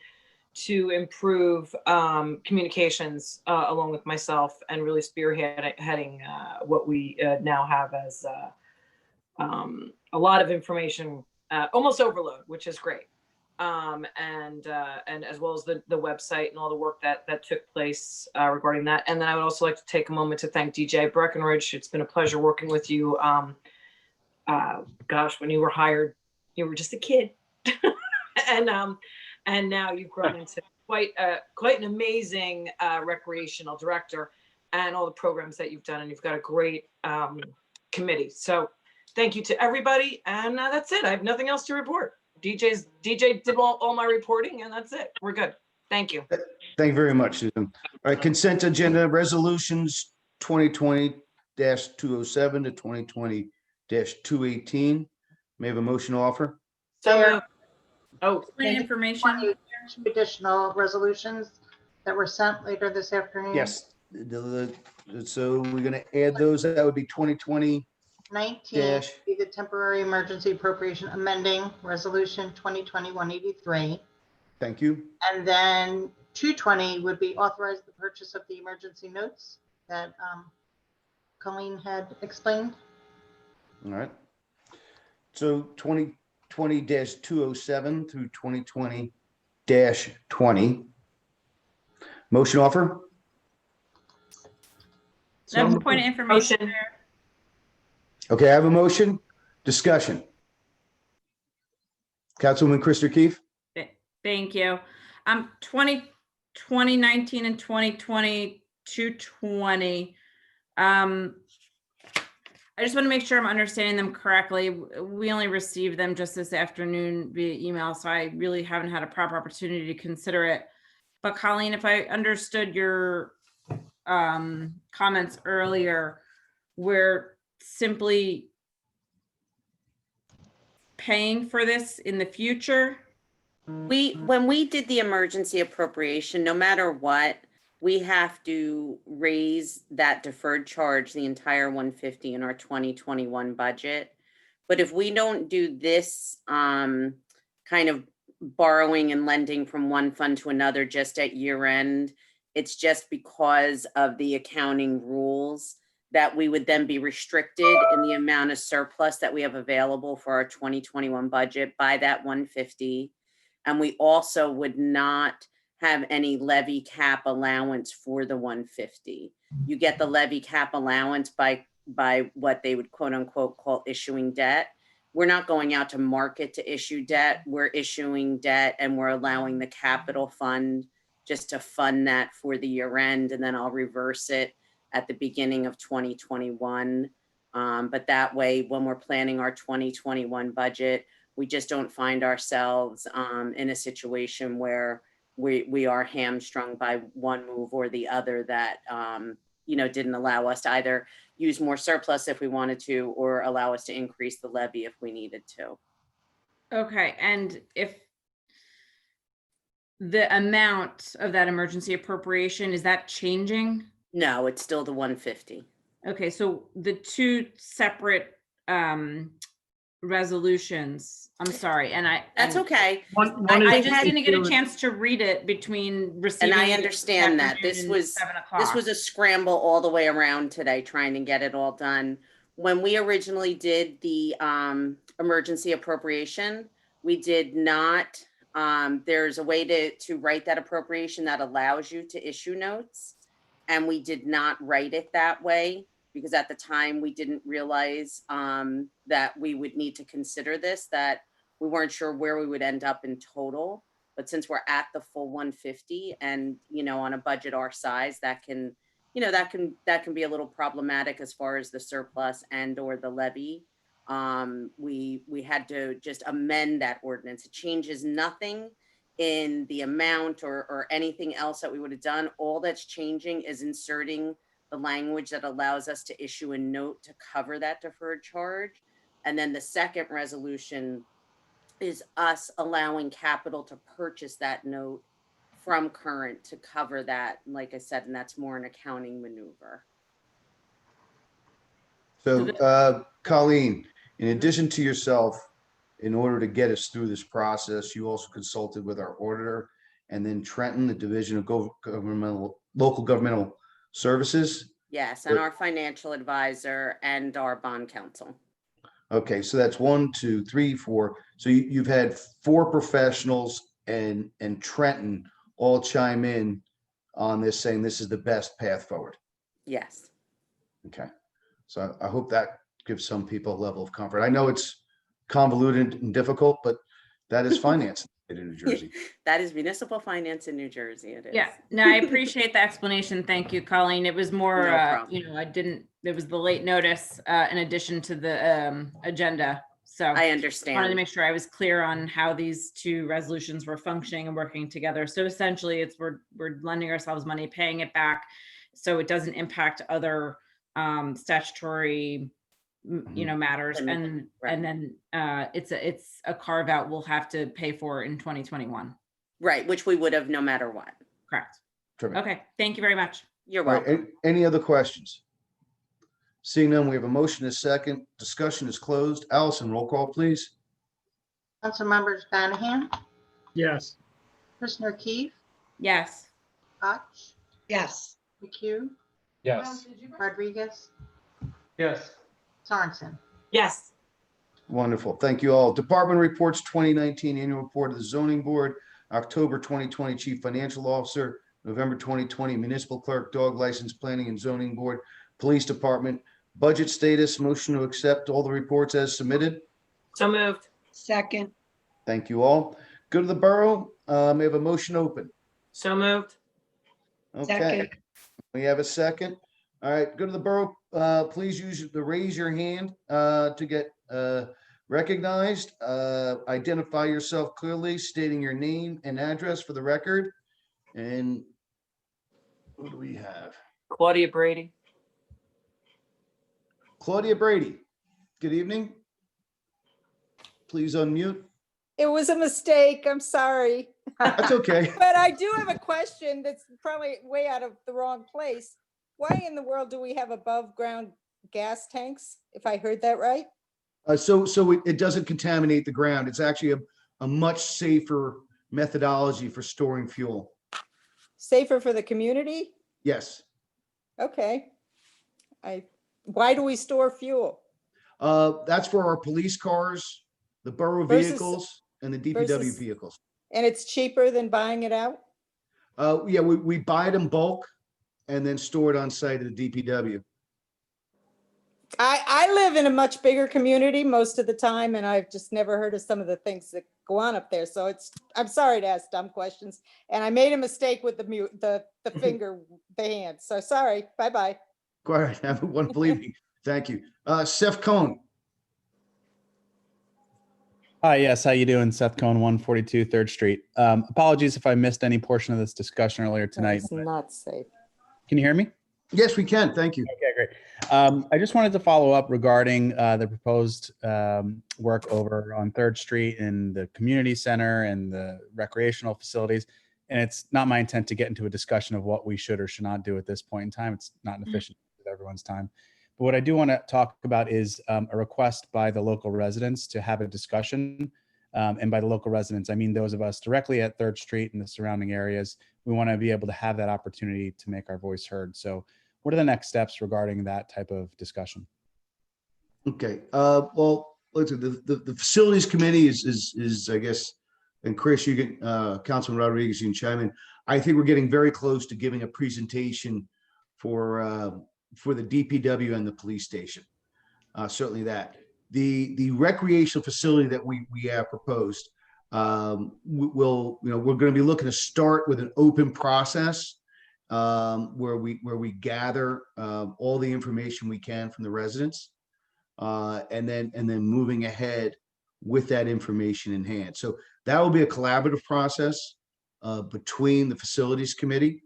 to improve communications along with myself and really spearheading what we now have as a lot of information, almost overload, which is great. And as well as the website and all the work that took place regarding that. And then I would also like to take a moment to thank DJ Breckenridge. It's been a pleasure working with you. Gosh, when you were hired, you were just a kid, and now you've grown into quite an amazing recreational director, and all the programs that you've done, and you've got a great committee. So thank you to everybody, and that's it. I have nothing else to report. DJ did all my reporting, and that's it. We're good. Thank you. Thank you very much, Susan. All right, consent agenda resolutions 2020-207 to 2020-218. May I have a motion to offer? There. Oh, Point of information. Two additional resolutions that were sent later this afternoon. Yes. So we're going to add those. That would be 2020. 19 be the temporary emergency appropriation amending resolution 2020-183. Thank you. And then 220 would be authorize the purchase of the emergency notes that Colleen had explained. All right. So 2020-207 through 2020-20. Motion offer? That's a point of information there. Okay, I have a motion. Discussion. Councilwoman Krista Keefe. Thank you. 2019 and 2020, 220. I just want to make sure I'm understanding them correctly. We only received them just this afternoon via email, so I really haven't had a proper opportunity to consider it. But Colleen, if I understood your comments earlier, we're simply paying for this in the future? When we did the emergency appropriation, no matter what, we have to raise that deferred charge, the entire 150 in our 2021 budget. But if we don't do this kind of borrowing and lending from one fund to another just at year end, it's just because of the accounting rules that we would then be restricted in the amount of surplus that we have available for our 2021 budget by that 150. And we also would not have any levy cap allowance for the 150. You get the levy cap allowance by what they would quote unquote call issuing debt. We're not going out to market to issue debt. We're issuing debt and we're allowing the capital fund just to fund that for the year end. And then I'll reverse it at the beginning of 2021. But that way, when we're planning our 2021 budget, we just don't find ourselves in a situation where we are hamstrung by one move or the other that didn't allow us to either use more surplus if we wanted to, or allow us to increase the levy if we needed to. Okay, and if the amount of that emergency appropriation, is that changing? No, it's still the 150. Okay, so the two separate resolutions, I'm sorry, and that's okay. I just didn't get a chance to read it between receiving. And I understand that this was a scramble all the way around today, trying to get it all done. When we originally did the emergency appropriation, we did not. There's a way to write that appropriation that allows you to issue notes. And we did not write it that way because at the time we didn't realize that we would need to consider this, that we weren't sure where we would end up in total. But since we're at the full 150 and, on a budget our size, that can be a little problematic as far as the surplus and or the levy. We had to just amend that ordinance. It changes nothing in the amount or anything else that we would have done. All that's changing is inserting the language that allows us to issue a note to cover that deferred charge. And then the second resolution is us allowing capital to purchase that note from current to cover that, like I said, and that's more an accounting maneuver. So Colleen, in addition to yourself, in order to get us through this process, you also consulted with our auditor and then Trenton, the Division of Local Governmental Services. Yes, and our financial advisor and our bond counsel. Okay, so that's 1, 2, 3, 4. So you've had 4 professionals and Trenton all chime in on this, saying this is the best path forward. Yes. Okay, so I hope that gives some people a level of comfort. I know it's convoluted and difficult, but that is finance in New Jersey. That is municipal finance in New Jersey. It is. Yeah, no, I appreciate the explanation. Thank you, Colleen. It was more, No problem. it was the late notice in addition to the agenda. So I wanted understand. to make sure I was clear on how these two resolutions were functioning and working together. So essentially it's we're lending ourselves money, paying it back, so it doesn't impact other statutory matters. And then it's a carve out we'll have to pay for in 2021. Right, which we would have no matter what. Correct. Terrific. Okay, thank you very much. You're All right, welcome. any other questions? Seeing none, we have a motion and a second. Discussion is closed. Allison, roll call, please. Councilmembers Banahan, Yes. Commissioner Keefe, Yes. Koch, Yes. McHugh, Yes. Rodriguez, Yes. Sorensen. Yes. Wonderful. Thank you all. Department reports 2019 annual report of the zoning board, October 2020 chief financial officer, November 2020 municipal clerk, dog license planning and zoning board, police department, budget status, motion to accept all the reports as submitted. So moved. Second. Thank you all. Go to the borough. We have a motion open. So moved. Okay. Second. We have a second. All right, go to the borough. Please use the raise your hand to get recognized. Identify yourself clearly, stating your name and address for the record. And who do we have? Claudia Brady. Claudia Brady. Good evening. Please unmute. It was a mistake. I'm sorry. That's okay. But I do have a question that's probably way out of the wrong place. Why in the world do we have above ground gas tanks? If I heard that right? So it doesn't contaminate the ground. It's actually a much safer methodology for storing fuel. Safer for the community? Yes. Okay. Why do we store fuel? That's for our police cars, the borough Versus- vehicles, and the DPW versus- vehicles. And it's cheaper than buying it out? Yeah, we buy it in bulk and then store it on site at the DPW. I live in a much bigger community most of the time, and I've just never heard of some of the things that go on up there. So I'm sorry to ask dumb questions. And I made a mistake with the finger, the hand. So sorry. Bye-bye. Go ahead, have one believe me. Thank you. Seth Cohn. Hi, yes, how you doing? Seth Cohn, 142 3rd Street. Apologies if I missed any portion of this discussion earlier tonight. It's not safe. Can you hear me? Yes, we can. Thank you. Okay, great. I just wanted to follow up regarding the proposed work over on 3rd Street in the community center and the recreational facilities. And it's not my intent to get into a discussion of what we should or should not do at this point in time. It's not an efficient use of everyone's time. But what I do want to talk about is a request by the local residents to have a discussion. And by the local residents, I mean those of us directly at 3rd Street and the surrounding areas. We want to be able to have that opportunity to make our voice heard. So what are the next steps regarding that type of discussion? Okay. Well, listen, the facilities committee is I guess, and Chris, you can, Councilman Rodriguez, you can chime in. I think we're getting very close to giving a presentation for the DPW and the police station. Certainly that. The recreational facility that we have proposed, we're going to be looking to start with an open process where we gather all the information we can from the residents, and then moving ahead with that information in hand. So that will be a collaborative process between the facilities committee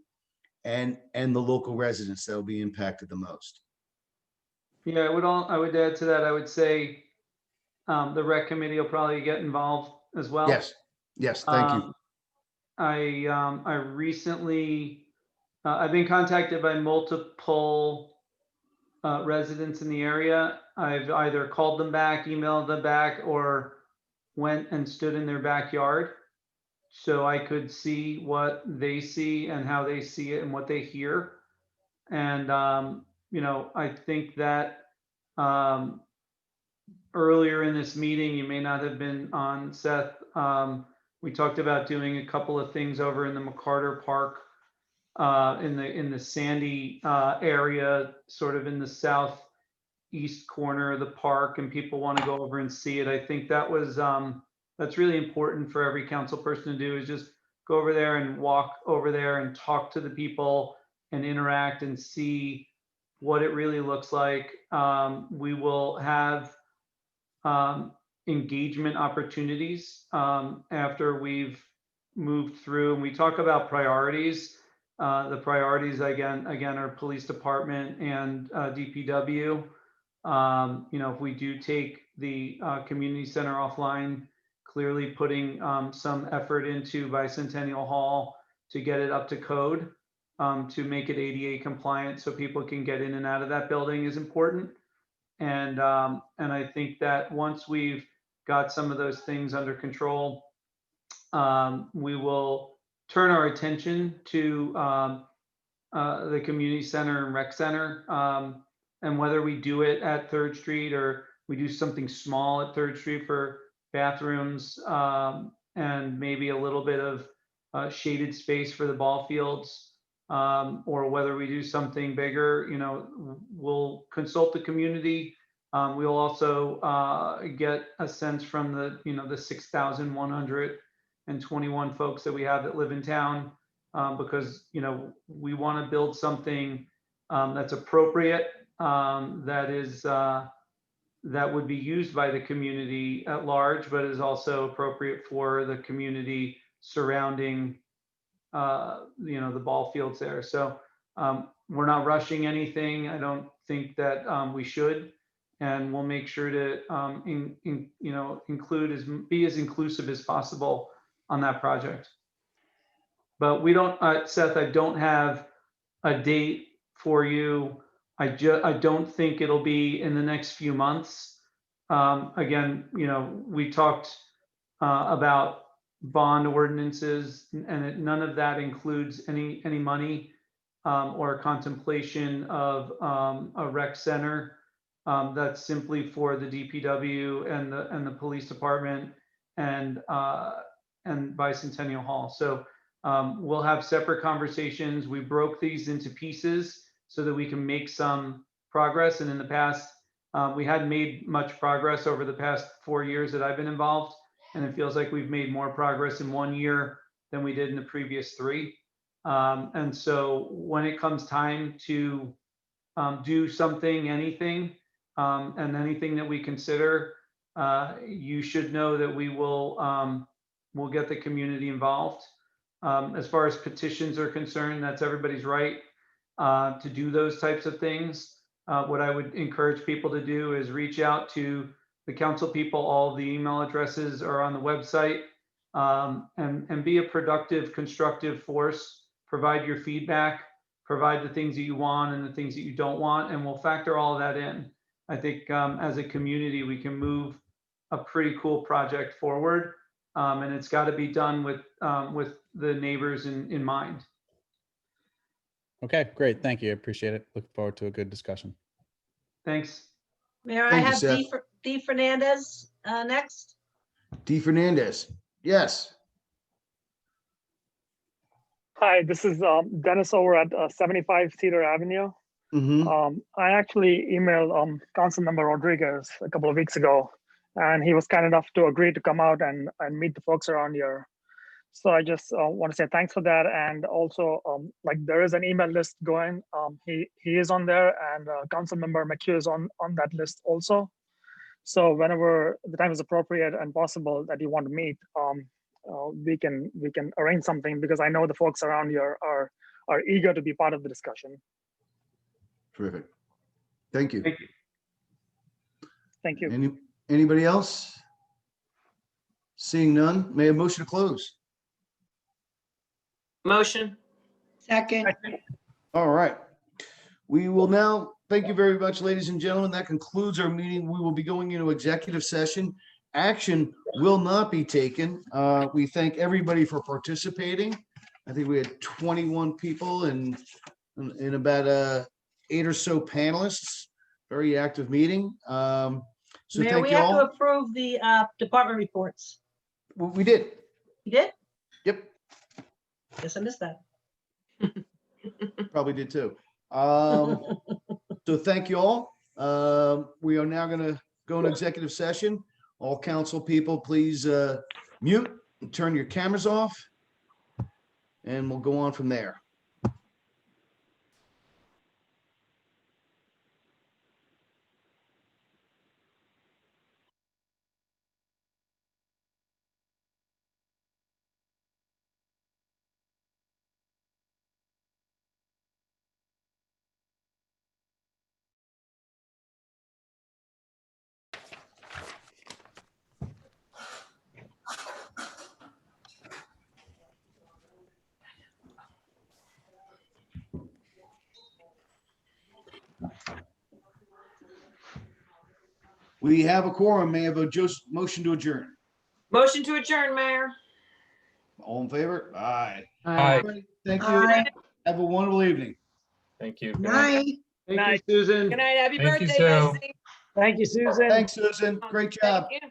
and the local residents that will be impacted the most. Yeah, I would add to that. I would say the rec committee will probably get involved as well. Yes, thank you. I recently, I've been contacted by multiple residents in the area. I've either called them back, emailed them back, or went and stood in their backyard so I could see what they see and how they see it and what they hear. And, I think that earlier in this meeting, you may not have been on, Seth. We talked about doing a couple of things over in the McCarter Park, in the Sandy area, sort of in the southeast corner of the park, and people want to go over and see it. I think that's really important for every council person to do, is just go over there and walk over there and talk to the people and interact and see what it really looks like. We will have engagement opportunities after we've moved through, and we talk about priorities. The priorities again are police department and DPW. If we do take the community center offline, clearly putting some effort into Bicentennial Hall to get it up to code, to make it ADA compliant so people can get in and out of that building is important. And I think that once we've got some of those things under control, we will turn our attention to the community center and rec center. And whether we do it at 3rd Street or we do something small at 3rd Street for bathrooms, and maybe a little bit of shaded space for the ball fields, or whether we do something bigger, we'll consult the community. We'll also get a sense from the 6,121 folks that we have that live in town, because we want to build something that's appropriate, that would be used by the community at large, but is also appropriate for the community surrounding the ball fields there. So we're not rushing anything. I don't think that we should, and we'll make sure to be as inclusive as possible on that project. But we don't, Seth, I don't have a date for you. I don't think it'll be in the next few months. Again, we talked about bond ordinances, and none of that includes any money or contemplation of a rec center. That's simply for the DPW and the police department and Bicentennial Hall. So we'll have separate conversations. We broke these into pieces so that we can make some progress. And in the past, we hadn't made much progress over the past 4 years that I've been involved. And it feels like we've made more progress in 1 year than we did in the previous 3. And so when it comes time to do something, anything, and anything that we consider, you should know that we'll get the community involved. As far as petitions are concerned, that's everybody's right to do those types of things. What I would encourage people to do is reach out to the council people. All of the email addresses are on the website, and be a productive, constructive force. Provide your feedback, provide the things that you want and the things that you don't want, and we'll factor all of that in. I think as a community, we can move a pretty cool project forward, and it's got to be done with the neighbors in mind. Okay, great. Thank you. I appreciate it. Look forward to a good discussion. Thanks. Mayor, I Thank you, have Seth. D. Fernandez next. D. Fernandez. Yes. Hi, this is Dennis over at 75 Cedar Avenue. I actually emailed Councilmember Rodriguez a couple of weeks ago, and he was kind enough to agree to come out and meet the folks around here. So I just want to say thanks for that. And also, there is an email list going. He is on there, and Councilmember McHugh is on that list also. So whenever the time is appropriate and possible that you want to meet, we can arrange something, because I know the folks around here are eager to be part of the discussion. Terrific. Thank you. Thank you. Anybody else? Seeing none, may I have a motion to close? Motion. Second. All right. We will now, thank you very much, ladies and gentlemen. That concludes our meeting. We will be going into executive session Action will not be taken. We thank everybody for participating. I think we had 21 people and about 8 or so panelists. Very active meeting. So Mayor, thank we you have to all. approve the department reports. We did. You did? Yep, Guess I missed that. probably did too. So thank you all. We are now going to go into executive session. All council people, please mute and turn your cameras off. And we'll go on from there. We have a quorum. May I have a motion to adjourn? Motion to adjourn, Mayor. All in favor? Aye. Aye. Thank you. Aye. Have a wonderful evening. Thank you. Night. Thank you, Susan. Good night. Happy Thank you, birthday, Sue. Bessie. Thank you, Susan. Thanks, Susan. Great job. Thank you.